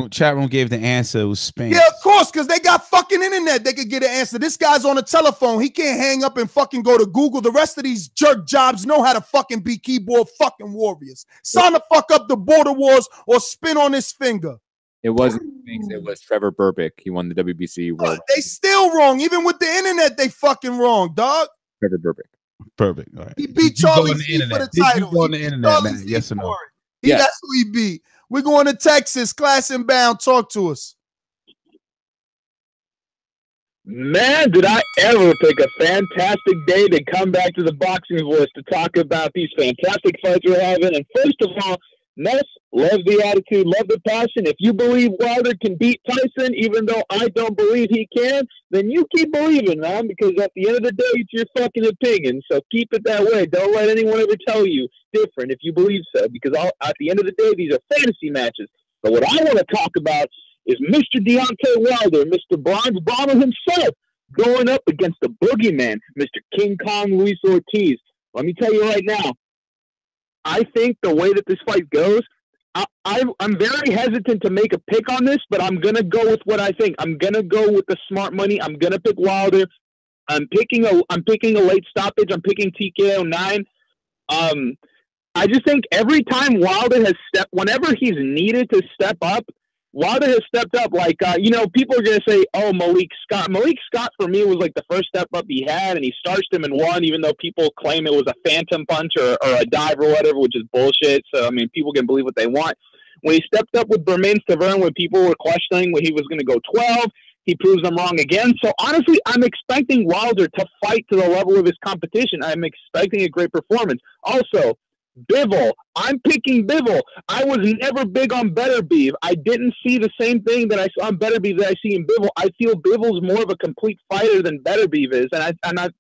Chat room gave the answer. It was Spence. Yeah, of course, because they got fucking internet. They could get an answer. This guy's on the telephone. He can't hang up and fucking go to Google. The rest of these jerk jobs know how to fucking be keyboard fucking warriors. Sign the fuck up the border wars or spin on his finger. It wasn't Spence. It was Trevor Burbick. He won the WBC world. They still wrong. Even with the internet, they fucking wrong, dog. Trevor Burbick. Perfect. All right. He beat Charlie C for the title. Did you go on the internet, man? Yes or no? Yes. That's who he beat. We're going to Texas, class inbound. Talk to us. Man, did I ever take a fantastic day to come back to the Boxing Voice to talk about these fantastic fights we're having. And first of all, Ness, love the attitude, love the passion. If you believe Wilder can beat Tyson, even though I don't believe he can, then you keep believing, man, because at the end of the day, it's your fucking opinion. So keep it that way. Don't let anyone ever tell you different if you believe so, because at the end of the day, these are fantasy matches. But what I want to talk about is Mr. Deontay Wilder, Mr. Bronze Bomber himself, going up against the boogeyman, Mr. King Kong Luis Ortiz. Let me tell you right now, I think the way that this fight goes, I'm very hesitant to make a pick on this, but I'm going to go with what I think. I'm going to go with the smart money. I'm going to pick Wilder. I'm picking a late stoppage. I'm picking TKO 9. I just think every time Wilder has whenever he's needed to step up, Wilder has stepped up. Like, people are going to say, oh, Malik Scott. Malik Scott, for me, was like the first step up he had, and he starched him and won, even though people claim it was a phantom punch or a dive or whatever, which is bullshit. So, I mean, people can believe what they want. When he stepped up with Bermain Stavern, when people were questioning when he was going to go 12, he proves them wrong again. So, honestly, I'm expecting Wilder to fight to the level of his competition. I'm expecting a great performance. Also, Bivol. I'm picking Bivol. I was never big on Beterbiev. I didn't see the same thing that I saw on Beterbiev that I see in Bivol. I feel Bivol's more of a complete fighter than Beterbiev is, and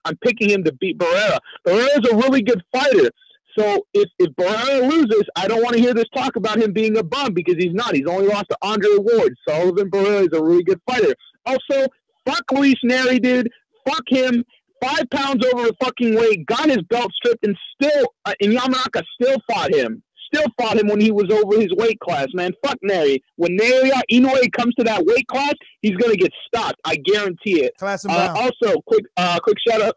I'm picking him to beat Barrera. Barrera's a really good fighter. So if Barrera loses, I don't want to hear this talk about him being a bum, because he's not. He's only lost to Andre Ward. Sullivan Barrera is a really good fighter. Also, fuck Luis Neri, dude. Fuck him. 5 pounds over the fucking weight, got his belt stripped, and still, and Yamanaka still fought him. Still fought him when he was over his weight class, man. Fuck Neri. When Neri Inoue comes to that weight class, he's going to get stopped. I guarantee it. Class and bound. Also, quick shout out.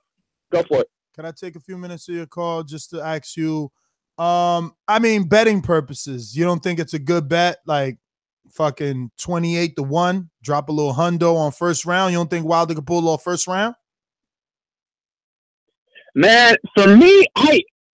Go for it. Can I take a few minutes of your call just to ask you, I mean, betting purposes, you don't think it's a good bet? Like fucking 28-1, drop a little hundo on first round. You don't think Wilder could pull off first round? Man, for me,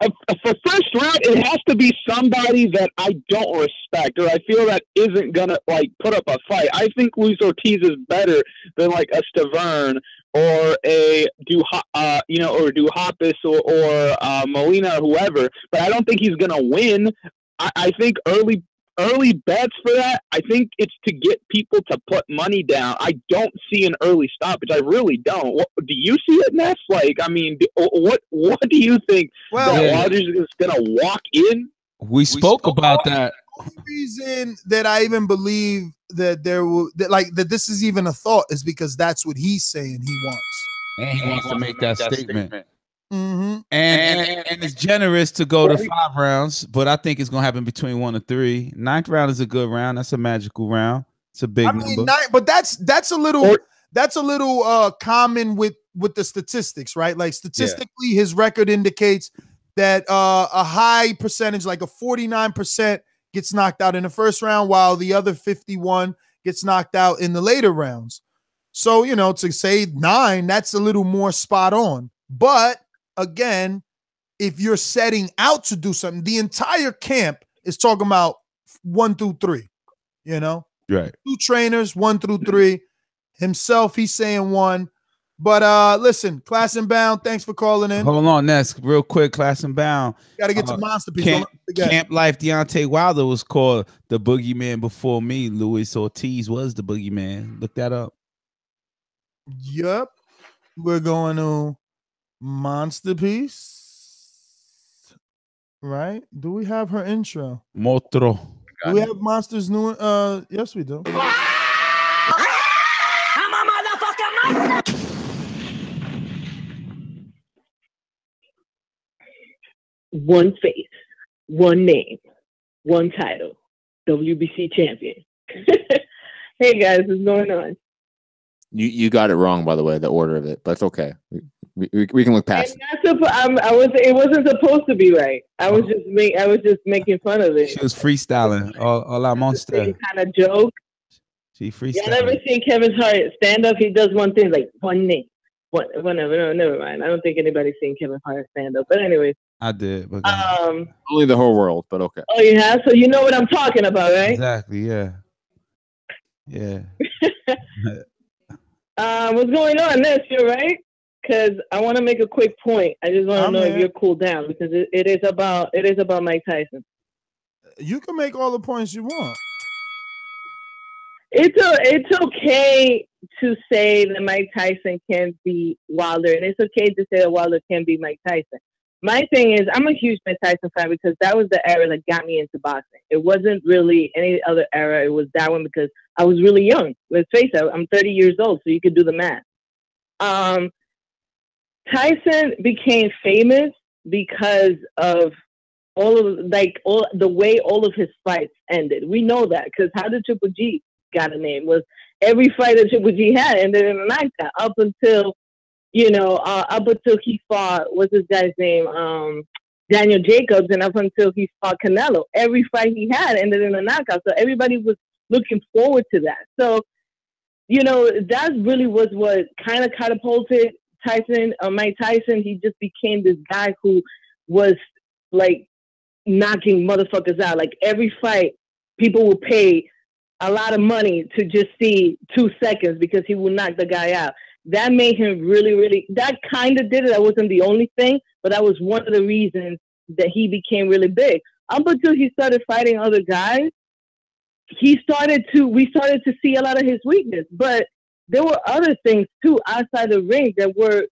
for first round, it has to be somebody that I don't respect, or I feel that isn't gonna like put up a fight. I think Luis Ortiz is better than like a Stavern or a Duhapis or Molina or whoever, but I don't think he's gonna win. I think early bets for that, I think it's to get people to put money down. I don't see an early stoppage. I really don't. Do you see it, Ness? Like, I mean, what do you think? Well, that Rodgers is going to walk in? We spoke about that. The only reason that I even believe that that this is even a thought is because that's what he's saying he wants. And he wants to make that statement. Mm-hmm. And it's generous to go to 5 rounds, but I think it's gonna happen between 1 and 3. 9th round is a good round. That's a magical round. It's a big number. But that's a little common with the statistics, right? Like statistically, his record indicates that a high percentage, like a 49%, gets knocked out in the first round, while the other 51 gets knocked out in the later rounds. So, to say 9, that's a little more spot on. But again, if you're setting out to do something, the entire camp is talking about 1 through 3, right? 2 trainers, 1 through 3. Himself, he's saying 1. But listen, Class and Bound, thanks for calling in. Hold on, Ness, real quick. Class and Bound. Got to get to Masterpiece. Camp Life Deontay Wilder was called the boogeyman before me. Luis Ortiz was the boogeyman. Look that up. Yep. We're going to Monsterpiece, right? Do we have her intro? Motro. Do we have Monster's new? Yes, we do. I'm a motherfucking monster. One face, one name, one title, WBC champion. Hey guys, what's going on? You got it wrong, by the way, the order of it, but it's okay. We can look past it. It wasn't supposed to be right. I was just making fun of it. She was freestyling. All our monster. Kind of joke. She freestyling. Yeah, I never seen Kevin Hart stand up. He does one thing like one name. Whatever. No, never mind. I don't think anybody's seen Kevin Hart stand up. But anyways. I did. But only the whole world, but okay. Oh, you have? So you know what I'm talking about, right? Exactly. Yeah. Yeah. What's going on, Ness? You're right. Because I want to make a quick point. I just want to know if you're cooled down, because it is about Mike Tyson. You can make all the points you want. It's okay to say that Mike Tyson can beat Wilder, and it's okay to say that Wilder can beat Mike Tyson. My thing is, I'm a huge Mike Tyson fan because that was the era that got me into boxing. It wasn't really any other era. It was that one because I was really young. Let's face it, I'm 30 years old, so you could do the math. Tyson became famous because of all the way all of his fights ended. We know that because how did Triple G got a name was every fight that Triple G had ended in a knockout up until he fought, what's this guy's name? Daniel Jacobs, and up until he fought Canelo. Every fight he had ended in a knockout. So everybody was looking forward to that. So, that really was what kind of catapulted Mike Tyson. He just became this guy who was like knocking motherfuckers out. Like every fight, people would pay a lot of money to just see 2 seconds because he would knock the guy out. That made him really, really, that kind of did it. That wasn't the only thing, but that was one of the reasons that he became really big. Up until he started fighting other guys, we started to see a lot of his weakness. But there were other things too outside the ring that were,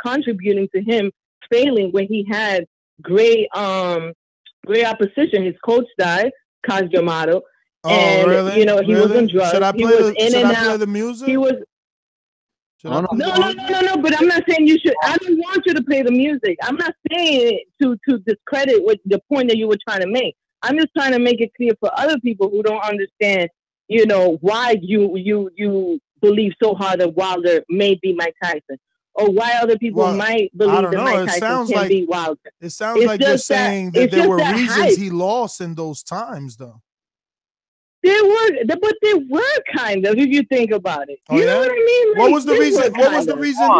contributing to him failing when he had great opposition. His coach died, Kaz Yamato. And, really? He Really? was on drugs. Should I He was in and play out. the music? He was. No, but I'm not saying you should. I don't want you to play the music. I'm not saying it to discredit what the point that you were trying to make. I'm just trying to make it clear for other people who don't understand, why you believe so hard that Wilder may be Mike Tyson, or why other people might believe that Mike Tyson can be Wilder. It sounds like you're saying that there were reasons he lost in those times, though. There were kind of, if you think about it. You know what I mean? Like, what was the reason? What was the reason?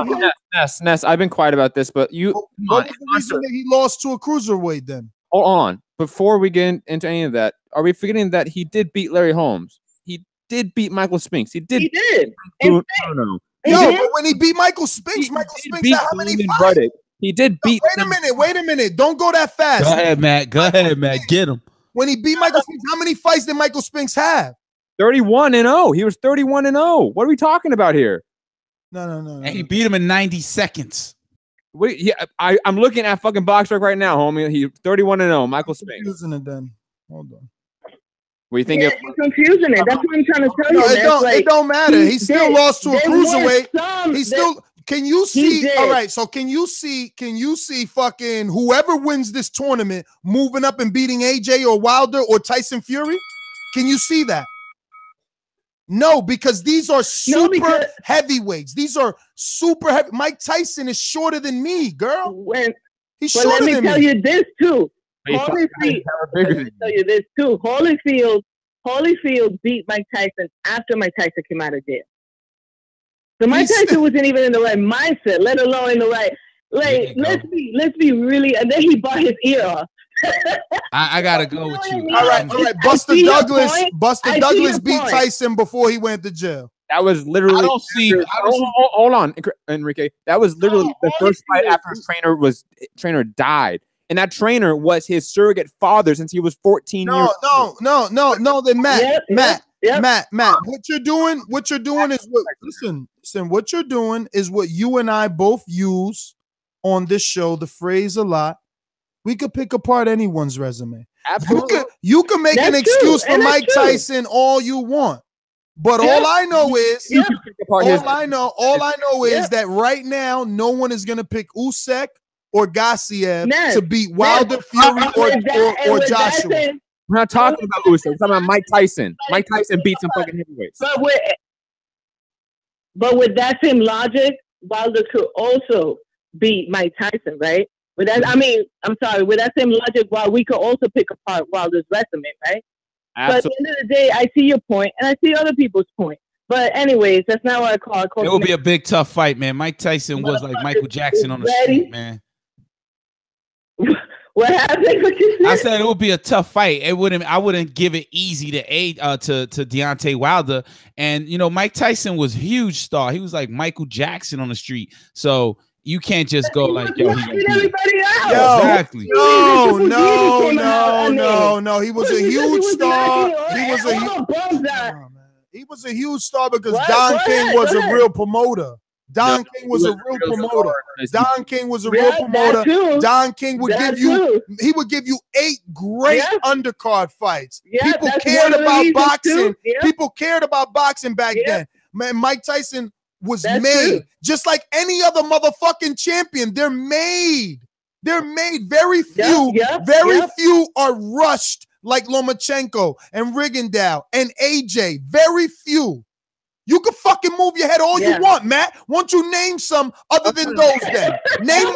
Ness, I've been quiet about this, but what was the reason that he lost to a cruiserweight then? Hold on. Before we get into any of that, are we forgetting that he did beat Larry Holmes? He did beat Michael Spinks. He did. Yo, but when he beat Michael Spinks had how many fights? He did beat. Wait a minute. Don't go that fast. Go ahead, Matt. Get him. When he beat Michael Spinks, how many fights did Michael Spinks have? 31-0. He was 31-0. What are we talking about here? No. And he beat him in 90 seconds. Wait, yeah, I'm looking at fucking BoxRec right now, homie. He 31-0. Michael Spinks. Confusing it then. Hold on. What do you think? You're confusing it. That's what I'm trying to tell you. It don't matter. He still lost to a cruiserweight. He still. Can you see? All right. So can you see fucking whoever wins this tournament moving up and beating AJ or Wilder or Tyson Fury? Can you see that? No, because these are super heavyweights. These are super heavy. Mike Tyson is shorter than me, girl. He's shorter than me. Let me tell you this too. Holyfield beat Mike Tyson after Mike Tyson came out of jail. So Mike Tyson wasn't even in the right mindset, let alone in the right. Like, let's be really. And then he bought his ear off. I gotta go with you. All right. Buster Douglas beat Tyson before he went to jail. That was literally. Hold on, Enrique. That was literally the first fight after his trainer died, and that trainer was his surrogate father since he was 14 years old. No. Then Matt. What you're doing is what. Listen. What you're doing is what you and I both use on this show. The phrase a lot. We could pick apart anyone's resume. Absolutely. You can make an excuse for Mike Tyson all you want, but all I know is that right now no one is gonna pick Usyk or Gassiev to beat Wilder, Fury, or Joshua. We're not talking about Usyk. We're talking about Mike Tyson. Mike Tyson beat some fucking heavyweights. But with that same logic, Wilder could also beat Mike Tyson, right? With that, with that same logic, we could also pick apart Wilder's resume, right? Absolutely. But at the end of the day, I see your point, and I see other people's point. But anyways, that's not what I call it. It will be a big, tough fight, man. Mike Tyson was like Michael Jackson on the street, man. What happened? I said it would be a tough fight. I wouldn't give it easy to Deontay Wilder. And Mike Tyson was a huge star. He was like Michael Jackson on the street. So you can't just go like, yo, everybody out. Exactly. No. He was a huge star. He was a huge star because Don King was a real promoter. Don King was a real promoter. Don King was a real promoter. Don King would give you 8 great undercard fights. People cared about boxing. People cared about boxing back then. Man, Mike Tyson was made. True. Just like any other motherfucking champion, they're made. They're made. Very few, few are rushed like Lomachenko and Rigondeaux and AJ. Very few. You can fucking move your head all you want, Matt. Won't you name some other than those then? Name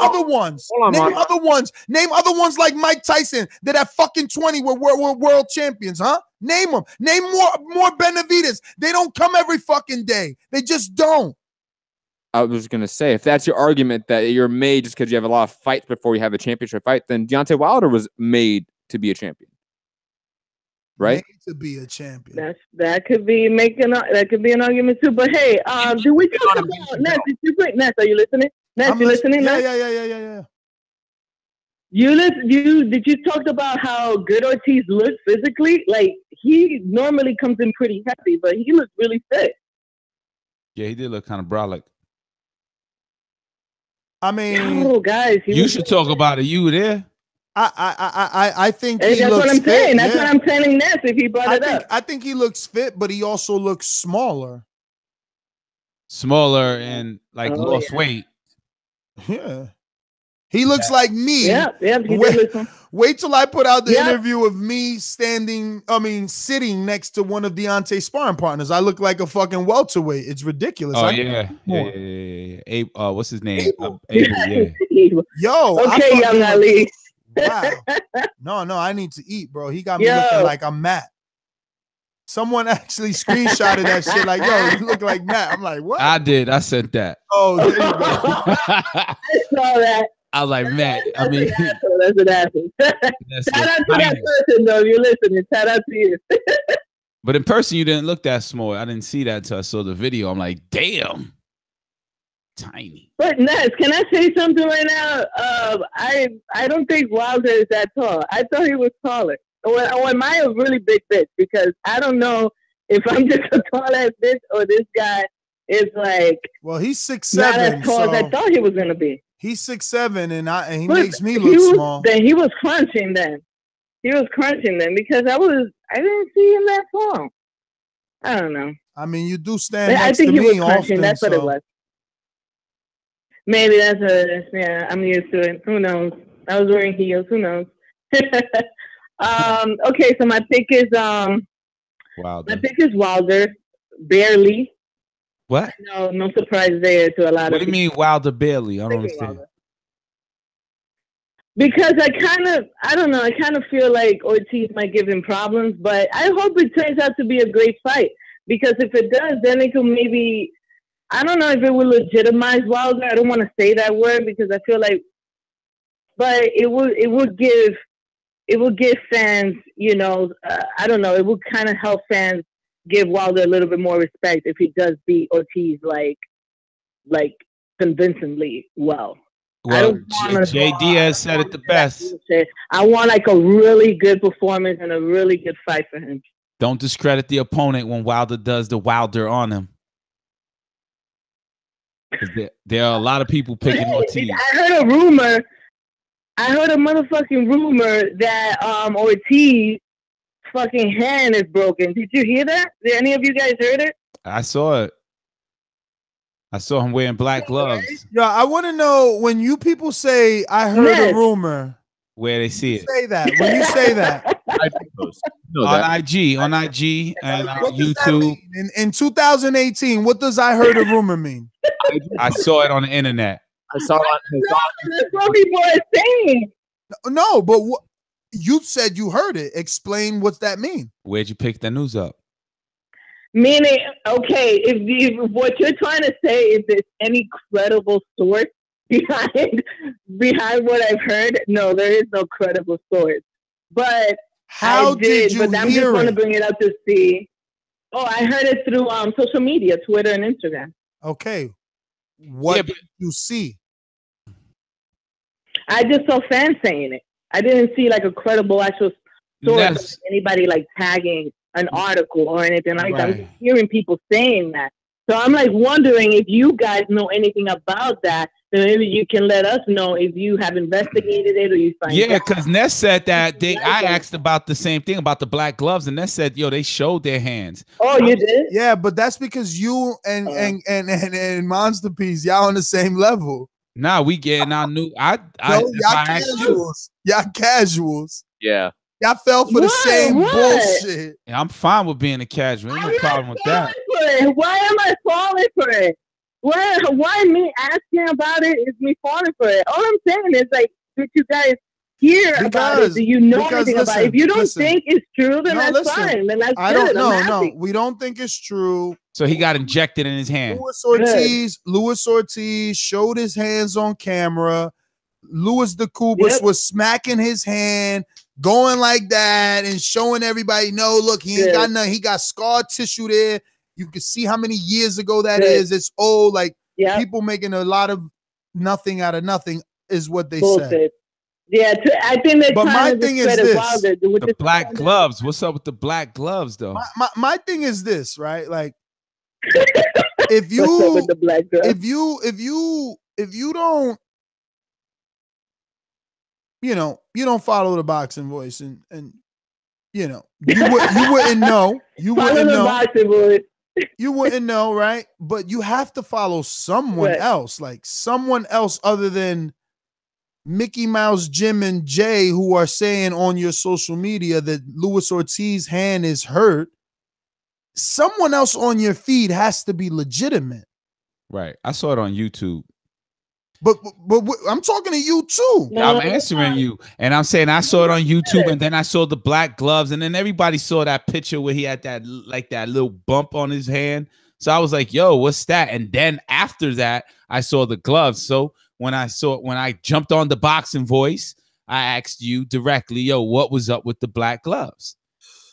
other ones. Name other ones. Name other ones like Mike Tyson that at fucking 20 were world champions, huh? Name them. Name more Benavidez. They don't come every fucking day. They just don't. I was going to say, if that's your argument that you're made just because you have a lot of fights before you have a championship fight, then Deontay Wilder was made to be a champion. Right? Made to be a champion. That could be that could be an argument too. But hey, do we talk about Ness? Did you bring Ness? Are you listening? Ness, you listening? Yeah. Did you talk about how good Ortiz looks physically? Like he normally comes in pretty heavy, but he looks really fit. Yeah, he did look kind of brolic. I mean, oh guys, you should talk about it. You were there. I think that's what I'm saying. That's what I'm telling Ness if he brought it up. I think he looks fit, but he also looks smaller. Smaller and lost weight. Yeah. He looks like me. Yeah. Wait till I put out the interview of me sitting next to one of Deontay's sparring partners. I look like a fucking welterweight. It's ridiculous. Yeah. What's his name? Abel, Yo. Okay, young Ali. Wow. No, I need to eat, bro. He got me looking like I'm Matt. Someone actually screenshotted that shit like, yo, you look like Matt. I'm like, what? I did. I sent that. Oh, there you go. I saw that. I was like, Matt. I mean, that's an asshole. Shout out to that person, though. You're listening. Shout out to you. But in person, you didn't look that small. I didn't see that until I saw the video. I'm like, damn. Tiny. But Ness, can I say something right now? I don't think Wilder is that tall. I thought he was taller. Or am I a really big bitch? Because I don't know if I'm just a tall ass bitch or this guy is like. Well, he's 6'7", not as tall as I thought he was gonna be. He's 6'7", and he makes me look small. Then he was crunching. He was crunching because I didn't see him that tall. I don't know. I mean, you do stand next to me often. I think he was crunching. That's what it was. Maybe I'm used to it. Who knows? I was wearing heels. Who knows? Okay, so my pick is Wilder. My pick is Wilder, barely. What? No surprise there to a lot of people. What do you mean Wilder barely? I don't understand. Because I don't know, I kind of feel like Ortiz might give him problems, but I hope it turns out to be a great fight. Because if it does, then it could maybe, I don't know if it will legitimize Wilder. I don't want to say that word because I feel like, but it would give fans, I don't know, it would kind of help fans give Wilder a little bit more respect if he does beat Ortiz like convincingly well. Well, Jay Diaz said it the best. I want like a really good performance and a really good fight for him. Don't discredit the opponent when Wilder does the Wilder on him. There are a lot of people picking Ortiz. I heard a motherfucking rumor that Ortiz fucking hand is broken. Did you hear that? Did any of you guys heard it? I saw it. I saw him wearing black gloves. Yeah, I want to know when you people say I heard a rumor. Where they see it. Say that. When you say that. on IG and on YouTube. In 2018, what does I heard a rumor mean? I saw it on the internet. I saw it on that's what people are saying. No, but you said you heard it. Explain what's that mean. Where'd you pick that news up? Meaning, okay, if what you're trying to say is there's any credible source behind what I've heard, no, there is no credible source. But how did you But I'm just going to bring it up to see. Oh, I heard it through social media, Twitter and Instagram. Okay, what did you see? I just saw fans saying it. I didn't see like a credible actual source. Yes. Anybody like tagging an article or anything like that. I'm hearing people saying that. So I'm like wondering if you guys know anything about that. Then maybe you can let us know if you have investigated it or you find out. Yeah, because Ness said that I asked about the same thing about the black gloves, and Ness said, "Yo, they showed their hands." Oh, you did? Yeah, but that's because you and Monster Piece, y'all on the same level. Nah, we getting our new. Y'all casuals. Y'all casuals. Yeah. Y'all fell for the same bullshit. Yeah, I'm fine with being a casual. Ain't no problem with that. Why am I falling for it? Why me asking about it is me falling for it? All I'm saying is like, did you guys hear about it? Do you know anything about it? If you don't think it's true, then that's fine. Then that's good. I don't know. No, we don't think it's true. So he got injected in his hand. Luis Ortiz showed his hands on camera. Luis the Kubas was smacking his hand, going like that, and showing everybody, no, look, he ain't got nothing. He got scar tissue there. You can see how many years ago that is. It's old. Like people making a lot of nothing out of nothing is what they say. Yeah, I think they're but my thing is this: the black gloves. What's up with the black gloves, though? My thing is this, right? Like, if you don't, you don't follow the boxing voice, and you wouldn't know. You wouldn't know. You wouldn't know, right? But you have to follow someone else, like someone else other than Mickey Mouse, Jim, and Jay, who are saying on your social media that Luis Ortiz's hand is hurt. Someone else on your feed has to be legitimate. Right. I saw it on YouTube. But I'm talking to you too. I'm answering you, and I'm saying I saw it on YouTube, and then I saw the black gloves, and then everybody saw that picture where he had that little bump on his hand. So I was like, "Yo, what's that?" And then after that, I saw the gloves. So when I jumped on the Boxing Voice, I asked you directly, "Yo, what was up with the black gloves?"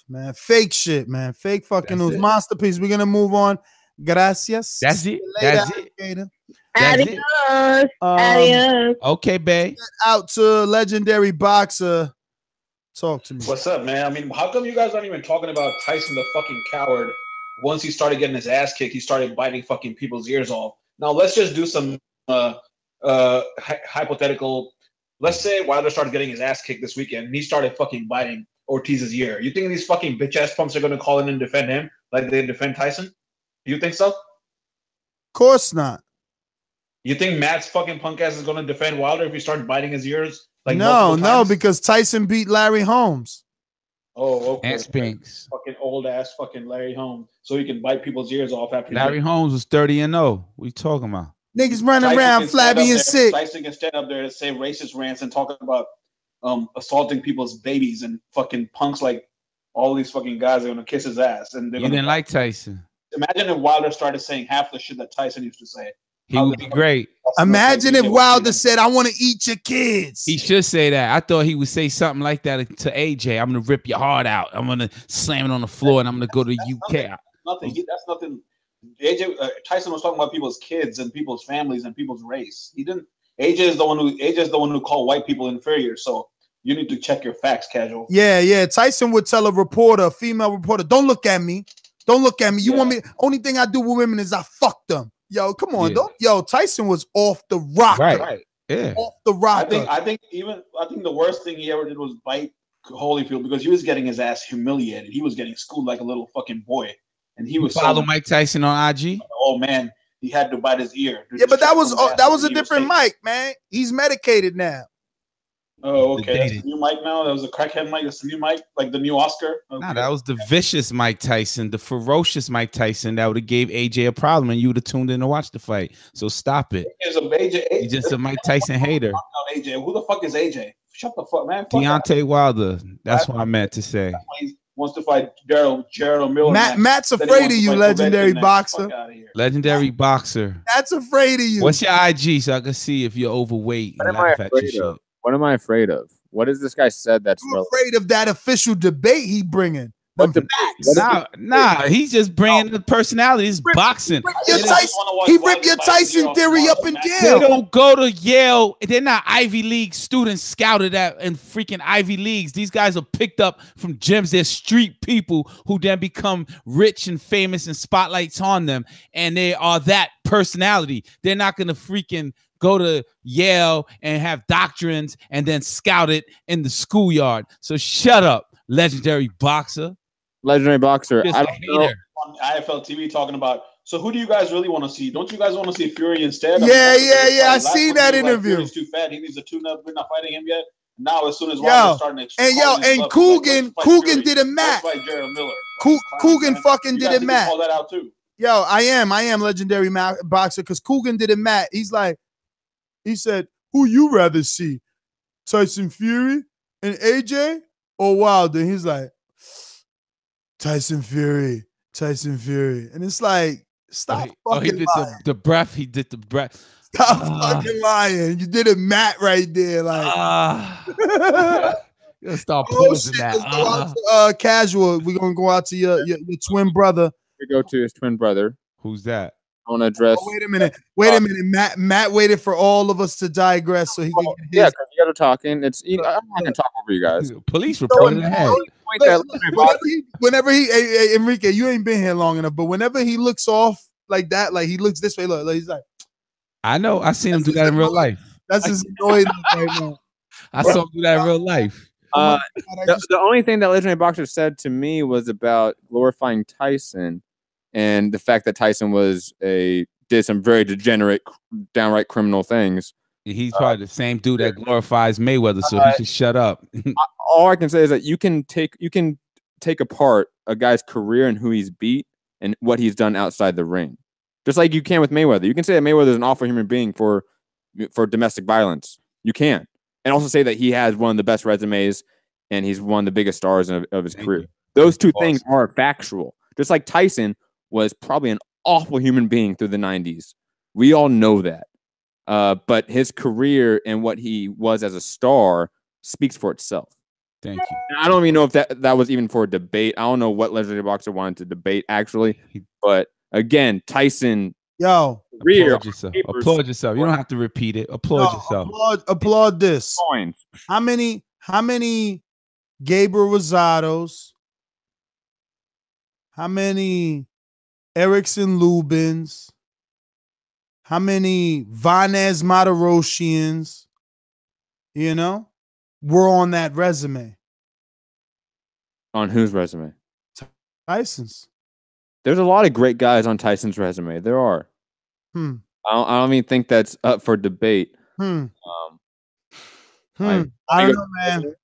Man, fake shit, man, fake fucking news. Masterpiece. We're gonna move on. Gracias. That's it. That's it. Adios. Adios. Okay, babe. Out to legendary boxer. Talk to me. What's up, man? I mean, how come you guys aren't even talking about Tyson the fucking coward? Once he started getting his ass kicked, he started biting fucking people's ears off. Now let's just do some hypothetical. Let's say Wilder started getting his ass kicked this weekend, and he started fucking biting Ortiz's ear. You think these fucking bitch ass pumps are gonna call in and defend him like they defend Tyson? Do you think so? Of course not. You think Matt's fucking punk ass is going to defend Wilder if he started biting his ears? Like no, because Tyson beat Larry Holmes. Oh, okay. And Spence. Fucking old ass fucking Larry Holmes, so he can bite people's ears off after. Larry Holmes was 30-0. What you talking about? Niggas running around flabby and sick. Tyson can stand up there and say racist rants and talk about assaulting people's babies, and fucking punks like all these fucking guys are going to kiss his ass. And you didn't like Tyson. Imagine if Wilder started saying half the shit that Tyson used to say. He would be great. Imagine if Wilder said, "I want to eat your kids." He should say that. I thought he would say something like that to AJ. I'm gonna rip your heart out. I'm gonna slam it on the floor, and I'm gonna go to UK. Nothing. That's nothing. Tyson was talking about people's kids and people's families and people's race. He didn't. AJ is the one who called white people inferior. So you need to check your facts, casual. Yeah. Tyson would tell a female reporter, "Don't look at me. Don't look at me. You want me? Only thing I do with women is I fuck them." Yo, come on, Tyson was off the rocker. Right. Yeah. Off the rocker. I think the worst thing he ever did was bite Holyfield, because he was getting his ass humiliated. He was getting schooled like a little fucking boy. And he was follow Mike Tyson on IG. Oh man, he had to bite his ear. Yeah, but that was a different Mike, man. He's medicated now. Oh, okay. That's the new Mike now. That was a crackhead Mike. That's the new Mike, like the new Oscar. Okay. Nah, that was the vicious Mike Tyson, the ferocious Mike Tyson that would have gave AJ a problem, and you would have tuned in to watch the fight. So stop it. He's just a Mike Tyson hater. AJ, who the fuck is AJ? Shut the fuck, man. Fuck Deontay Wilder. That's what I meant to say. He wants to fight Gerald Miller. Matt's afraid of you, legendary boxer. Legendary boxer. Matt's afraid of you. What's your IG so I can see if you're overweight? What am I afraid of? What am I afraid of? What has this guy said that's I'm afraid of that official debate he bringing? Nah, he's just bringing the personalities. Boxing. He ripped your Tyson theory up in They Yale. don't go to Yale. They're not Ivy League students scouted at in freaking Ivy Leagues. These guys are picked up from gyms. They're street people who then become rich and famous and spotlights on them. And they are that personality. They're not going to freaking go to Yale and have doctrines and then scout it in the schoolyard. So shut up, legendary boxer. Legendary boxer. Just I a don't know. hater. On IFL TV talking about. So who do you guys really want to see? Don't you guys want to see Fury instead? Yeah. I seen that interview. Fury's too fat. He needs to tune up. We're not fighting him yet. Now, as soon as Wilder's starting to and Coogan did a match. Coogan fucking did a match. Call that out too. Yo, I am legendary boxer because Coogan did a match. He said, who you rather see, Tyson Fury and AJ or Wilder? And he's like, Tyson Fury. And it's like, stop fucking he did lying. the breath. He did the breath. Stop fucking lying. You did a mat right there. Like, stop posing that. Let's go out to, casual. We're going to go out to your twin brother. We go to his twin brother. Who's that? I want to address. Oh, wait a minute. Matt waited for all of us to digress so he can get his. Yeah, because you guys are talking. I'm not going to talk over you guys. Police reported ahead. Whenever he Enrique, you ain't been here long enough, but whenever he looks off like that, like he looks this way, look, he's like, I know. I seen him do that in real life. That's his annoying right now. I saw him do that in real life. The only thing that legendary boxer said to me was about glorifying Tyson and the fact that Tyson did some very degenerate, downright criminal things. He's probably the same dude that glorifies Mayweather, so he should shut up. All I can say is that you can take apart a guy's career and who he's beat and what he's done outside the ring, just like you can with Mayweather. You can say that Mayweather is an awful human being for domestic violence. You can, and also say that he has one of the best resumes and he's one of the biggest stars of his career. Those two things are factual. Just like Tyson was probably an awful human being through the 90s. We all know that. But his career and what he was as a star speaks for itself. Thank you. And I don't even know if that was even for a debate. I don't know what legendary boxer wanted to debate, actually. But again, Tyson. Yo. Applaud yourself. You don't have to repeat it. Applaud yourself. Applaud this. How many Gabriel Rosados? How many Erickson Lubins? How many Vanez Matarosians, were on that resume? On whose resume? Tyson's. There's a lot of great guys on Tyson's resume. There are. I don't even think that's up for debate. I don't know, man.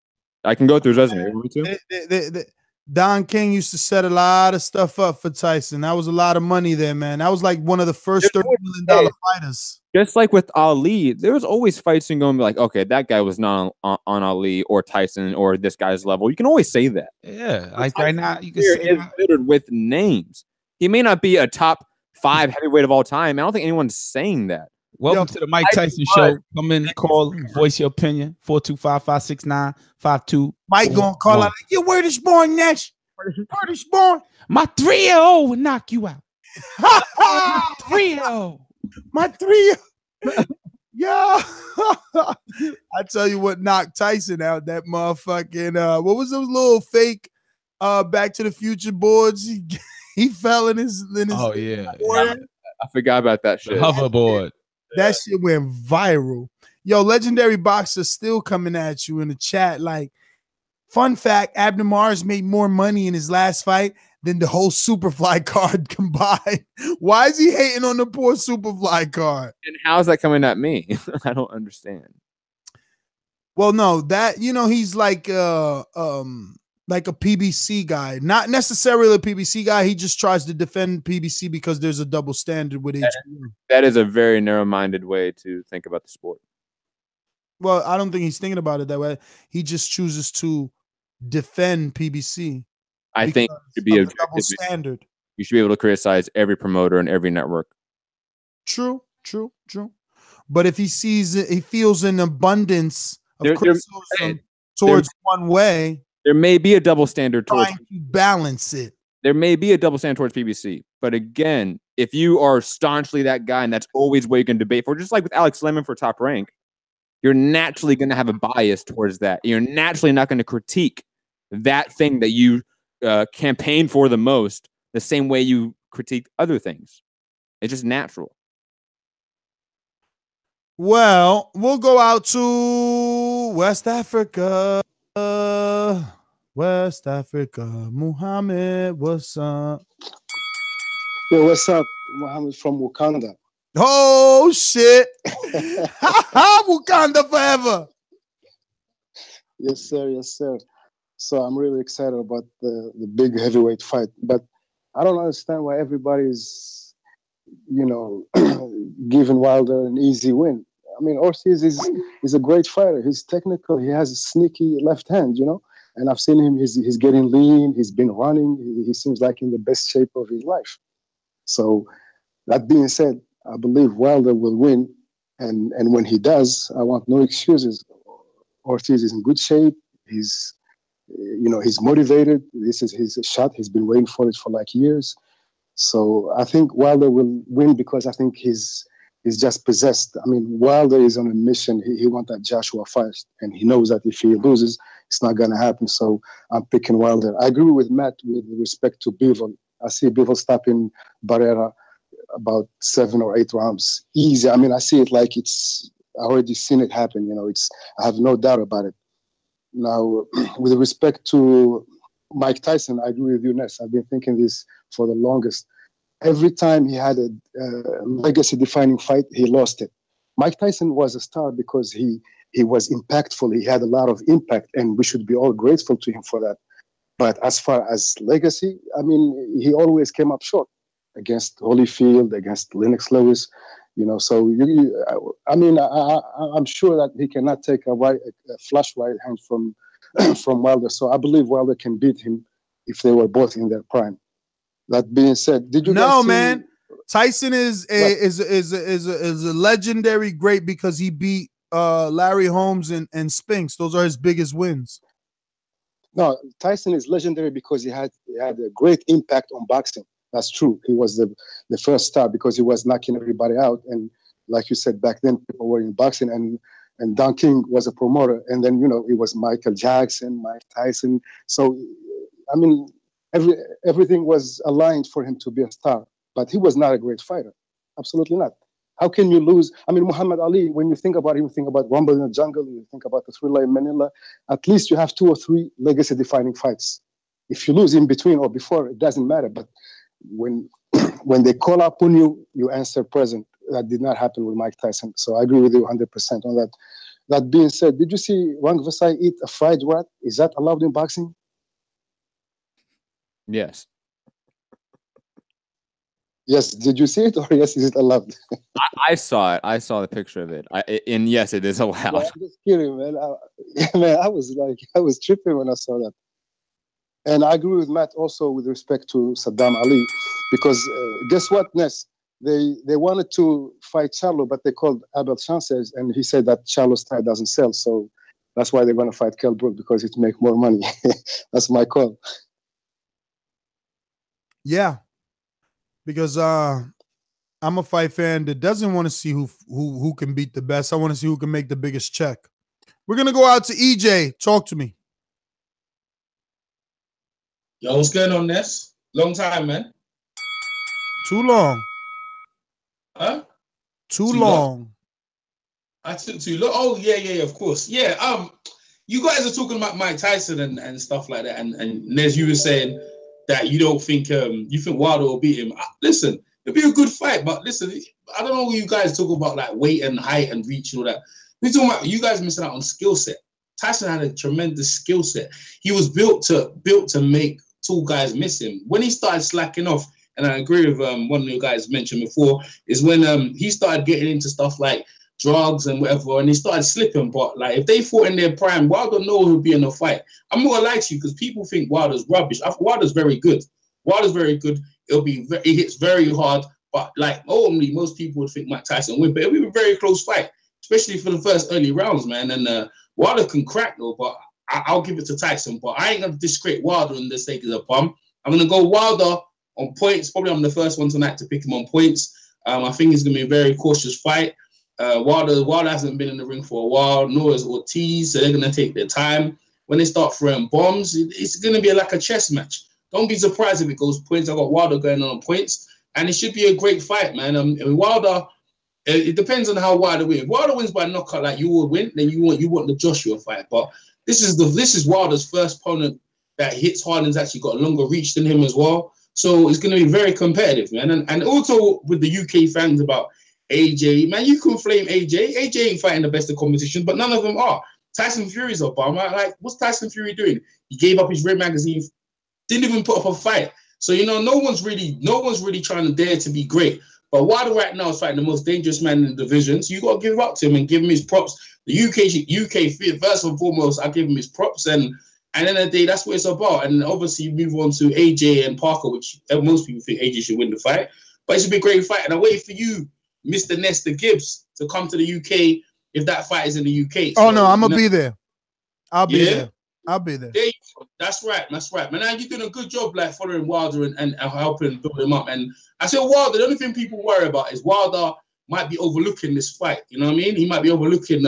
I can go through his resume. Want me to? Don King used to set a lot of stuff up for Tyson. That was a lot of money there, man. That was like one of the first $30 million fighters. Just like with Ali, there was always fights and going to be like, okay, that guy was not on Ali or Tyson or this guy's level. You can always say that. Yeah, like right now, you can say it's littered with names. He may not be a top 5 heavyweight of all time. I don't think anyone's saying that. Welcome to the Mike Tyson Show. Come in, call, voice your opinion. 425-569-52. Mike gonna call out, your word is born next. Word is born. My 3-0 will knock you out. 3-0. My 3-0. Yeah. I tell you what knocked Tyson out, that motherfucking what was those little fake Back to the Future boards? He fell in his oh yeah. I forgot about that shit. The hoverboard. That shit went viral. Yo, legendary boxer still coming at you in the chat. Like, fun fact, Abner Mars made more money in his last fight than the whole Superfly card combined. Why is he hating on the poor Superfly card? And how's that coming at me? I don't understand. Well, no, that he's like a PBC guy. Not necessarily a PBC guy. He just tries to defend PBC because there's a double standard with HBO. That is a very narrow-minded way to think about the sport. Well, I don't think he's thinking about it that way. He just chooses to defend PBC. I think it should be a double standard. You should be able to criticize every promoter and every network. True. But if he feels an abundance of criticism towards one way. There may be a double standard towards trying to balance it. There may be a double standard towards PBC, but again, if you are staunchly that guy and that's always what you can debate for, just like with Alex Lemon for Top Rank, you're naturally going to have a bias towards that. You're naturally not going to critique that thing that you campaign for the most the same way you critique other things. It's just natural. Well, we'll go out to West Africa. West Africa. Muhammad, what's up? Yo, what's up? Muhammad from Wakanda. Oh, shit. Wakanda forever. Yes, sir. Yes, sir. So I'm really excited about the big heavyweight fight. But I don't understand why everybody's, giving Wilder an easy win. I mean, Ortiz is a great fighter. He's technical. He has a sneaky left hand, And I've seen him. He's getting lean. He's been running. He seems like in the best shape of his life. So that being said, I believe Wilder will win. And when he does, I want no excuses. Ortiz is in good shape. He's motivated. This is his shot. He's been waiting for it for like years. So I think Wilder will win because I think he's just possessed. I mean, Wilder is on a mission. He wants that Joshua fight, and he knows that if he loses, it's not going to happen. So I'm picking Wilder. I agree with Matt with respect to Bivol. I see Bivol stopping Barrera about 7 or 8 rounds. Easy. I mean, I see it like I already seen it happen. I have no doubt about it. Now, with respect to Mike Tyson, I agree with you, Ness. I've been thinking this for the longest. Every time he had a legacy-defining fight, he lost it. Mike Tyson was a star because he was impactful. He had a lot of impact, and we should be all grateful to him for that. But as far as legacy, I mean, he always came up short against Holyfield, against Lennox Lewis. So I'm sure that he cannot take a flush right hand from Wilder. So I believe Wilder can beat him if they were both in their prime. That being said, did you? No, man. Tyson is a legendary great because he beat Larry Holmes and Spinks. Those are his biggest wins. No, Tyson is legendary because he had a great impact on boxing. That's true. He was the first star because he was knocking everybody out. And like you said, back then people were in boxing, and Don King was a promoter. And then it was Michael Jackson, Mike Tyson. So I mean, everything was aligned for him to be a star. But he was not a great fighter. Absolutely not. How can you lose? I mean, Muhammad Ali, when you think about him, you think about Rumble in the Jungle, you think about the Thriller in Manila, at least you have 2 or 3 legacy-defining fights. If you lose in between or before, it doesn't matter. But when they call up on you, you answer present. That did not happen with Mike Tyson. So I agree with you 100% on that. That being said, did you see Wang Vasai eat a fried rat? Is that allowed in boxing? Yes. Yes. Did you see it, or yes, is it allowed? I saw it. I saw the picture of it. And yes, it is allowed. Yeah, I'm just kidding, man. I was tripping when I saw that. And I agree with Matt also with respect to Saddam Ali, because guess what, Ness? They wanted to fight Charlo, but they called Abel Sanchez, and he said that Charlo's tie doesn't sell, so that's why they're going to fight Kell Brook, because it make more money. That's my call. Yeah, because I'm a fight fan that doesn't want to see who can beat the best. I want to see who can make the biggest check. We're gonna go out to EJ. Talk to me. Yo, what's going on, Ness? Long time, man. Too long. Huh? Too long. I took too long. Oh, yeah, of course. Yeah, you guys are talking about Mike Tyson and stuff like that, and Nez, you were saying that you don't think you think Wilder will beat him. Listen, it'll be a good fight, but listen, I don't know what you guys talk about, like weight and height and reach and all that. We're talking about you guys missing out on skill set. Tyson had a tremendous skill set. He was built to make tall guys miss him. When he started slacking off, and I agree with one of you guys mentioned before, is when he started getting into stuff like drugs and whatever, and he started slipping. But like, if they fought in their prime, Wilder knows who'd be in a fight. I'm not gonna lie to you, because people think Wilder's rubbish. Wilder's very good. Wilder's very good. He hits very hard, but like normally most people would think Mike Tyson win, but it'll be a very close fight, especially for the first early rounds, man. And Wilder can crack though, but I'll give it to Tyson, but I ain't gonna discredit Wilder in the sake of the bum. I'm gonna go Wilder on points. Probably I'm the first one tonight to pick him on points. I think it's gonna be a very cautious fight. Wilder hasn't been in the ring for a while, nor is Ortiz, so they're gonna take their time. When they start throwing bombs, it's gonna be like a chess match. Don't be surprised if it goes points. I got Wilder going on points, and it should be a great fight, man. And Wilder, it depends on how Wilder wins. If Wilder wins by knockout, like you would win, then you want the Joshua fight. But this is Wilder's first opponent that hits hard and has actually got a longer reach than him as well. So it's going to be very competitive, man. And also with the UK fans about AJ, man, you can flame AJ. AJ ain't fighting the best of competition, but none of them are. Tyson Fury's a bum. Like, what's Tyson Fury doing? He gave up his Red magazine, didn't even put up a fight. So, you know, no one's really trying to dare to be great. But Wilder right now is fighting the most dangerous man in the division. So you got to give up to him and give him his props. The UK first and foremost, I give him his props. And at the end of the day, that's what it's about. And obviously you move on to AJ and Parker, which most people think AJ should win the fight. But it should be a great fight. And I wait for you, Mr. Nestor Gibbs, to come to the UK if that fight is in the UK. So, no, I'm going to be there. I'll be there. I'll be there. That's right. Man, now you're doing a good job, like following Wilder and helping build him up. And I said Wilder, the only thing people worry about is Wilder might be overlooking this fight. You know what I mean? He might be overlooking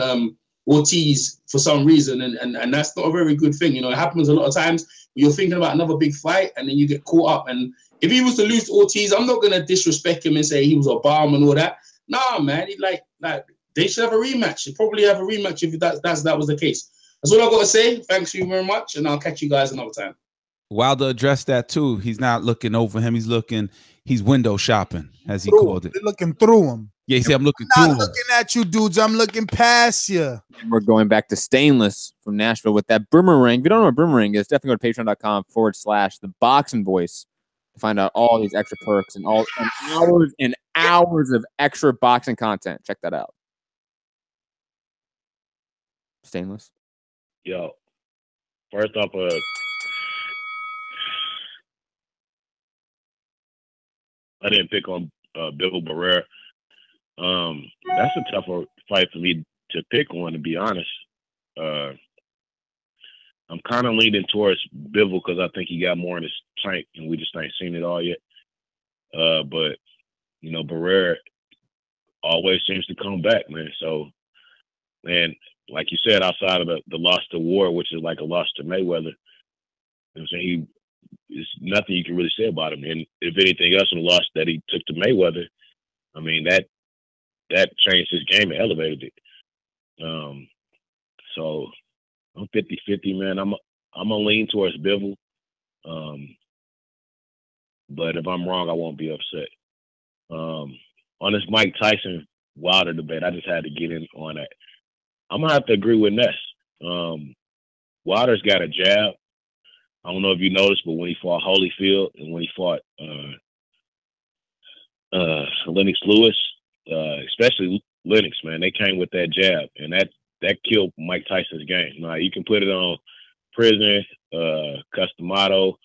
Ortiz for some reason, and that's not a very good thing. You know, it happens a lot of times. You're thinking about another big fight, and then you get caught up. And if he was to lose to Ortiz, I'm not gonna disrespect him and say he was a bomb and all that. Nah, man, like they should have a rematch. They probably have a rematch if that was the case. That's all I got to say. Thanks you very much, and I'll catch you guys another time. Wilder addressed that too. He's not looking over him. He's window shopping, as he called it. They're looking through him. Yeah, he said, I'm looking I'm through not looking at you dudes. I'm looking past you. And we're going back to Stainless from Nashville with that boomerang. If you don't know what boomerang is, definitely go to patreon.com/theboxingvoice to find out all these extra perks and hours and hours of extra boxing content. Check that out. Stainless. Yo, first off, I didn't pick on Bivol Barrera. That's a tougher fight for me to pick on, to be honest. I'm kind of leaning towards Bivol because I think he got more in his tank, and we just ain't seen it all yet. But you know, Barrera always seems to come back, man. So, man, like you said, outside of the loss to Ward, which is like a loss to Mayweather, you know what I'm saying, there's nothing you can really say about him. And if anything else, in the loss that he took to Mayweather, I mean, that changed his game and elevated it. So I'm 50-50, man. I'm gonna lean towards Bivol. But if I'm wrong, I won't be upset. On this Mike Tyson Wilder debate, I just had to get in on that. I'm gonna have to agree with Ness. Wilder's got a jab. I don't know if you noticed, but when he fought Holyfield and when he fought Lennox Lewis, especially Lennox, man, they came with that jab, and that killed Mike Tyson's game. Now you can put it on Prison, Customato,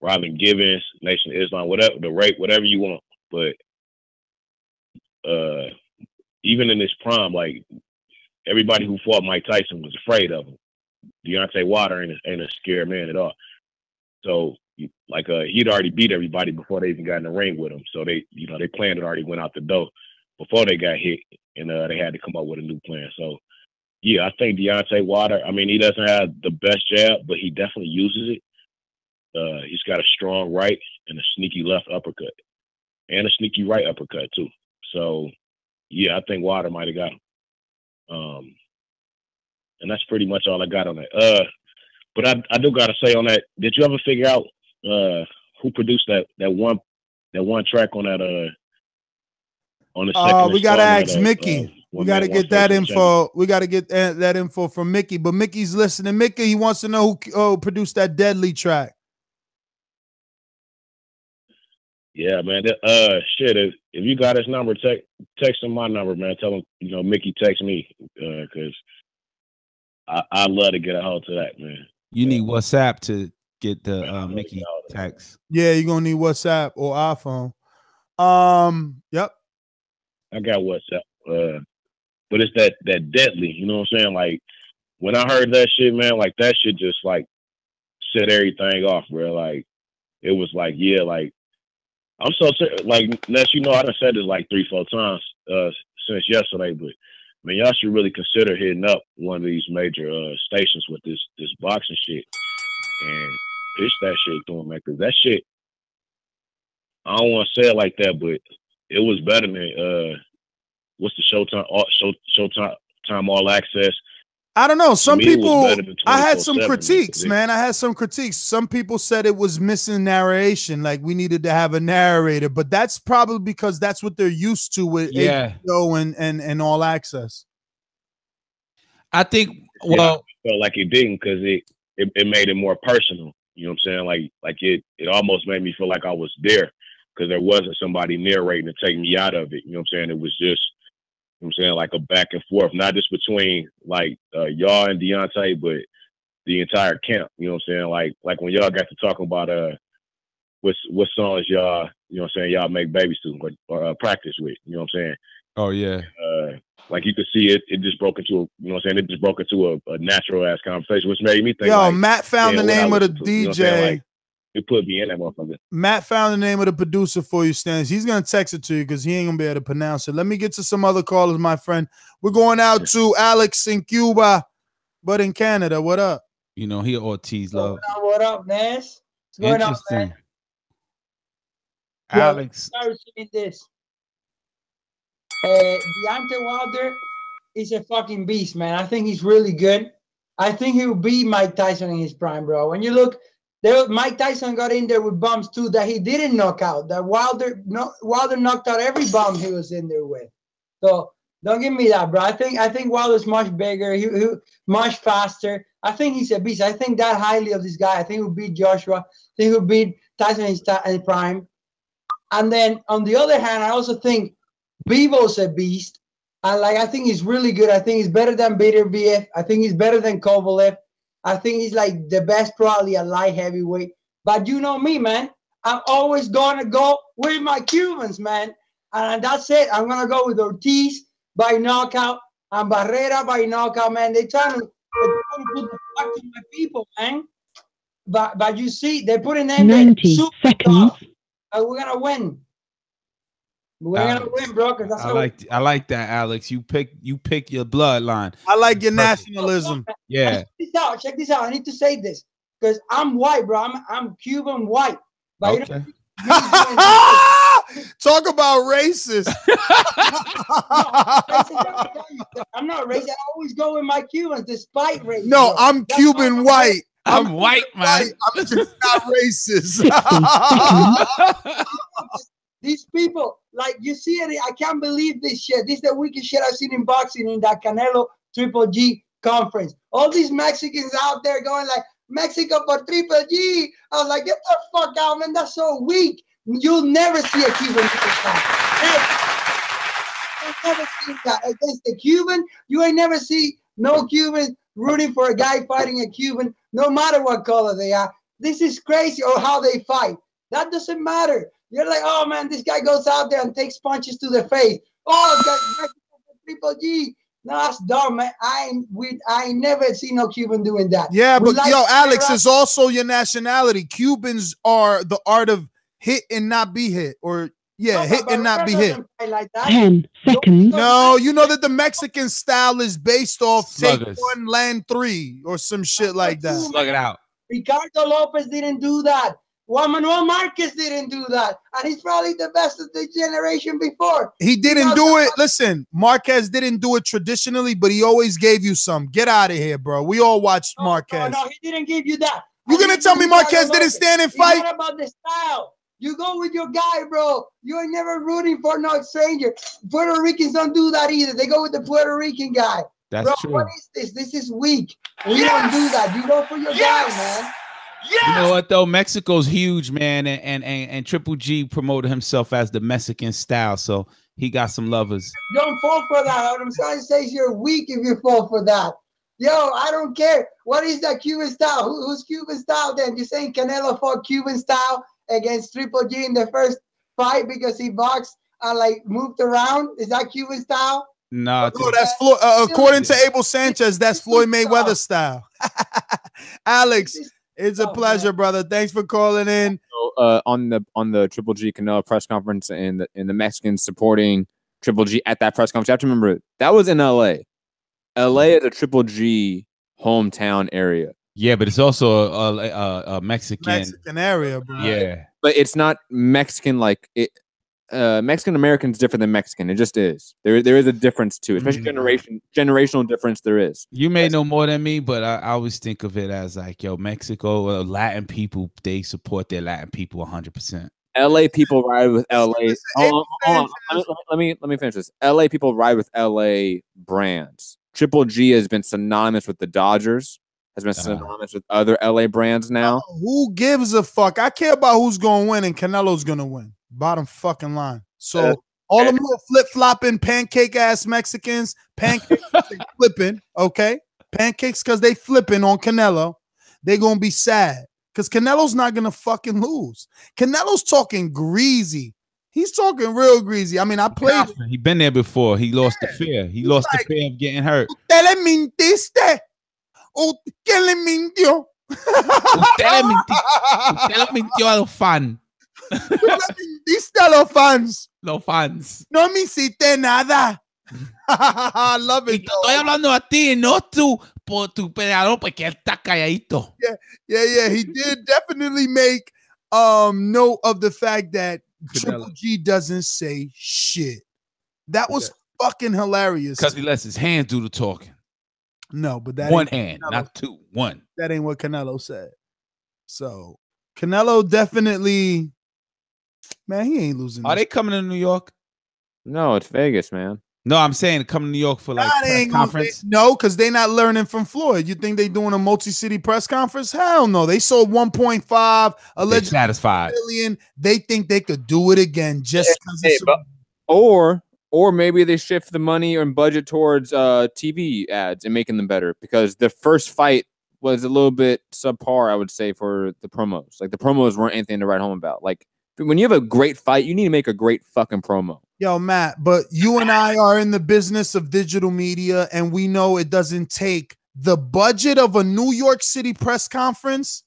Robin Givens, Nation of Islam, whatever the rate, whatever you want. But even in his prime, like, everybody who fought Mike Tyson was afraid of him. Deontay Wilder ain't a scared man at all. So, like, he'd already beat everybody before they even got in the ring with him. So they plan had already went out the door before they got hit, and they had to come up with a new plan. So, yeah, I think Deontay Wilder, I mean, he doesn't have the best jab, but he definitely uses it. He's got a strong right and a sneaky left uppercut, and a sneaky right uppercut too. So, yeah, I think Wilder might have got him. And that's pretty much all I got on that. But I do gotta say on that, did you ever figure out who produced that one track on that on the second? We gotta ask Mickey. We gotta get that info. We gotta get that info from Mickey. But Mickey's listening. Mickey, he wants to know who produced that deadly track. Yeah, man. Shit. If you got his number, text him my number, man. Tell him, Mickey text me, because I love to get a hold of that, man. You need WhatsApp to get the Mickey text. Yeah, you're gonna need WhatsApp or iPhone. Yep. I got WhatsApp. But it's that deadly, you know what I'm saying? Like when I heard that shit, man, like that shit just like set everything off, bro. Like it was like, yeah, like I'm so like Ness, you know, I done said this like 3-4 times since yesterday, but man, y'all should really consider hitting up one of these major stations with this boxing shit and pitch that shit to them, man, because that shit, I don't want to say it like that, but it was better than what's the Showtime All Access. I don't know. Some people, I had some 24/7, critiques, man. I had some critiques. Some people said it was missing narration, like we needed to have a narrator, but that's probably because that's what they're used to with HBO and All Access. I think, well, yeah, I felt like it didn't because it made it more personal. You know what I'm saying? Like it almost made me feel like I was there because there wasn't somebody narrating to take me out of it. You know what I'm saying? It was just, you know what I'm saying, like a back and forth, not just between like y'all and Deontay, but the entire camp. You know what I'm saying? Like when y'all got to talk about what songs y'all, you know what I'm saying, y'all make babies to or practice with. You know what I'm saying? Oh yeah. Like you could see it just broke into a, you know what I'm saying, it just broke into a natural ass conversation, which made me think. Yo, like, Matt found the name of the DJ. You know what I'm saying? Like, it put me in that motherfucker. Matt found the name of the producer for you, Stans. He's gonna text it to you because he ain't gonna be able to pronounce it. Let me get to some other callers, my friend. We're going out to Alex in Cuba, but in Canada. What up? You know, he Ortiz love. What up, Ness? What's going on, man? Alex. I was saying this. Deontay Wilder is a fucking beast, man. I think he's really good. I think he will beat Mike Tyson in his prime, bro. When you look, Mike Tyson got in there with bumps too that he didn't knock out. That Wilder knocked out every bum he was in there with. So don't give me that, bro. I think Wilder's much bigger, he much faster. I think he's a beast. I think that highly of this guy. I think he'll beat Joshua. I think he'll beat Tyson in his prime. And then on the other hand, I also think Bivol's a beast. And I think he's really good. I think he's better than Beterbiev. I think he's better than Kovalev. I think he's like the best probably at light heavyweight. But you know me, man. I'm always going to go with my Cubans, man. And that's it. I'm going to go with Ortiz by knockout and Barrera by knockout, man. They're trying to put the fuck to my people, man. But you see, they're putting in 90 seconds. We're going to win. We're gonna win, bro. That's I like that, Alex. You pick your bloodline. I like your nationalism. Yeah. Check this out. I need to say this because I'm white, bro. I'm Cuban white. But okay. Talk about racist. I'm not racist. I always go with my Cubans despite race. No, I'm Cuban white. I'm white, man. I'm just not racist. These people, like you see it, I can't believe this shit. This is the weakest shit I've seen in boxing in that Canelo Triple G conference. All these Mexicans out there going like, Mexico for Triple G. I was like, get the fuck out, man. That's so weak. You'll never see a Cuban do that. You've never seen that. Against the Cuban, you ain't never see no Cuban rooting for a guy fighting a Cuban, no matter what color they are. This is crazy, or how they fight. That doesn't matter. You're like, oh man, this guy goes out there and takes punches to the face. Oh, Triple G. No, that's dumb, man. I ain't never seen no Cuban doing that. Yeah, but yo, Alex, is also your nationality. Cubans are the art of hit and not be hit, or hit and not be hit. Like 10 seconds. No, you know that the Mexican style is based off take one, land three, or some shit like that. Slug it out. Ricardo Lopez didn't do that. Juan Manuel Marquez didn't do that. And he's probably the best of the generation before. He didn't do it. Listen, Marquez didn't do it traditionally, but he always gave you some. Get out of here, bro. We all watched Marquez. No, he didn't give you that. You gonna tell me Marquez didn't stand and fight? It's not about the style. You go with your guy, bro. You ain't never rooting for no stranger. Puerto Ricans don't do that either. They go with the Puerto Rican guy. That's true. What is this? This is weak. We don't do that. You go for your guy, man. Yes! You know what though? Mexico's huge, man, and Triple G promoted himself as the Mexican style, so he got some lovers. Don't fall for that. What I'm trying to say is you're weak if you fall for that. Yo, I don't care. What is that Cuban style? Who's Cuban style then? You're saying Canelo fought Cuban style against Triple G in the first fight because he boxed and like moved around? Is that Cuban style? Nah, No, that's Floyd. According to Abel Sanchez, that's Floyd Mayweather style. Alex, it's a pleasure, brother. Thanks for calling in. So, on the Triple G Canelo press conference and the Mexicans supporting Triple G at that press conference, you have to remember that was in L.A. L.A. is a Triple G hometown area. Yeah, but it's also a Mexican area, bro. Yeah, but it's not Mexican like it. Mexican American is different than Mexican. It just is. There is a difference too, especially generational difference. There is. You may know more than me, but I always think of it as like, yo, Mexico, Latin people, they support their Latin people 100%. LA people ride with LA. Hold on. Let me finish this. LA people ride with LA brands. Triple G has been synonymous with the Dodgers. Has been synonymous with other LA brands now. Who gives a fuck? I care about who's gonna win, and Canelo's gonna win. Bottom fucking line. So all them little flip-flopping pancake ass Mexicans, pancakes flipping, okay? Pancakes because they flipping on Canelo, they gonna be sad. Because Canelo's not gonna fucking lose. Canelo's talking greasy. He's talking real greasy. I mean, I played. He been there before. He lost the fear. He lost the fear of getting hurt. Usted le mintiste. ¿Quién le mintió? Usted le mintió a los fans. Diste a los fans. Los fans. No me hiciste nada. I love it. Estoy hablando a ti, no tú, por tu peleador, porque él está calladito. Yeah. He did definitely make note of the fact that Triple G doesn't say shit. That was fucking hilarious. Because he lets his hands do the talking. No, but that one hand, not two. One. That ain't what Canelo said. So Canelo definitely, man, he ain't losing. Are they coming to New York? No, it's Vegas, man. No, I'm saying coming to New York for like press conference. No, because they're not learning from Floyd. You think they doing a multi-city press conference? Hell no. They sold 1.5 allegedly satisfied million. They think they could do it again just because or maybe they shift the money and budget towards TV ads and making them better, because the first fight was a little bit subpar, I would say, for the promos. Like the promos weren't anything to write home about. Like when you have a great fight, you need to make a great fucking promo. Yo, Matt, but you and I are in the business of digital media, and we know it doesn't take the budget of a New York City press conference.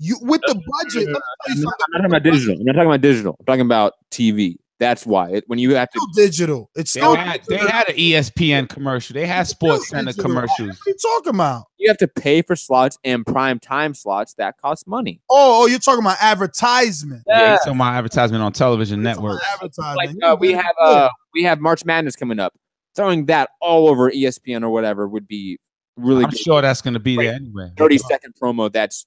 With the budget, I'm not talking about digital. I'm not talking about digital. I'm talking about TV. That's why when you have to digital, it's they had an ESPN commercial. They had Sports Center commercials. What are you talking about? You have to pay for slots and prime time slots that cost money. Oh, you're talking about advertisement. Yeah, you're talking about advertisement on television networks. Advertising. Like we have March Madness coming up. Throwing that all over ESPN or whatever would be really. I'm good. Sure that's going to be there anyway. 30-second promo that's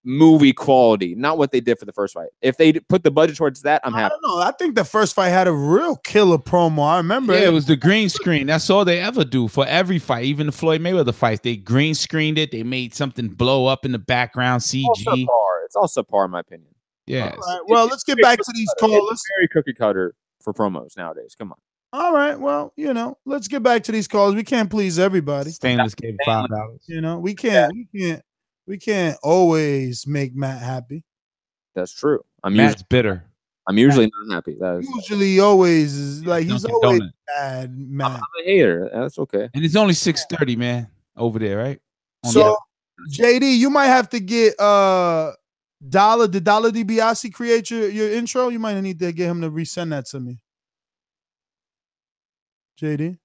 movie quality, not what they did for the first fight. If they put the budget towards that, I'm happy. I don't know. I think the first fight had a real killer promo. I remember. Yeah, it was the green screen. That's all they ever do for every fight. Even the Floyd Mayweather fight, they green screened it. They made something blow up in the background. CG. It's all subpar, in my opinion. Yeah. All right. Well, let's get back to these callers. It's very cookie cutter for promos nowadays. Come on. All right. Well, let's get back to these calls. We can't please everybody. Stainless gave $5. We can't always make Matt happy. That's true. Matt's bitter. I'm usually not happy. That is usually always is like he's always bad, Matt. I'm a hater. That's okay. And it's only 6:30, man, over there, right? So JD, you might have to get Dollar. Did Dollar DiBiase create your intro? You might need to get him to resend that to me. JD.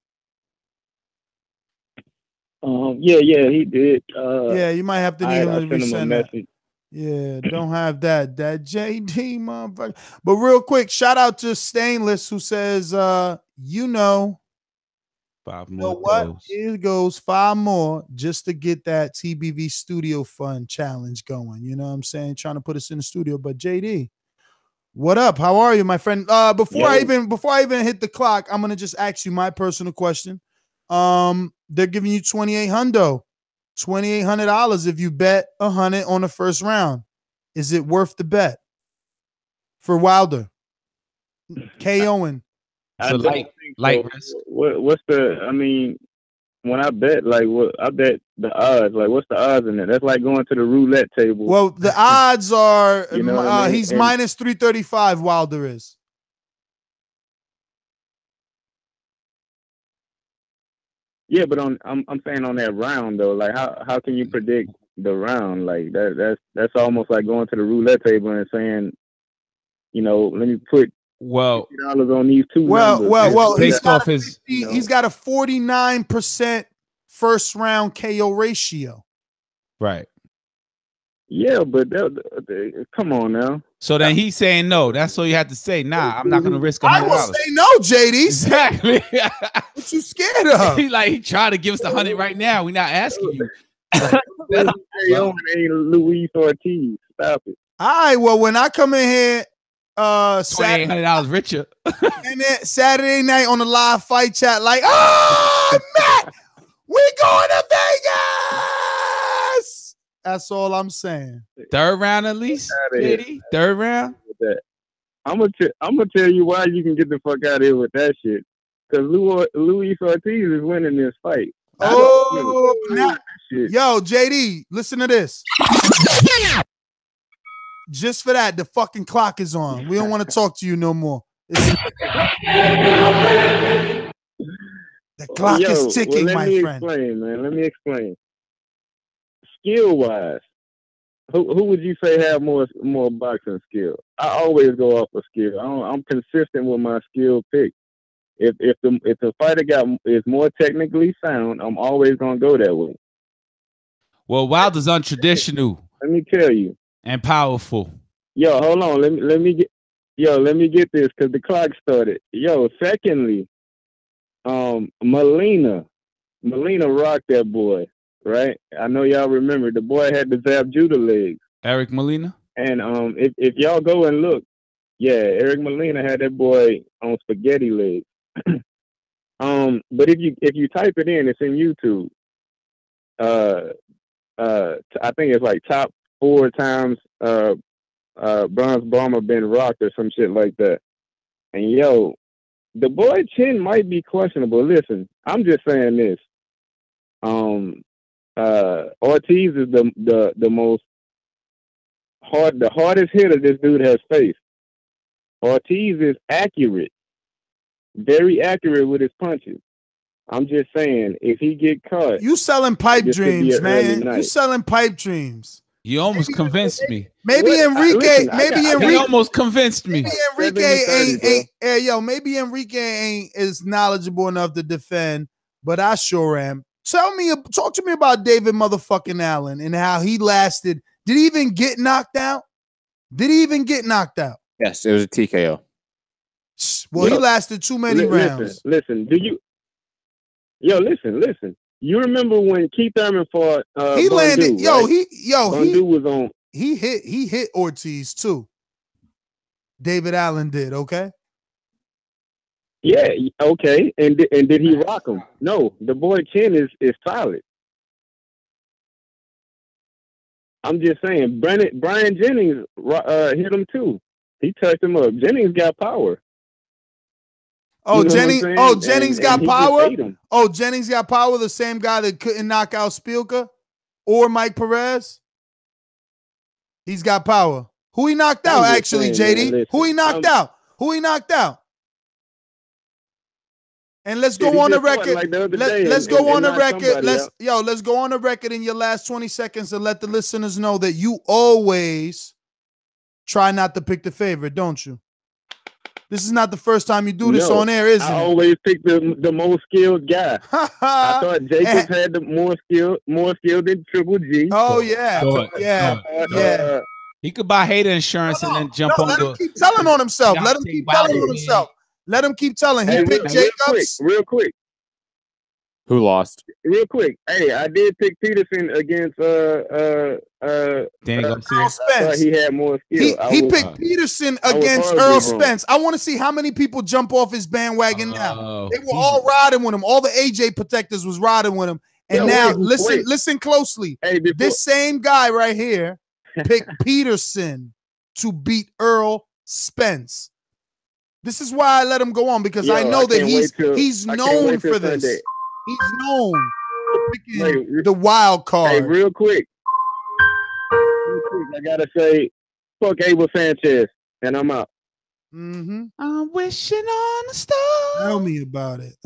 Yeah, he did. You might have to need him to resend that. Message. Yeah, don't have that JD motherfucker. But real quick, shout out to Stainless who says, 5 more. You know what? Here goes 5 more just to get that TBV Studio Fund challenge going. You know what I'm saying? Trying to put us in the studio. But JD, what up? How are you, my friend? Before I even hit the clock, I'm gonna just ask you my personal question. They're giving you $2,800 if you bet 100 on the first round. Is it worth the bet for Wilder? KOing. So light risk. What's the? I mean, when I bet, I bet the odds. Like, what's the odds in it? That's like going to the roulette table. Well, the odds are I mean? He's minus 335. Wilder is. Yeah, but I'm saying on that round though, like how can you predict the round? Like that's almost like going to the roulette table and saying, you know, let me put $50 on these two numbers. Well, he's based off his he's got a 49% first round KO ratio. Right. Yeah, but come on now. So then he's saying no. That's all you have to say. Nah, I'm not gonna risk $100. I will say no, JD. Exactly. What you scared of? He tried to give us the 100 right now. We're not asking you. Ain't Luis Ortiz. Stop it. All right. Well, when I come in here, $2,800 richer. And then Saturday night on the live fight chat, like, oh, Matt, we going to Vegas. That's all I'm saying. Third round at least, JD? Third round? I'm gonna tell you why you can get the fuck out of here with that shit. Because Luis Ortiz is winning this fight. Oh, now, yo, JD, listen to this. Just for that, the fucking clock is on. We don't want to talk to you no more. The clock is ticking, my friend. Let me explain. Skill wise, who would you say have more boxing skill? I always go off of skill. I'm consistent with my skill pick. If the fighter is more technically sound, I'm always gonna go that way. Well, Wilder's untraditional. Let me tell you. And powerful. Yo, hold on. Let me get this because the clock started. Yo, secondly, Molina rocked that boy, right? I know y'all remember the boy had the Zab Judah legs. Eric Molina. And if y'all go and look, yeah, Eric Molina had that boy on spaghetti legs. But if you type it in, it's in YouTube. I think it's like top 4 times bronze bomber been rocked or some shit like that. And yo, the boy chin might be questionable. Listen, I'm just saying this. Ortiz is the hardest hitter this dude has faced. Ortiz is accurate, very accurate with his punches. I'm just saying, if he get caught, you selling pipe dreams, man. You selling pipe dreams. You almost convinced me. Maybe Enrique. He almost convinced me. Maybe Enrique ain't. Maybe Enrique ain't as knowledgeable enough to defend, but I sure am. Talk to me about David motherfucking Allen and how he lasted. Did he even get knocked out? Yes, it was a TKO. Well, he lasted too many rounds. Listen. Listen. You remember when Keith Thurman fought? He landed. Bondu, right? Bondu was on. He hit Ortiz too. David Allen did. Okay. Yeah. Okay. And did he rock him? No. The boy chin is solid. I'm just saying. Brian Jennings hit him too. He touched him up. Jennings got power. Oh, you know Jennings got power. Oh, Jennings got power. The same guy that couldn't knock out Spielka or Mike Perez. He's got power. Who he knocked out? Actually, JD. Man, who he knocked out? And let's go on the record. Let's go on the record. Let's go on the record in your last 20 seconds and let the listeners know that you always try not to pick the favorite, don't you? This is not the first time you do this on air, is it? I always pick the most skilled guy. I thought Jacobs had the more skill than Triple G. Oh yeah. He could buy hater insurance and then jump on. Let him keep telling on himself. Let him keep telling on himself. Let him keep telling. He picked Jacobs. Real quick. Who lost? Real quick. Hey, I did pick Peterson against Danny Garcia. Spence. He had more skill. He picked Peterson against Errol Spence. I want to see how many people jump off his bandwagon now. They were all riding with him. All the AJ protectors was riding with him. And listen closely. Hey, this same guy right here picked Peterson to beat Errol Spence. This is why I let him go on, because I know that he's known for this. He's known for picking the wild card. Hey, real quick, I gotta say, fuck Abel Sanchez, and I'm out. I'm wishing on a star. Tell me about it.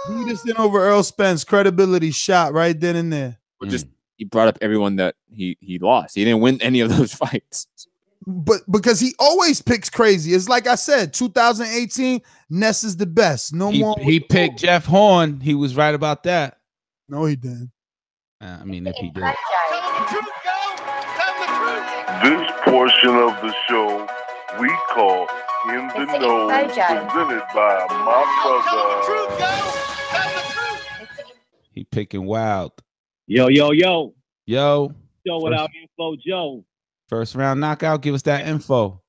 Peterson over Earl Spence, credibility shot right then and there. Well, just he brought up everyone that he lost. He didn't win any of those fights. But because he always picks crazy. It's like I said, 2018, Ness is the best. No more. He picked Jeff Horn. He was right about that. No, he didn't. I mean, if he did. This portion of the show we call In the Know, presented by my brother. He picking wild. Yo. Yo. Show without info, Joe. First round knockout. Give us that info.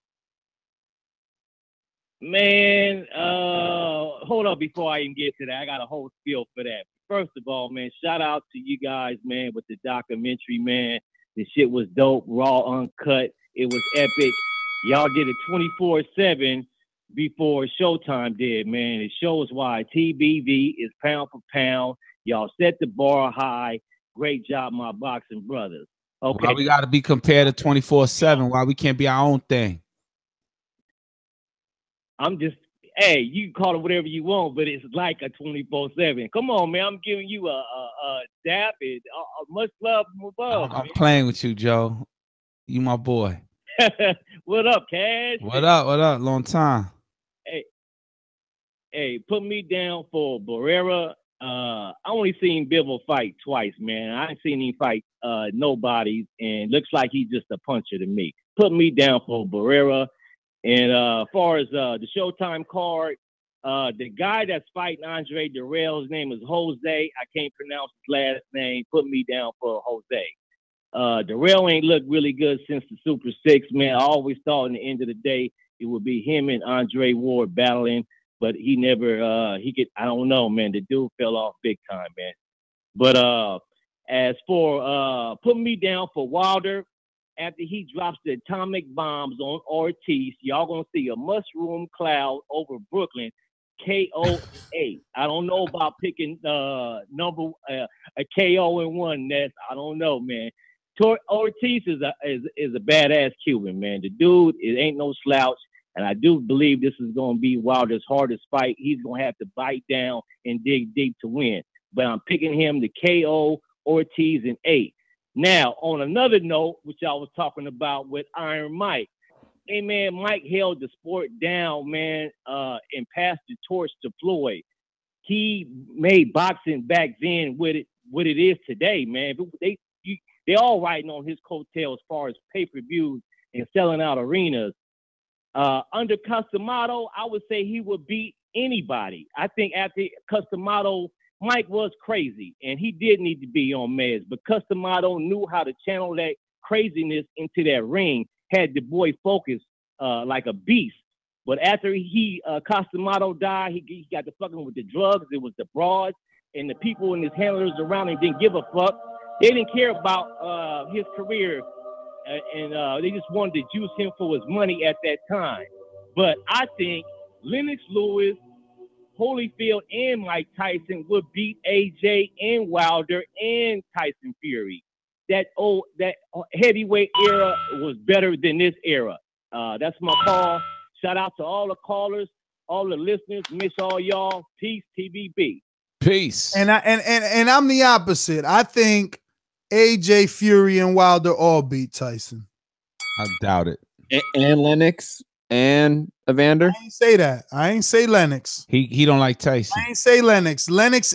Man, hold up before I even get to that. I got a whole spiel for that. First of all, man, shout out to you guys, man, with the documentary, man. The shit was dope, raw, uncut. It was epic. Y'all did it 24/7 before Showtime did, man. It shows why TBV is pound for pound. Y'all set the bar high. Great job, my boxing brothers. Okay. Why we got to be compared to 24/7? Why we can't be our own thing? I'm just, hey, you can call it whatever you want, but it's like a 24/7. Come on, man. I'm giving you a dap. Much love from above. I'm playing with you, Joe. You my boy. What up, Cash? What up? Long time. Hey, put me down for Barrera. I only seen Bivol fight twice, man. I ain't seen him fight nobody, and looks like he's just a puncher to me. Put me down for Barrera. And as far as the Showtime card, the guy that's fighting Andre Darrell, his name is Jose. I can't pronounce his last name. Put me down for Jose. Darrell ain't looked really good since the Super 6, man. I always thought in the end of the day it would be him and Andre Ward battling, but he never, I don't know, man. The dude fell off big time, man. But as for put me down for Wilder, after he drops the atomic bombs on Ortiz, y'all gonna see a mushroom cloud over Brooklyn. KO8. I don't know about picking a KO in one, Ness. I don't know, man. Ortiz is a badass Cuban, man. The dude, it ain't no slouch, and I do believe this is gonna be Wilder's hardest fight. He's gonna have to bite down and dig deep to win. But I'm picking him to KO Ortiz in 8. Now, on another note, which I was talking about with Iron Mike, hey, man, Mike held the sport down, man, and passed the torch to Floyd. He made boxing back then what it is today, man. They all riding on his coattail as far as pay-per-views and selling out arenas. Under Customato, I would say he would beat anybody. I think after Customato, Mike was crazy, and he did need to be on meds, but Customato knew how to channel that craziness into that ring, had the boy focused like a beast. But after Customato died, he got to fucking with the drugs. It was the broads, and the people and his handlers around him didn't give a fuck. They didn't care about his career, and they just wanted to juice him for his money at that time. But I think Lennox Lewis, Holyfield, and Mike Tyson would beat AJ and Wilder and Tyson Fury. That heavyweight era was better than this era. That's my call. Shout out to all the callers, all the listeners. Miss all y'all. Peace, TBB. Peace. And I'm the opposite. I think AJ, Fury, and Wilder all beat Tyson. I doubt it. And Lennox and Evander. I ain't say that. I ain't say Lennox. He don't like Tyson. I ain't say Lennox.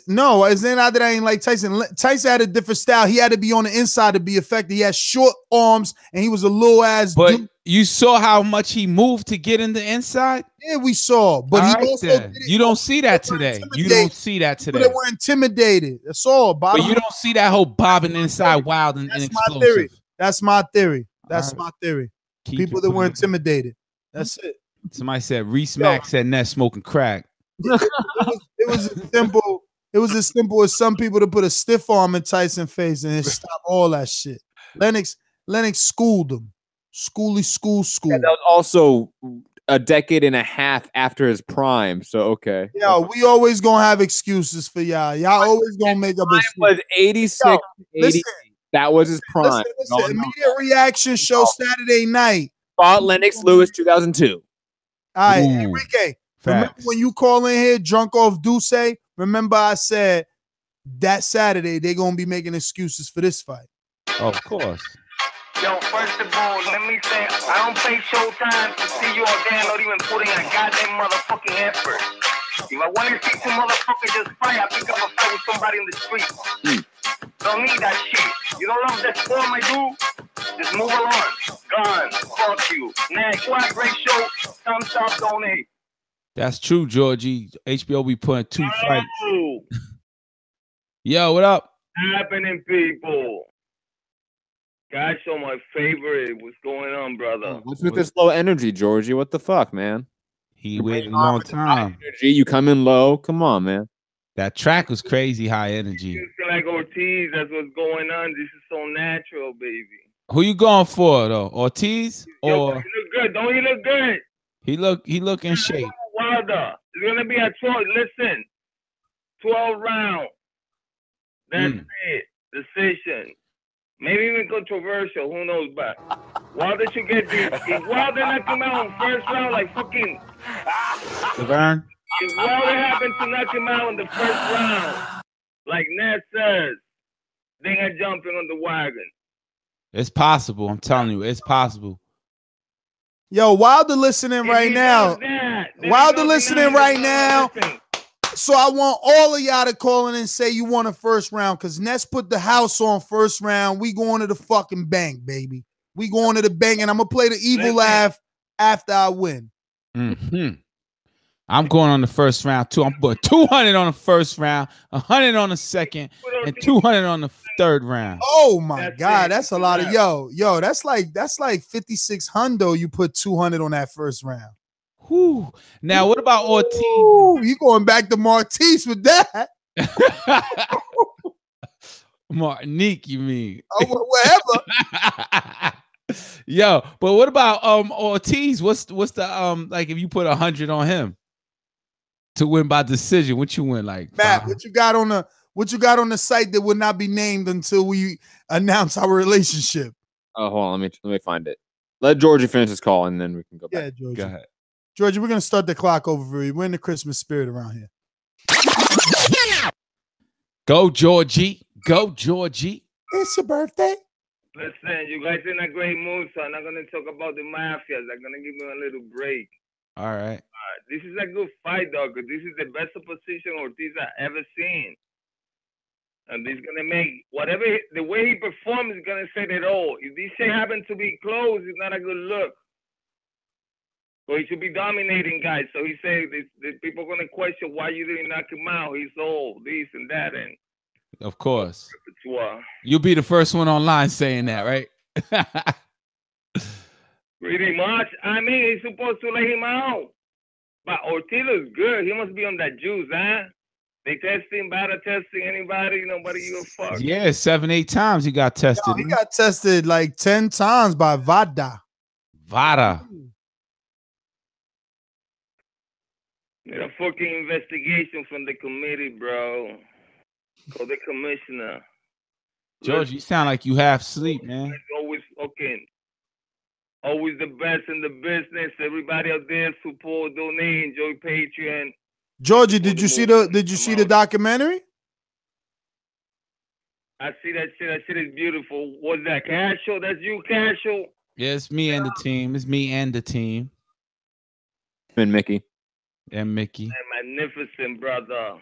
No, it's not that I ain't like Tyson. Tyson had a different style. He had to be on the inside to be effective. He had short arms, and he was a little ass dude. You saw how much he moved to get in the inside? Yeah, we saw. But he also did it. You don't see that today. You don't see that today. They were intimidated. That's all. But you don't see that whole bobbing inside wild and explosive. That's my theory. That's my theory. People that were intimidated. That's it. Somebody said Reese Mack said Ness smoking crack. It was as simple as some people to put a stiff arm in Tyson's face and stop all that shit. Lennox schooled him. School. Yeah, that was also a decade and a half after his prime. So okay. Yeah, we always gonna have excuses for y'all. Y'all always gonna make up excuses. Was 86, 80. That was his prime. Listen, immediate reaction show Saturday night. Fought Lennox Lewis 2002. All right, Enrique. Remember when you call in here drunk off Duce? remember I said that Saturday they're gonna be making excuses for this fight. Oh, of course. Yo, first of all, let me say, I don't pay Showtime to see you all there, not even putting a goddamn motherfucking effort. If I want to see two motherfuckers just fight, I pick up a fight with somebody in the street. Don't need that shit. You don't love that sport, my dude? Just move along. Gone. Fuck you. Next, what a great show. Thumbs up, donate. That's true, Georgie. HBO be putting 2 fights. Yo, what up? Happening, people. Guys, so my favorite. What's going on, brother? What's with this low energy, Georgie? What the fuck, man? He waited a long time. Energy, you come in low. Come on, man. That track was crazy high energy. You feel like Ortiz. That's what's going on. This is so natural, baby. Who you going for though? Ortiz Yo, or he look good? Don't he look good? he look in shape. Wilder. It's gonna be a 12. Listen, 12 round. That's it. Decision. Maybe even controversial. Who knows? But Wilder should get this. If Wilder knock him out in first round, like fucking. Laverne? If Wilder happened to knock him out in the first round, like Ned says, then I jumping on the wagon. It's possible. I'm telling you, it's possible. Yo, Wilder listening right now. Wilder listening right now. So I want all of y'all to call in and say you want a first round because Ness put the house on first round. We going to the fucking bank, baby. We going to the bank, and I'm going to play the evil laugh after I win. I'm going on the first round, too. I'm putting 200 on the first round, 100 on the second, and 200 on the third round. Oh, my God. That's a lot of, yo, that's like 5,600. You put 200 on that first round. Whew. Now, what about Ortiz? Ooh, you going back to Martise with that? Martinique, you mean? Oh, whatever. Yo, but what about Ortiz? What's the like if you put 100 on him to win by decision? What you win like? Matt, what you got on the site that would not be named until we announce our relationship? Oh, hold on, let me find it. Let Georgie finish his call and then we can go back. Yeah, Georgie. Go ahead. Georgie, we're gonna start the clock over for you. We're in the Christmas spirit around here. Go, Georgie. Go, Georgie. It's your birthday. Listen, you guys in a great mood, so I'm not gonna talk about the mafias. I'm gonna give you a little break. All right. This is a good fight, dog. This is the best opposition Ortiz I've ever seen. And he's gonna make whatever the way he performs is gonna say it all. If this shit happens to be close, it's not a good look. So he should be dominating guys. So he said the people are gonna question why you didn't knock him out. He's old, this and that, and of course. repertoire. You'll be the first one online saying that, right? Pretty much. I mean, he's supposed to let him out. But Ortiz is good. He must be on that juice, huh? They testing, beta testing anybody, nobody give a fuck. Yeah, 7-8 times he got tested. Yo, he got tested like 10 times by VADA. VADA. Need a fucking investigation from the committee, bro. Call the commissioner. George, you sound like you half sleep, man. Always fucking, always the best in the business. Everybody out there support, donate, enjoy Patreon. Georgie, did you see the documentary? I see that shit. That shit is beautiful. What's that, Casual? That's you, Casual? Yeah, it's me and the team. It's me and the team. And Mickey. And Mickey. Man, magnificent, brother.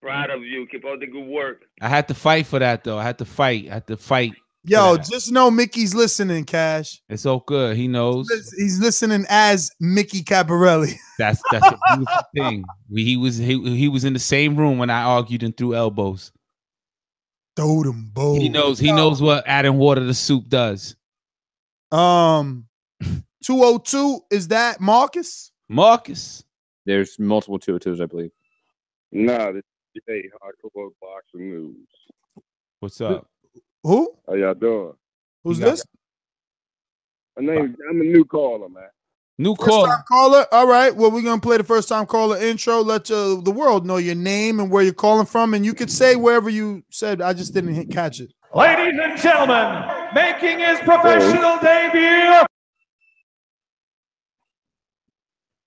Proud of you. Keep up the good work. I had to fight for that, though. I had to fight. Yo, just know Mickey's listening, Cash. It's all good. He knows. He's listening as Mickey Caparelli. That's a beautiful thing. He was in the same room when I argued and threw elbows. Throw them both. He knows what adding water to soup does. 202, is that Marcus? Marcus. There's multiple 202s, I believe. Nah, this is Hardcore Boxing News. What's up? Who? How y'all doing? Who's this? I'm a new caller, man. First time caller. All right. Well, we're gonna play the first time caller intro. Let the world know your name and where you're calling from, and you could say wherever you said. I just didn't catch it. Ladies and gentlemen, making his professional debut.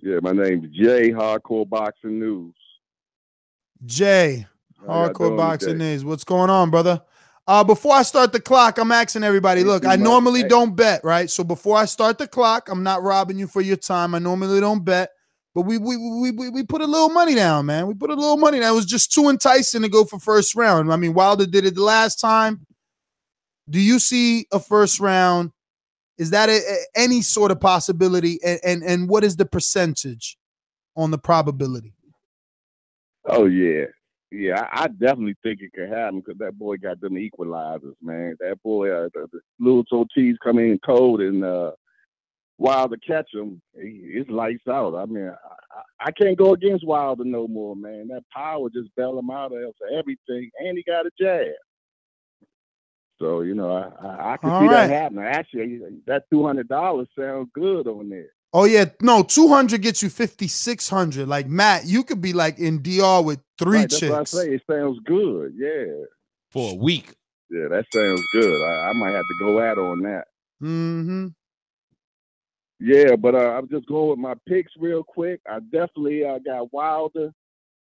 Yeah, my name's Jay, Hardcore Boxing News. Jay, Hardcore Boxing News. What's going on, brother? Before I start the clock, I'm asking everybody, look, I normally don't bet, right? So before I start the clock, I'm not robbing you for your time. I normally don't bet, but we put a little money down, man. We put a little money down. It was just too enticing to go for first round. I mean, Wilder did it the last time. Do you see a first round? Is that any sort of possibility? And what is the percentage on the probability? Oh, yeah. Yeah, I definitely think it could happen because that boy got them equalizers, man. That boy, the Luis Ortiz come in cold and Wilder catch him, it's lights out. I mean, I can't go against Wilder no more, man. That power just bail him out of everything, and he got a jab. So, you know, I can see that happening. Actually, that $200 sounds good on there. Oh, yeah. No, 200 gets you 5,600. Like, Matt, you could be like in DR with three chicks. That's what I say. It sounds good. Yeah. For a week. Yeah, that sounds good. I might have to go out on that. Mm-hmm. Yeah, but I'm just going with my picks real quick. I definitely got Wilder.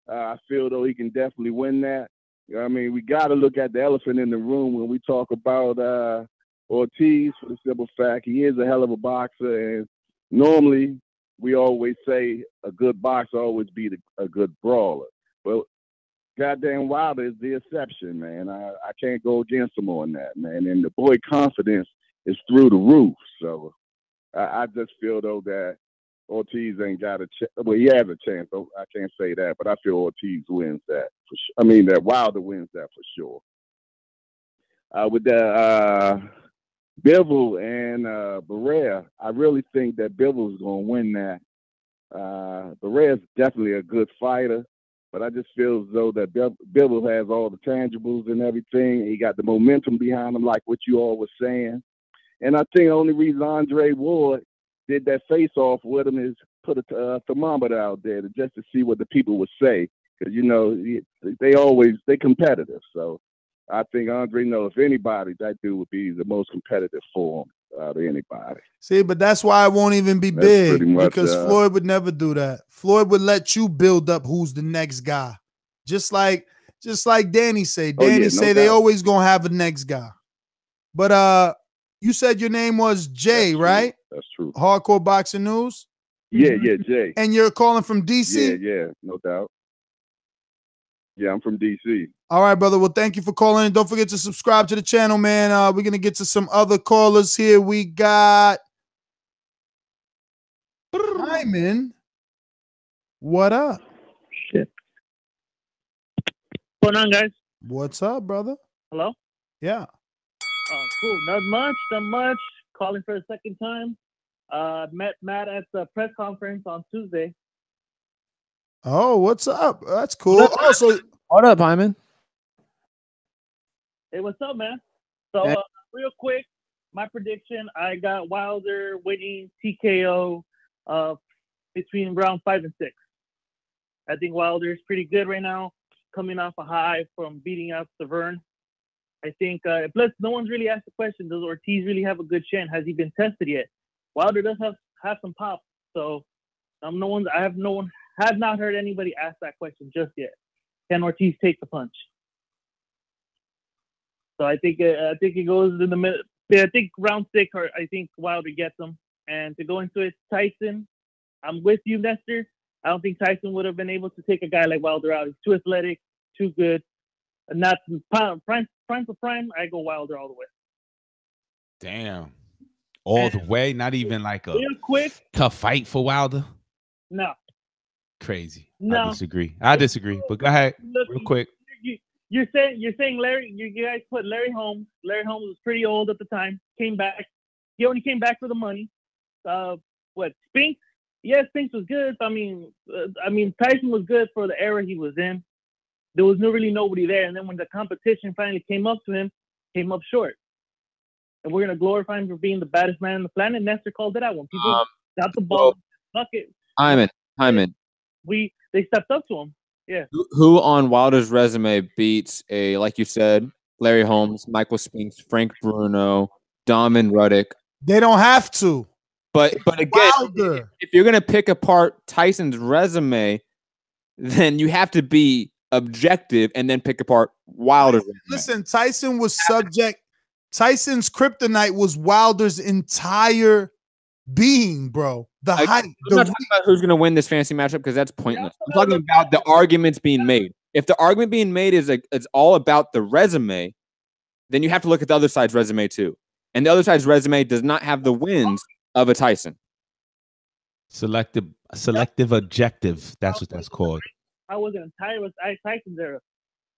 I feel, though, he can definitely win that. You know what I mean? We got to look at the elephant in the room when we talk about Ortiz for the simple fact he is a hell of a boxer, and normally, we always say a good boxer always beat a good brawler. Well, goddamn Wilder is the exception, man. I can't go against him on that, man. And the boy confidence is through the roof. So I just feel, though, that Ortiz ain't got a chance. Well, he has a chance. I can't say that, but I feel Ortiz wins that. For sure. I mean, that Wilder wins that for sure. With the Bivol and Barrera, I really think that Bivol's going to win that. Barrera's definitely a good fighter, but I just feel as though that Bivol has all the tangibles and everything. He got the momentum behind him, like what you all were saying. And I think the only reason Andre Ward did that face-off with him is put a thermometer out there just to see what the people would say. Because, you know, they competitive. So I think Andre knows if anybody, that dude would be the most competitive for him out of anybody. See, but that's why it won't even be big because Floyd would never do that. Floyd would let you build up who's the next guy. Just like Danny say. Danny say they always gonna have a next guy. But you said your name was Jay, right? That's true. Hardcore Boxing News? Yeah, Jay. And you're calling from DC? Yeah, no doubt. Yeah, I'm from DC. All right, brother. Well, thank you for calling. Don't forget to subscribe to the channel, man. We're going to get to some other callers here. We got Hyman. What up? Shit. What's going on, guys? What's up, brother? Hello? Yeah. Oh, cool. Not much. Calling for a second time. Met Matt at the press conference on Tuesday. Oh, what's up? That's cool. Also, what up, Hyman? Hey, what's up, man? So, real quick, my prediction: I got Wilder winning TKO between round 5 and 6. I think Wilder is pretty good right now, coming off a high from beating out Severn. I think, plus, no one's really asked the question: does Ortiz really have a good chin? Has he been tested yet? Wilder does have some pop, so I have not heard anybody ask that question just yet. Can Ortiz take the punch? So I think it goes in the middle. I think round 6, or I think Wilder gets him. And to go into it, Tyson, I'm with you, Nestor. I don't think Tyson would have been able to take a guy like Wilder out. He's too athletic, too good. Not prime for prime. I go Wilder all the way. Damn, all the way. Not even like a real quick tough fight for Wilder. No. Crazy. No. I disagree. But go ahead, real quick. You're saying Larry. You guys put Larry Holmes. Larry Holmes was pretty old at the time. Came back. He only came back for the money. Spence? Yes, Spence was good. I mean, Tyson was good for the era he was in. There was really nobody there. And then when the competition finally came up to him, came up short. And we're gonna glorify him for being the baddest man on the planet. Nestor called it out when people got the ball, bucket. Hyman. They stepped up to him. Yeah. Who on Wilder's resume beats like you said, Larry Holmes, Michael Spinks, Frank Bruno, Domin Ruddock? They don't have to. But again, if you're gonna pick apart Tyson's resume, then you have to be objective, and then pick apart Wilder's resume. Listen, Tyson's kryptonite was Wilder's entire being, bro. The height. I'm not talking about who's going to win this fantasy matchup because that's pointless. I'm talking about the arguments being made. If the argument being made is it's all about the resume, then you have to look at the other side's resume too. And the other side's resume does not have the wins of a Tyson. Selective objective. That's what that's called. I wasn't entirely with Tyson's era.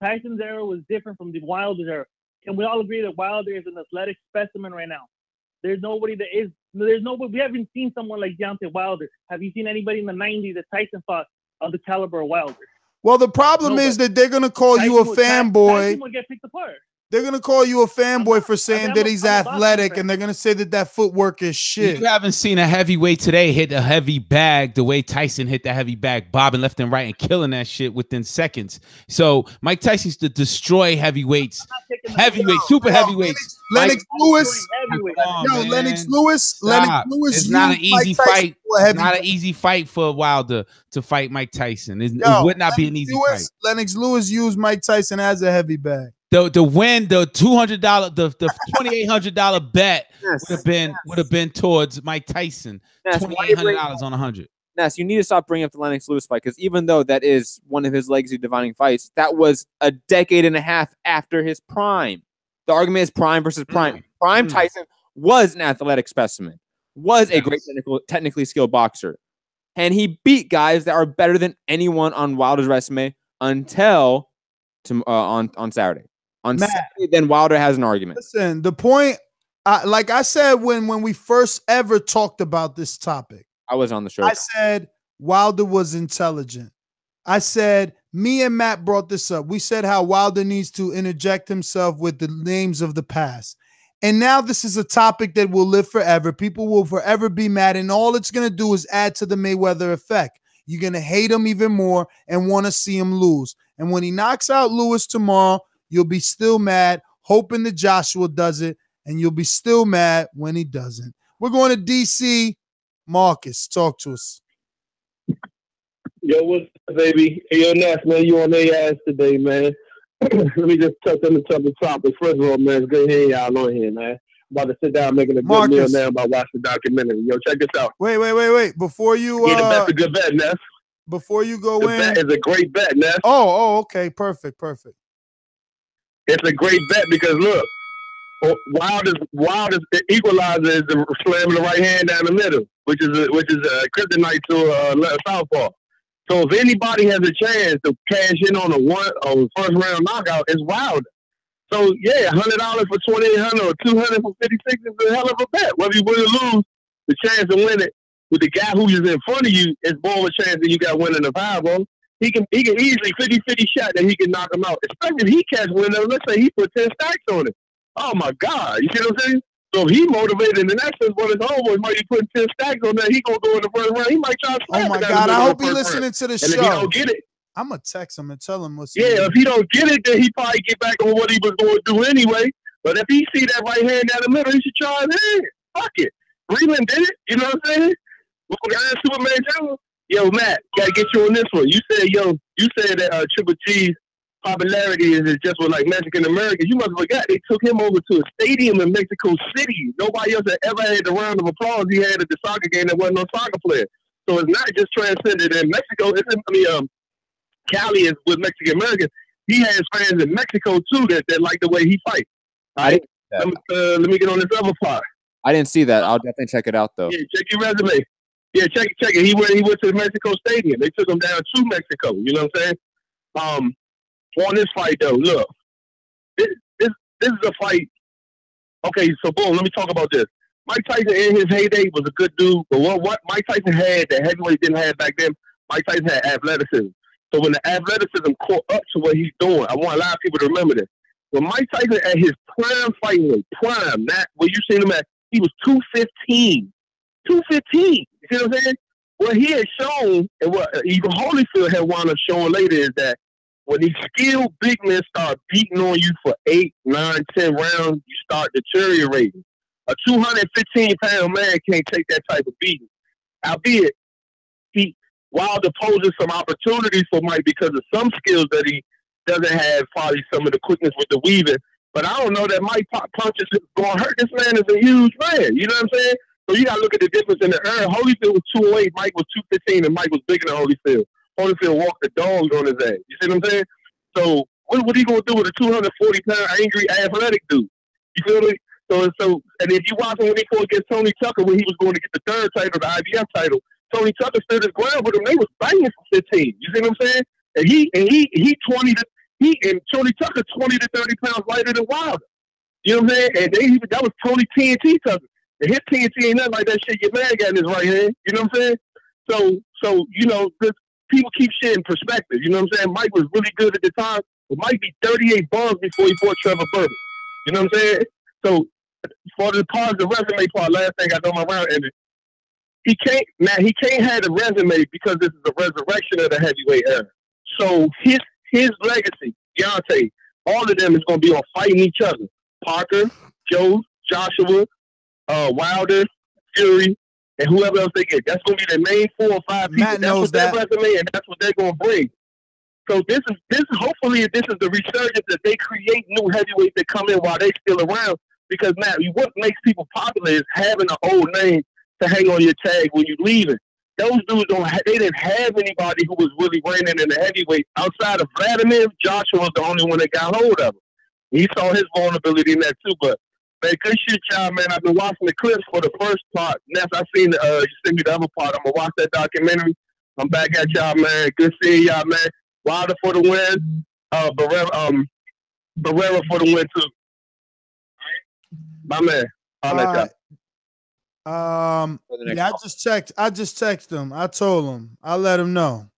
Tyson's era was different from the Wilder's era. Can we all agree that Wilder is an athletic specimen right now? There's nobody that is. There's nobody. We haven't seen someone like Deontay Wilder. Have you seen anybody in the '90s that Tyson fought of the caliber of Wilder? Well, the problem is that they're gonna call you a fanboy. Tyson would get picked apart. They're gonna call you a fanboy for saying that he's athletic, and they're gonna say that footwork is shit. You haven't seen a heavyweight today hit a heavy bag the way Tyson hit that heavy bag, bobbing left and right and killing that shit within seconds. So Mike Tyson used to destroy heavyweights, super heavyweights. Lennox Lewis, Lennox Lewis. It's not an easy fight. It's not an easy fight for Wilder to fight Mike Tyson. It would not be an easy fight. Lennox Lewis used Mike Tyson as a heavy bag. The win, the $200, the $2,800 bet would have been towards Mike Tyson. $2,800 on 100. Ness, you need to stop bringing up the Lennox Lewis fight because even though that is one of his legacy defining fights, that was a decade and a half after his prime. The argument is prime versus prime. Prime Tyson was an athletic specimen, was a great technically skilled boxer, and he beat guys that are better than anyone on Wilder's resume until on Saturday. On Saturday, then Wilder has an argument. Listen, the point, like I said when we first ever talked about this topic, I was on the show. I said Wilder was intelligent. I said, me and Matt brought this up. We said how Wilder needs to interject himself with the names of the past. And now this is a topic that will live forever. People will forever be mad, and all it's going to do is add to the Mayweather effect. You're going to hate him even more and want to see him lose. And when he knocks out Lewis tomorrow, you'll be still mad, hoping that Joshua does it, and you'll be still mad when he doesn't. We're going to D.C. Marcus, talk to us. Yo, what's up, baby? Hey, yo, Ness, man, you on their ass today, man. Let me just touch on the topic. First of all, man, it's good hearing y'all on here, man. I'm about to sit down making a good meal now about watching the documentary. Yo, check this out. Wait. Before you that's a good bet, Ness. Before you go in. Bet is a great bet, Ness. Oh, okay. Perfect. It's a great bet because look, Wilder's equalizer is slamming the right hand down the middle, which is a kryptonite to southpaw. So if anybody has a chance to cash in on a first round knockout, it's Wilder. So yeah, $100 for 2,800 or 200 for 56 is a hell of a bet. Whether you win or lose, the chance to win it with the guy who's in front of you is more of a chance that you got winning the Powerball. He can easily 50-50 shot that he can knock him out. Especially if he catch winner. Let's say he put 10 stacks on it. Oh my God, you see what I'm saying? So if he motivated, and that's just what his homeboys might be putting 10 stacks on that. He gonna go in the first round. He might try to. Oh my God, I hope he's listening to the show. And if he don't get it, I'm gonna text him and tell him what's. Yeah, if he don't get it, then he probably get back on what he was going to do anyway. But if he see that right hand down the middle, he should try it in. Fuck it. Breland did it. You know what I'm saying? Superman General. Yo, Matt, gotta get you on this one. You said that Triple G's popularity is just with like Mexican Americans. You must have forgot they took him over to a stadium in Mexico City. Nobody else had ever had the round of applause he had at the soccer game that wasn't no soccer player. So it's not just transcended in Mexico. Cali is with Mexican Americans. He has fans in Mexico too that like the way he fights. Right? Let me get on this other part. I didn't see that. I'll definitely check it out though. Yeah, check your resume. Yeah, check it. He went to the Mexico Stadium. They took him down to Mexico. You know what I'm saying? On this fight though, look, this is a fight. Okay, so boom, let me talk about this. Mike Tyson in his heyday was a good dude, but what Mike Tyson had that heavyweight didn't have back then, Mike Tyson had athleticism. So when the athleticism caught up to what he's doing, I want a lot of people to remember this. When Mike Tyson at his prime fighting weight, not where you seen him at, he was 215. 215. You see what I'm saying? What he had shown, and what Igor Holyfield had wound up showing later is that when these skilled big men start beating on you for 8, 9, 10 rounds, you start deteriorating. A 215-pound man can't take that type of beating. Albeit, Wilder poses some opportunities for Mike because of some skills that he doesn't have, probably some of the quickness with the weaving. But I don't know that Mike punches is going to hurt. This man is a huge man. You know what I'm saying? So you got to look at the difference in the era. Holyfield was 208, Mike was 215, and Mike was bigger than Holyfield. Holyfield walked the dog on his ass. You see what I'm saying? So what are you going to do with a 240-pound angry athletic dude? You feel me? So, and if you watch him when he fought against Tony Tucker when he was going to get the third title, the IBF title, Tony Tucker stood his ground with him. They was banging for 15. You see what I'm saying? And Tony Tucker 20 to 30 pounds lighter than Wilder. You know what I'm saying? And that was Tony TNT Tucker. And his TNT ain't nothing like that shit your man got in his right hand. You know what I'm saying? So you know, people keep shit in perspective. You know what I'm saying? Mike was really good at the time. It might be 38 bums before he fought Trevor Burbick. You know what I'm saying? So for the part of the resume part, last thing I know my round ended. He can't have a resume because this is a resurrection of the heavyweight era. So his legacy, Deontay, all of them is going to be on fighting each other. Parker, Joe, Joshua, Wilder, Fury, and whoever else they get. That's going to be their main 4 or 5 people. Matt knows that's what their resume, and that's what they're going to bring. So hopefully this is the resurgence that they create new heavyweights that come in while they still around. Because Matt, what makes people popular is having an old name to hang on your tag when you're leaving. Those dudes they didn't have anybody who was really reigning in the heavyweight outside of Vladimir. Joshua was the only one that got hold of him. He saw his vulnerability in that too. But man, good shit, y'all, man. I've been watching the clips for the first part. Next, I seen you sent me the other part. I'm gonna watch that documentary. I'm back at y'all, man. Good seeing y'all, man. Wilder for the win. Barrera for the win too. My man. I'll let y'all. Yeah, I just texted him. I told him. I let him know.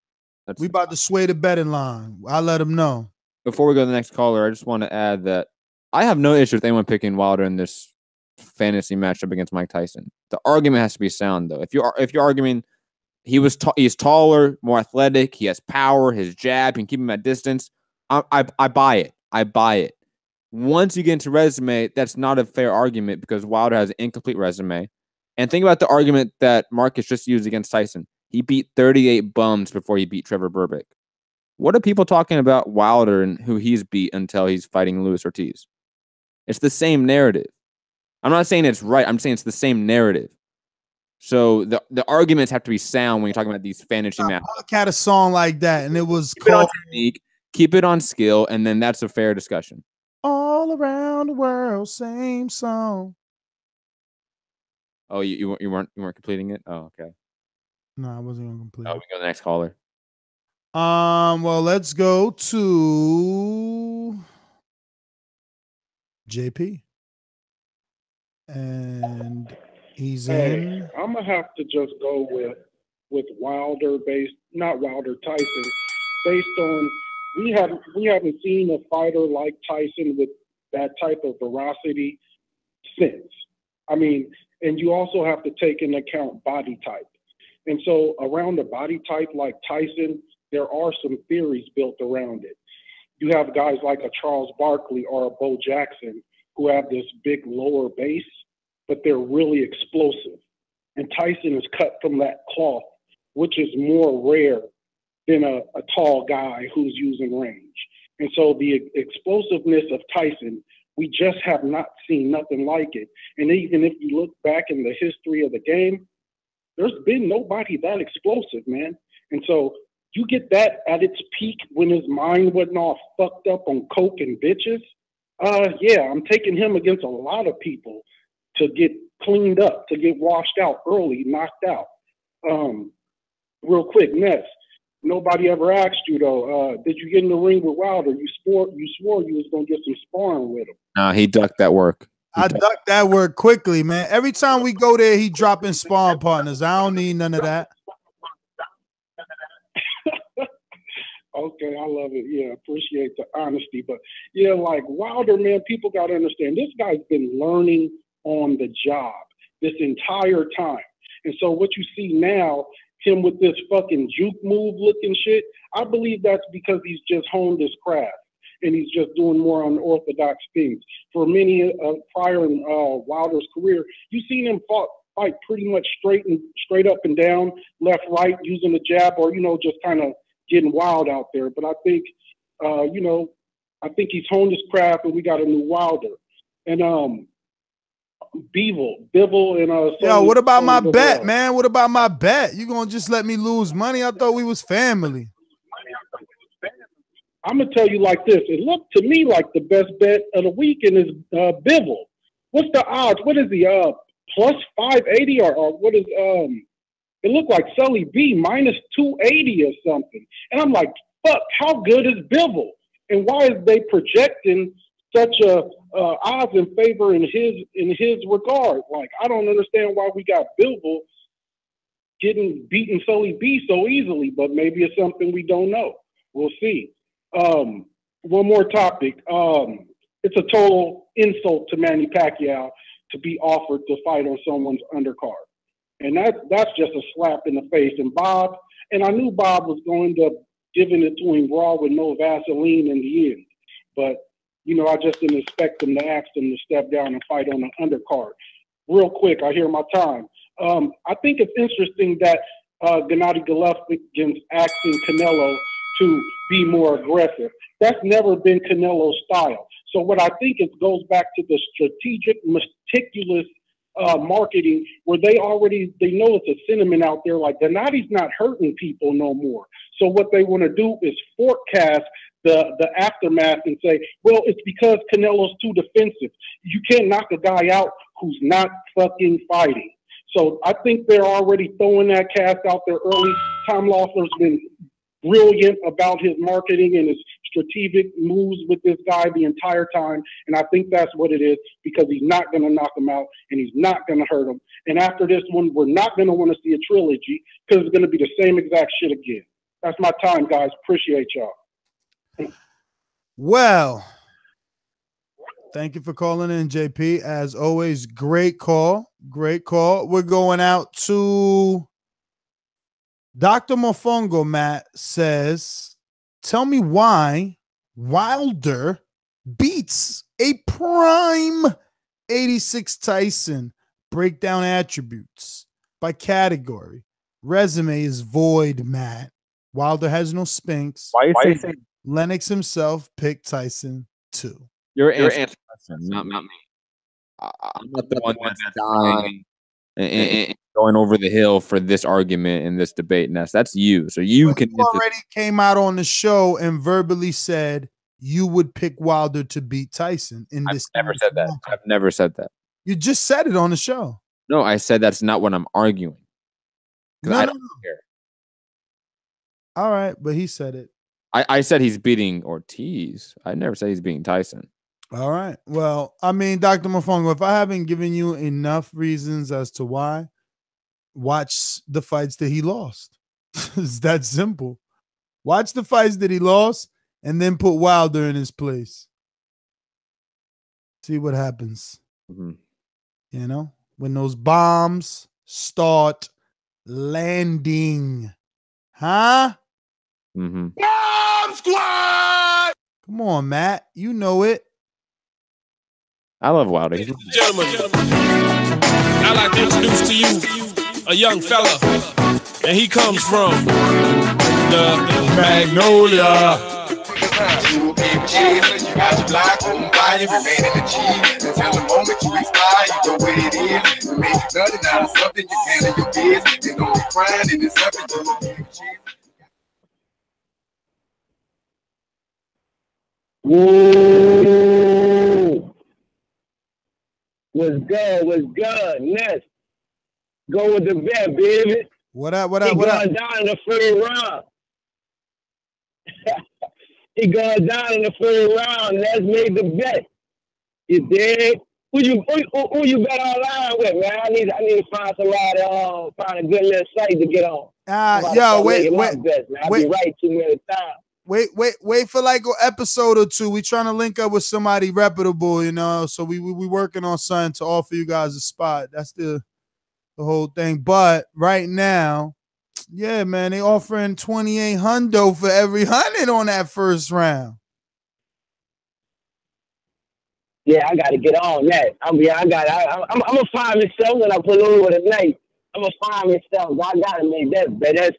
We about to sway the betting line. I let him know. Before we go to the next caller, I just want to add that I have no issue with anyone picking Wilder in this fantasy matchup against Mike Tyson. The argument has to be sound, though. If you're arguing he's taller, more athletic, he has power, his jab can keep him at distance, I buy it. I buy it. Once you get into resume, that's not a fair argument because Wilder has an incomplete resume. And think about the argument that Marcus just used against Tyson. He beat 38 bums before he beat Trevor Burbick. What are people talking about Wilder and who he's beat until he's fighting Luis Ortiz? It's the same narrative. I'm not saying it's right. I'm saying it's the same narrative. So the arguments have to be sound when you're talking about these fantasy matches. I had a song like that, and it was called technique, keep it on skill, and then that's a fair discussion. All Around the World, same song. Oh, you weren't completing it? Oh, okay. No, I wasn't gonna complete. Oh, we go to the next caller. Well, let's go to JP. And he's in. I'm gonna have to just go with Wilder Tyson, based on we haven't seen a fighter like Tyson with that type of veracity since. I mean, and you also have to take into account body type. And so around a body type like Tyson, there are some theories built around it. You have guys like a Charles Barkley or a Bo Jackson who have this big lower base, but they're really explosive. And Tyson is cut from that cloth, which is more rare than a tall guy who's using range. And so the explosiveness of Tyson, we just have not seen nothing like it. And even if you look back in the history of the game, there's been nobody that explosive, man. And so you get that at its peak when his mind wasn't all fucked up on coke and bitches. Yeah, I'm taking him against a lot of people to get cleaned up, to get washed out early, knocked out. Real quick, Ness, nobody ever asked you though, did you get in the ring with Wilder? You swore you was gonna get some sparring with him. Nah, he ducked that work. I ducked that work quickly, man. Every time we go there, he dropping sparring partners. I don't need none of that. Okay, I love it. Yeah, appreciate the honesty. But yeah, like Wilder, man, people got to understand this guy's been learning on the job this entire time. And so what you see now, him with this fucking juke move looking shit, I believe that's because he's just honed his craft and he's just doing more unorthodox things. For many prior in Wilder's career, you've seen him fight pretty much straight up and down, left, right, using the jab, or just kind of getting wild out there. But I think, I think he's honed his craft, and we got a new Wilder. And Bivol, and yo, what about my bet, man? What about my bet? You gonna just let me lose money? I thought we was family. I'm gonna tell you like this. It looked to me like the best bet of the weekend is Bivol. What's the odds? What is he plus 580 or what is it looked like Sully B minus 280 or something. And I'm like, fuck, how good is Bivol? And why is they projecting such a odds in favor in his regard? Like, I don't understand why we got Bivol getting beaten Sully B so easily, but maybe it's something we don't know. We'll see. One more topic. It's a total insult to Manny Pacquiao to be offered to fight on someone's undercard. And that's just a slap in the face. And I knew Bob was going to giving it to him raw with no Vaseline in the end. But, I just didn't expect him to ask him to step down and fight on the undercard. Real quick, I hear my time. I think it's interesting that Gennady Golovkin's asking Canelo to be more aggressive. That's never been Canelo's style. So what I think it goes back to the strategic, meticulous marketing where they know it's a sentiment out there like Gennady's not hurting people no more. So what they want to do is forecast the aftermath and say, well, it's because Canelo's too defensive. You can't knock a guy out who's not fucking fighting. So I think they're already throwing that cast out there early. Tom Loeffler's been brilliant about his marketing and his strategic moves with this guy the entire time. And I think that's what it is, because he's not going to knock him out and he's not going to hurt him. And after this one, we're not going to want to see a trilogy because it's going to be the same exact shit again. That's my time, guys. Appreciate y'all. Well, thank you for calling in, JP. As always, great call. Great call. We're going out to Dr. Mofongo. Matt says, tell me why Wilder beats a prime 86 Tyson. Breakdown attributes by category. Resume is void, Matt. Wilder has no Spence. Why you say Lennox himself picked Tyson too. Your answer, not me. I'm not the one that's dying and going over the hill for this argument in this debate, Ness. That's you. So you already came out on the show and verbally said you would pick Wilder to beat Tyson in this. I've never said that. I've never said that. You just said it on the show. No, I said that's not what I'm arguing. No, I don't care. All right, but he said it. I said he's beating Ortiz. I never said he's beating Tyson. All right. Well, I mean, Dr. Mofongo, if I haven't given you enough reasons as to why, watch the fights that he lost. It's that simple. Watch the fights that he lost and then put Wilder in his place. See what happens. Mm-hmm. You know, when those bombs start landing. Huh? Mm-hmm. Bomb Squad! Come on, Matt. You know it. I love Wilder. Gentlemen, I'd like to introduce to you a young fella, and he comes from the Magnolia. You got your block on fire, remain in the cheese until the moment you expire. You know what it is. You make nothing out of something, you handle your biz. You know the grind and it's something you Woo! What's good? What's good? Ness, go with the vet, baby. What up? What up? What up? He going down in the third round. He going down in the third round. Ness made the bet. You dig? Who you bet online with, man? I need to find somebody find a good little site to get on. Yo, wait. I'll be right too many times. Wait for like an episode or two. We trying to link up with somebody reputable, you know. So we working on something to offer you guys a spot. That's the whole thing. But right now, yeah, man, they offering 2,800 for every 100 on that first round. Yeah, I got to get on that. I'm gonna find myself when I pull over tonight. I'm gonna find myself. I gotta make that bet.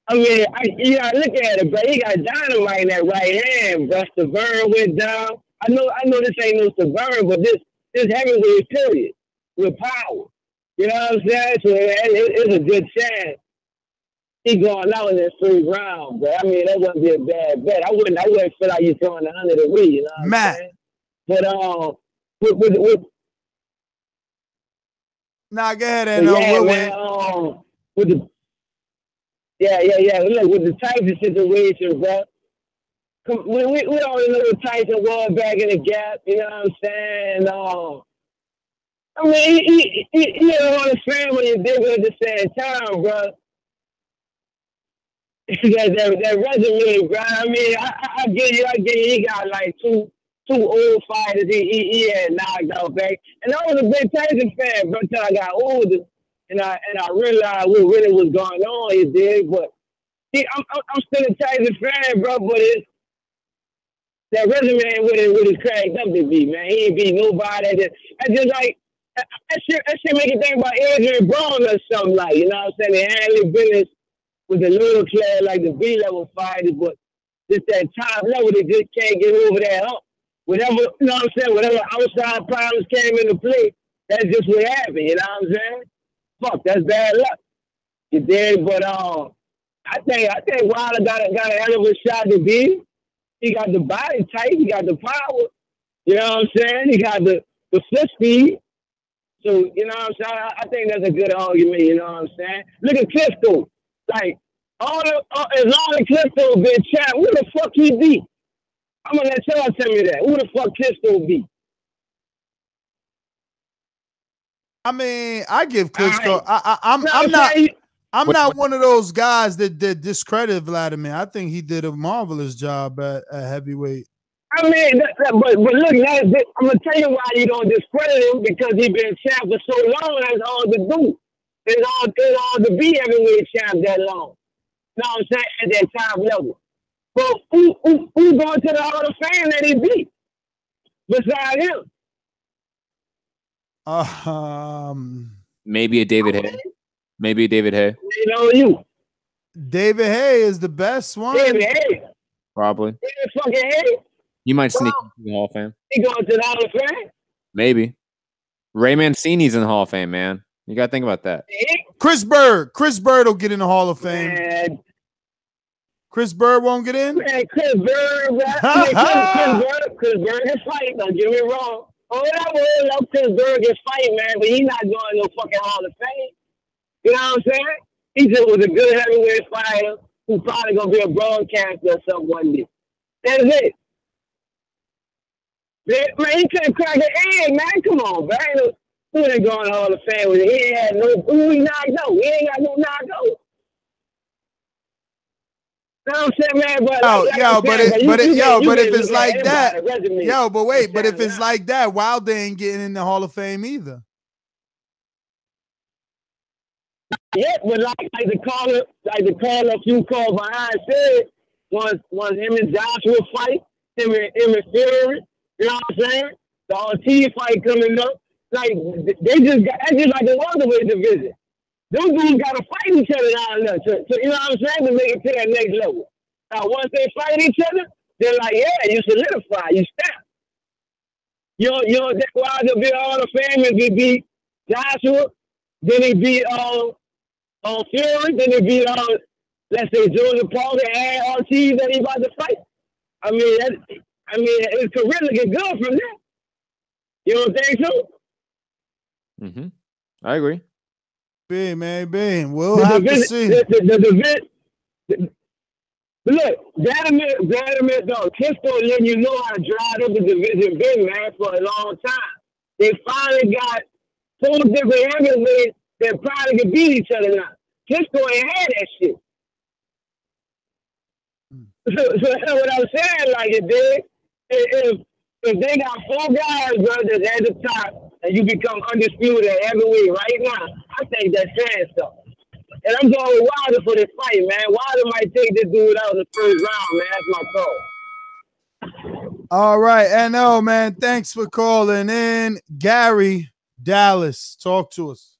I mean, I look at it, but he got dynamite in that right hand, bro. Stavern went down. I know this ain't no Stavern, but this heavyweight period with power. You know what I'm saying? So it's a good chance he going out in that 3rd round, bro. I mean, that wouldn't be a bad bet. I wouldn't feel like you're throwing 100 a week, you know what I'm saying? But with nah, go ahead and with the Look, with the Tyson situation, bro. We already know what Tyson was back in the gap. You know what I'm saying? I mean, he don't want his family and dig at the same time, bro. that resume, bro. I mean, I get you. He got like two old fighters he had knocked out back. And I was a big Tyson fan, bro, until I got older. And I realized what really was going on, you dig? But I'm still a Tyson fan, bro, but that resume with it cracked up to be, man. He ain't beat nobody. I just like, that shit make you think about Adrian Brown or something like, you know what I'm saying? They handle business with the little class, like the B-level fighters, but just that top level, they just can't get over that hump. Whatever, you know what I'm saying? Whatever outside problems came into play, that's just what happened, you know what I'm saying? Fuck, that's bad luck. You did, but I think Wilder got a hell of a shot to beat. He got the body type, he got the power. You know what I'm saying? He got the foot speed. So, you know what I'm saying? I think that's a good argument, you know what I'm saying? Look at Klitschko. Like, as long as Klitschko been champ, who the fuck he beat? I'm gonna let y'all tell me that. Who the fuck Klitschko beat? I mean, I give Klitschko. I'm not one of those guys that discredit Vladimir. I think he did a marvelous job at heavyweight. I mean, but look, I'm gonna tell you why you don't discredit him, because he been champ for so long. That's all to do. It's all to be heavyweight champ that long. You know what I'm saying? At that top level. But who going to the Hall of Fame that he beat beside him? Maybe a David Hay. Maybe a David Hay. You know you. David Hay is the best one. David Hay. Probably. David fucking Hay. You might sneak into the Hall of Fame. He going to the Hall of Fame? Maybe. Ray Mancini's in the Hall of Fame, man. You got to think about that. Chris Bird will get in the Hall of Fame. Man. Chris Bird won't get in? Man, Chris Bird can fight, don't get me wrong. I love Chris Bird can fight, man, but he's not going to no fucking Hall of Fame. You know what I'm saying? He just was a good heavyweight fighter who's probably going to be a broadcaster or something one day. That's it. Man, he couldn't crack an egg, man. Come on, man. Who ain't going to Hall of Fame with it? He ain't had no, who he knocked out? He ain't got no knockout. You know what I'm saying, man? But if it's like that, but if it's like that, Wilder ain't getting in the Hall of Fame either. Yeah, but like the caller a few calls behind said, once him and Joshua fight, him and Fury, you know what I'm saying? The Ortiz fight coming up, like that's just like the welterweight division. Those dudes gotta fight each other down there, so you know what I'm saying, to make it to that next level. Now once they fight each other, they're like, yeah, you solidify, you stamp. You know, that's why they'll be all the Fame if he beat Joshua, then he beat Fury, then he beat let's say Joseph Paul and Ortiz that he about to fight. I mean, his career looking good from there. You don't think so? Mm-hmm. I agree. Man. We'll have to see. Look, Vladimir, no, Klitschko letting you know how dried up the division been, man, for a long time. They finally got 4 different heavyweights that probably could beat each other now. Klitschko ain't had that shit. So what I'm saying, like it did, if they got 4 guys, bro, that's at the top, and you become undisputed at heavyweight right now, I think that's saying stuff. And I'm going with Wilder for this fight, man. Wilder might take this dude out in the first round, man. That's my call. All right, NO, man. Thanks for calling in. Gary, Dallas, talk to us.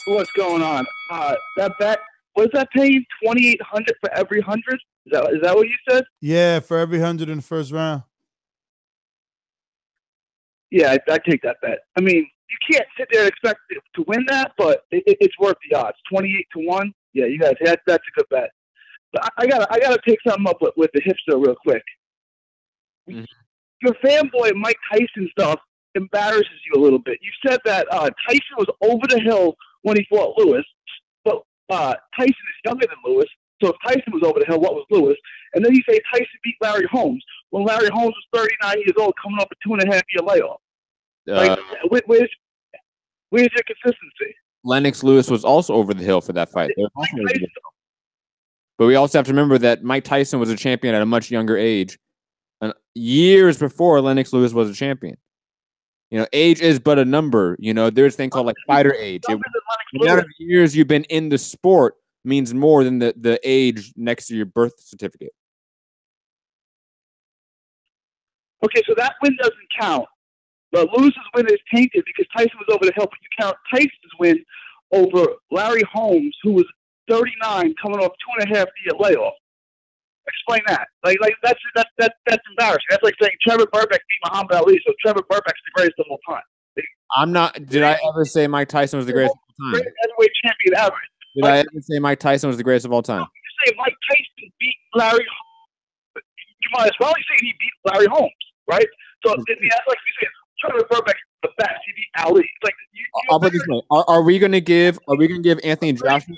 What's going on? That bet, was that paying 2,800 for every 100? Is that what you said? Yeah, for every 100 in the first round. Yeah, I take that bet. I mean, you can't sit there and expect to win that, but it's worth the odds. 28-1. Yeah, you guys, that's a good bet. But I gotta take something up with the hipster real quick. Mm-hmm. Your fanboy Mike Tyson stuff embarrasses you a little bit. You said that Tyson was over the hill when he fought Lewis, but Tyson is younger than Lewis. So if Tyson was over the hill, what was Lewis? And then you say Tyson beat Larry Holmes when Larry Holmes was 39 years old, coming up a 2.5-year layoff. Like, where's your consistency? Lennox Lewis was also over the hill for that fight. They were also over the hill. But we also have to remember that Mike Tyson was a champion at a much younger age, and years before Lennox Lewis was a champion. You know, age is but a number. You know, there's a thing called like fighter age. The amount of years you've been in the sport means more than the age next to your birth certificate. Okay, so that win doesn't count. But Lewis's win is tainted because Tyson was over the hill, but you count Tyson's win over Larry Holmes, who was 39, coming off 2.5-year layoff. Explain that. Like that's embarrassing. That's like saying Trevor Burbank beat Muhammad Ali, so Trevor Burbank's the greatest of all time. I'm not. Did I ever say Mike Tyson was the greatest of all time? Greatest heavyweight champion ever. Did I ever say Mike Tyson was the greatest of all time? You say Mike Tyson beat Larry Holmes. You might as well say he beat Larry Holmes, right? So that's like you say Trevor Burbank the best. He beat Ali. It's like I'll put it this way: Are we going to give Anthony Joshua?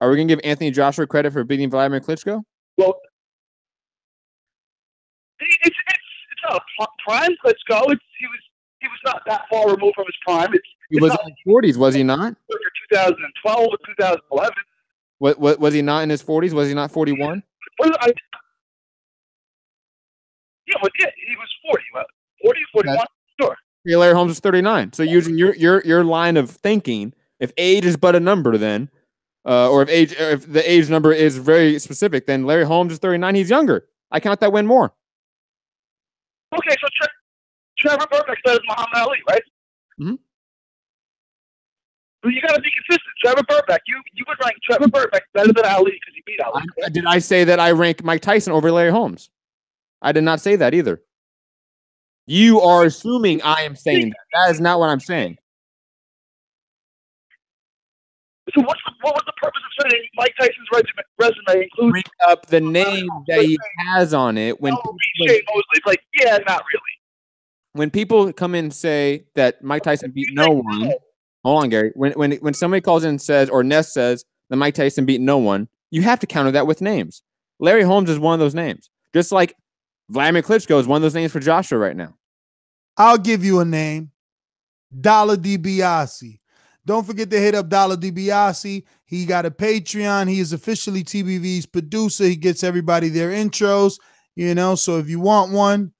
Are we going to give Anthony Joshua credit for beating Vladimir Klitschko? Well, it's not a prime Klitschko. He was not that far removed from his prime. He was in his 40s, was he not? 2012 or 2011. What was he not in his 40s? Was he not 41? Yeah, he was 40. 40, 41, sure. Yeah, Larry Holmes was 39. So using your line of thinking, if age is but a number, then, or if the age number is very specific, then Larry Holmes is 39. He's younger. I count that win more. Okay, so Trevor Burbank says Muhammad Ali, right? Mm-hmm. Well, you got to be consistent. Trevor Burbank, you would rank Trevor Burbank better than Ali because he beat Ali. Did I say that I rank Mike Tyson over Larry Holmes? I did not say that either. You are assuming I am saying that. That is not what I'm saying. So what was the purpose of saying Mike Tyson's resume includes bring up the name that he has on it when it's like, yeah, not really. When people come in and say that Mike Tyson beat no one, hold on, Gary. When somebody calls in and says, or Ness says that Mike Tyson beat no one, you have to counter that with names. Larry Holmes is one of those names. Just like Vladimir Klitschko is one of those names for Joshua right now. I'll give you a name. Dollar DiBiase. Don't forget to hit up Dollar DiBiase. He got a Patreon. He is officially TBV's producer. He gets everybody their intros, so if you want one,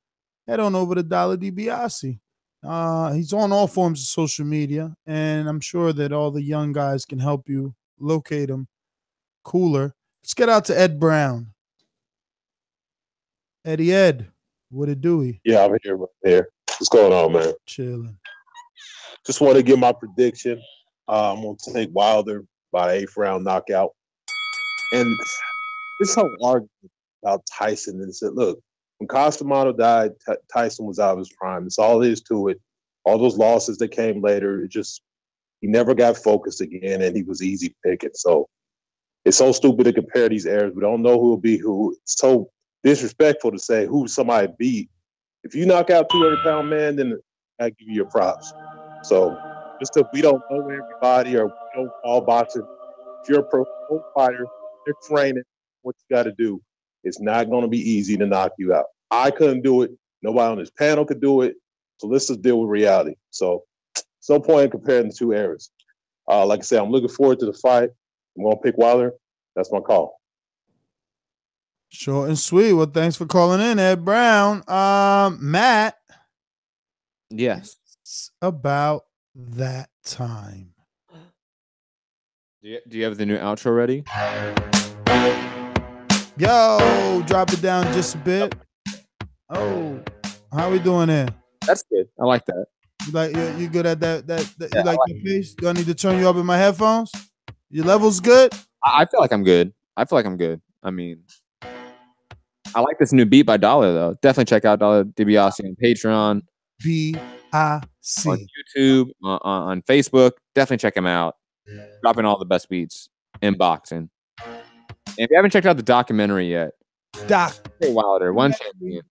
head on over to Dollar DiBiase. He's on all forms of social media, and I'm sure that all the young guys can help you locate him cooler. Let's get out to Ed Brown. Eddie Ed, what it do? Yeah, I'm here right there. What's going on, man? Chilling. Just want to give my prediction. I'm going to take Wilder by 8th round knockout. And this whole argument about Tyson and said, look, when Costamano died, Tyson was out of his prime. That's all there is to it. All those losses that came later, he never got focused again, and he was easy picking. So it's so stupid to compare these eras. We don't know who will be who. It's so disrespectful to say who somebody beat. If you knock out 200-pound man, then I give you your props. So just because we don't know everybody or we don't call boxing, if you're a pro fighter, you're training, what you got to do. It's not going to be easy to knock you out. I couldn't do it. Nobody on this panel could do it. So let's just deal with reality. So there's no point in comparing the two eras. Like I said, I'm looking forward to the fight. I'm going to pick Wilder. That's my call. Short and sweet. Well, thanks for calling in, Ed Brown. Matt. Yes. It's about that time. Do you have the new outro ready? Yo, drop it down just a bit. Oh, how we doing there? That's good. I like that. You good at that? Yeah, you like the pace? Do I need to turn you up in my headphones? Your level's good? I feel like I'm good. I mean, I like this new beat by Dollar though. Definitely check out Dollar DiBiase on Patreon, B-I-C, on YouTube, on Facebook. Definitely check him out. Dropping all the best beats in boxing. And if you haven't checked out the documentary yet, Wilder, one champion,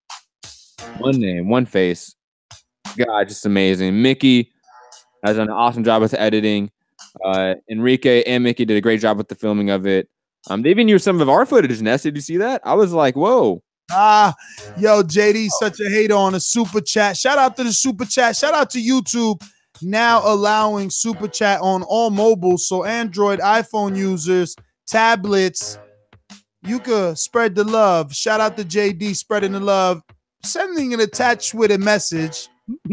one name, one face. God, just amazing. Mickey has done an awesome job with the editing. Enrique and Mickey did a great job with the filming of it. They even used some of our footage, Ness. Did you see that? I was like, whoa. Yo, JD's such a hater on a super chat. Shout out to the super chat. Shout out to YouTube now allowing super chat on all mobiles. So Android, iPhone users, tablets, you could spread the love. Shout out to JD spreading the love. Sending an attached with a message.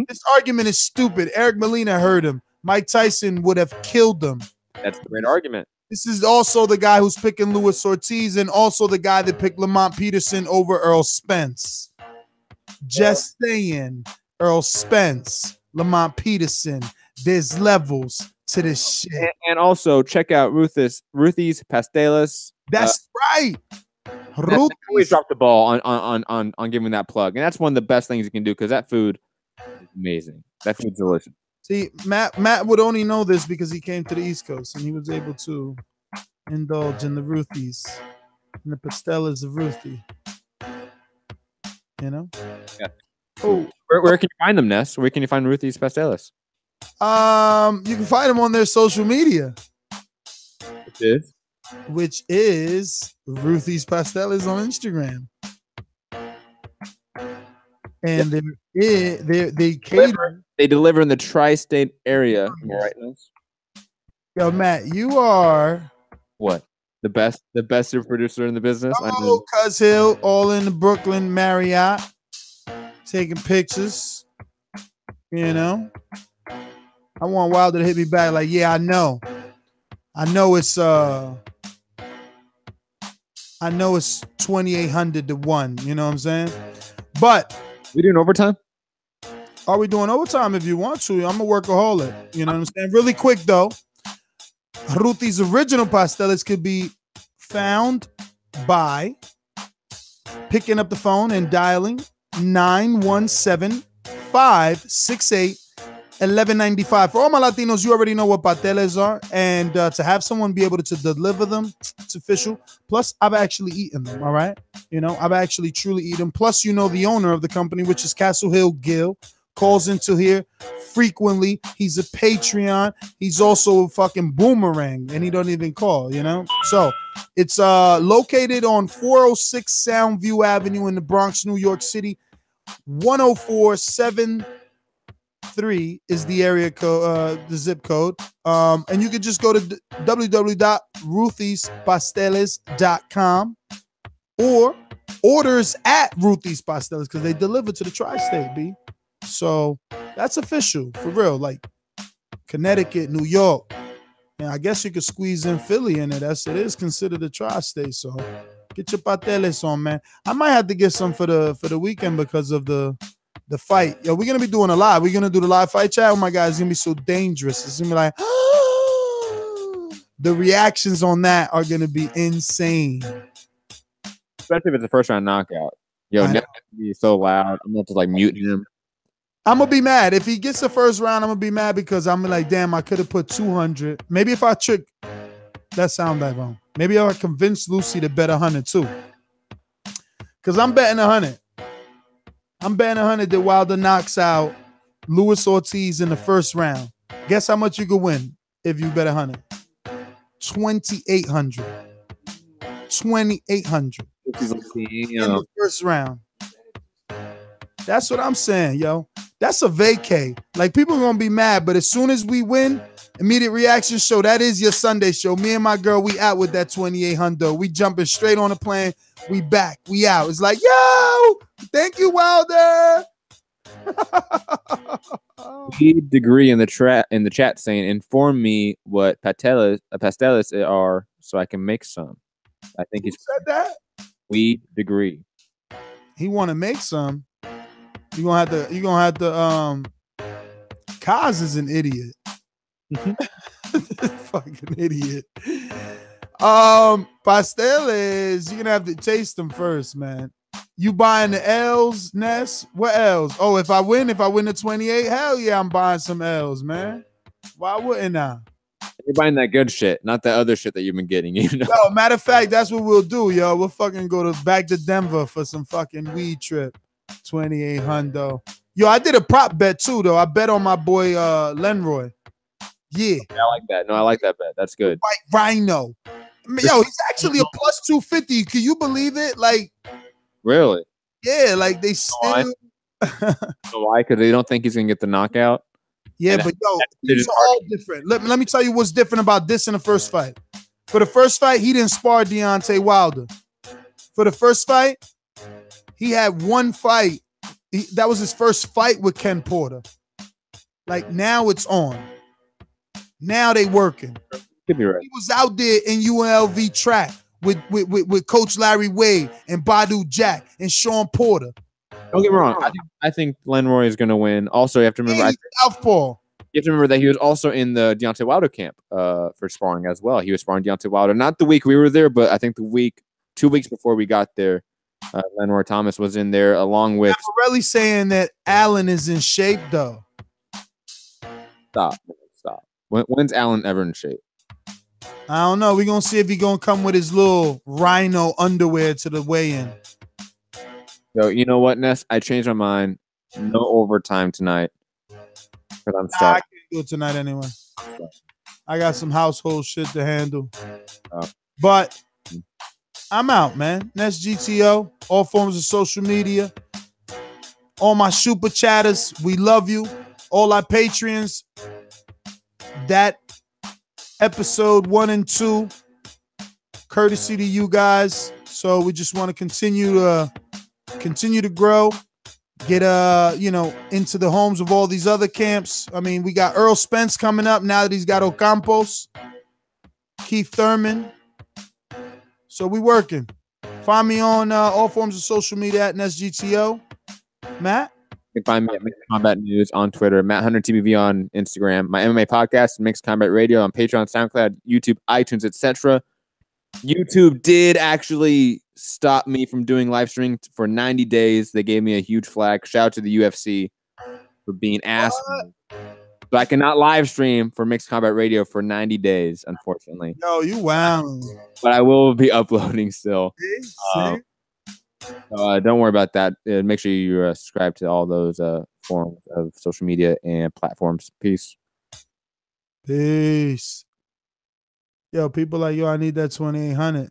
This argument is stupid. Eric Molina heard him. Mike Tyson would have killed him. That's a great argument. This is also the guy who's picking Luis Ortiz and also the guy that picked Lamont Peterson over Errol Spence. Just saying, Errol Spence, Lamont Peterson, there's levels to this shit. And also check out Ruthie's Pasteles. That's right. Ruth always dropped the ball on giving that plug. And that's one of the best things you can do because that food is amazing. That food's delicious. See, Matt would only know this because he came to the East Coast and he was able to indulge in the Ruthies and the Pastelas of Ruthie. You know? Yeah. Oh, where can you find them, Ness? Where can you find Ruthie's Pastelas? You can find them on their social media. Which is Ruthie's Pastelas on Instagram. And they cater. They deliver in the tri-state area. Am I right, Ness? Yo, Matt, you are what? The best super producer in the business. Oh, Cuz Hill, all in the Brooklyn Marriott, taking pictures. You know, I want Wilder to hit me back like, yeah, I know it's 2,800 to 1. You know what I'm saying? But we doing overtime? Are we doing overtime if you want to? I'm a workaholic. You know what I'm saying? Really quick though. Ruthie's original pastelas could be found by picking up the phone and dialing 917-568-1195. For all my Latinos, you already know what pastelas are. And to have someone be able to deliver them, it's official. Plus, I've actually eaten them, all right? You know, I've actually truly eaten them. Plus, you know the owner of the company, which is Castle Hill Gill, calls into here frequently. He's a Patreon. He's also a fucking boomerang, and he don't even call, you know? So it's located on 406 Soundview Avenue in the Bronx, New York City. 10473 is the area code, the zip code. And you can just go to www.ruthiespasteles.com or orders at Ruthie's Pastelas because they deliver to the tri-state, B. So that's official for real. Like Connecticut, New York, and I guess you could squeeze in Philly in it. It is considered a tri-state. So get your pasteles on, man. I might have to get some for the weekend because of the fight. Yo, we're gonna be doing a live. We're gonna do the live fight chat. Oh my God, it's gonna be so dangerous. It's gonna be like the reactions on that are gonna be insane. Especially if it's a first round knockout. Yo, Nick's gonna be so loud. I'm gonna have to like mute him. I'm gonna be mad if he gets the first round. I'm gonna be mad because I'm like, damn, I could have put 200. Maybe if I trick that sound that wrong. Maybe I convince Lucy to bet 100 too. Cause I'm betting 100. I'm betting 100 that Wilder knocks out Luis Ortiz in the first round. Guess how much you could win if you bet 100? 2,800. 2,800 in the first round. That's what I'm saying, yo. That's a vacay. Like, people are going to be mad, but as soon as we win, immediate reaction show, that is your Sunday show. Me and my girl, we out with that 2,800. We jumping straight on the plane. We back. We out. It's like, yo, thank you, Wilder. Degree in the chat saying, inform me what pastelas are so I can make some. I think Who said that? We degree. He want to make some. You gonna have to. Kaz is an idiot. Fucking idiot. Pasteles, you're gonna have to taste them first, man. You buying the L's, Ness? What L's? Oh, if I win the 28, hell yeah, I'm buying some L's, man. Why wouldn't I? You're buying that good shit, not the other shit that you've been getting. You know. Yo, matter of fact, that's what we'll do, yo. We'll fucking go back to Denver for some fucking weed trip. 28 hundo. Yo, I did a prop bet too, though. I bet on my boy Lenroy. Yeah. I like that. No, I like that bet. That's good. White Rhino. Yo, he's actually a plus 250. Can you believe it? Like, really? Yeah, like they still. Why? Because they don't think he's gonna get the knockout. Yeah, but yo, these are all different. Let me tell you what's different about this in the first fight. For the first fight, he didn't spar Deontay Wilder. For the first fight, he had one fight. That was his first fight with Ken Porter. Like now it's on. Now they working. Could be right. He was out there in UNLV track with Coach Larry Wade and Badu Jack and Sean Porter. Don't get me wrong. I think Lenroy is going to win. Also, you have to remember. Southpaw. You have to remember that he was also in the Deontay Wilder camp for sparring as well. He was sparring Deontay Wilder. Not the week we were there, but I think 2 weeks before we got there, Lenroy Thomas was in there along with. Really saying that Allen is in shape though. Stop. When's Allen ever in shape? I don't know. We're gonna see if he's gonna come with his little rhino underwear to the weigh-in. Yo, you know what, Ness? I changed my mind. No overtime tonight. Because I'm sorry. I can't do it tonight anyway. I got some household shit to handle. But I'm out, man. Ness GTO, all forms of social media. All my super chatters, we love you. All our Patreons. That episode 1 and 2, courtesy to you guys. So we just want to continue to grow, get into the homes of all these other camps. I mean, we got Errol Spence coming up now that he's got Ocampos, Keith Thurman. So we working. Find me on all forms of social media at NSGTO. Matt? You can find me at Mixed Combat News on Twitter, Matt Hunter TBV on Instagram, my MMA podcast, Mixed Combat Radio on Patreon, SoundCloud, YouTube, iTunes, etc. YouTube did actually stop me from doing live streaming for 90 days. They gave me a huge flag. Shout out to the UFC for being assholes. So I cannot live stream for Mixed Combat Radio for 90 days, unfortunately. Yo, you wow. But I will be uploading still. Don't worry about that. Make sure you subscribe to all those forms of social media and platforms. Peace. Peace. Yo, people like, yo, I need that 2800.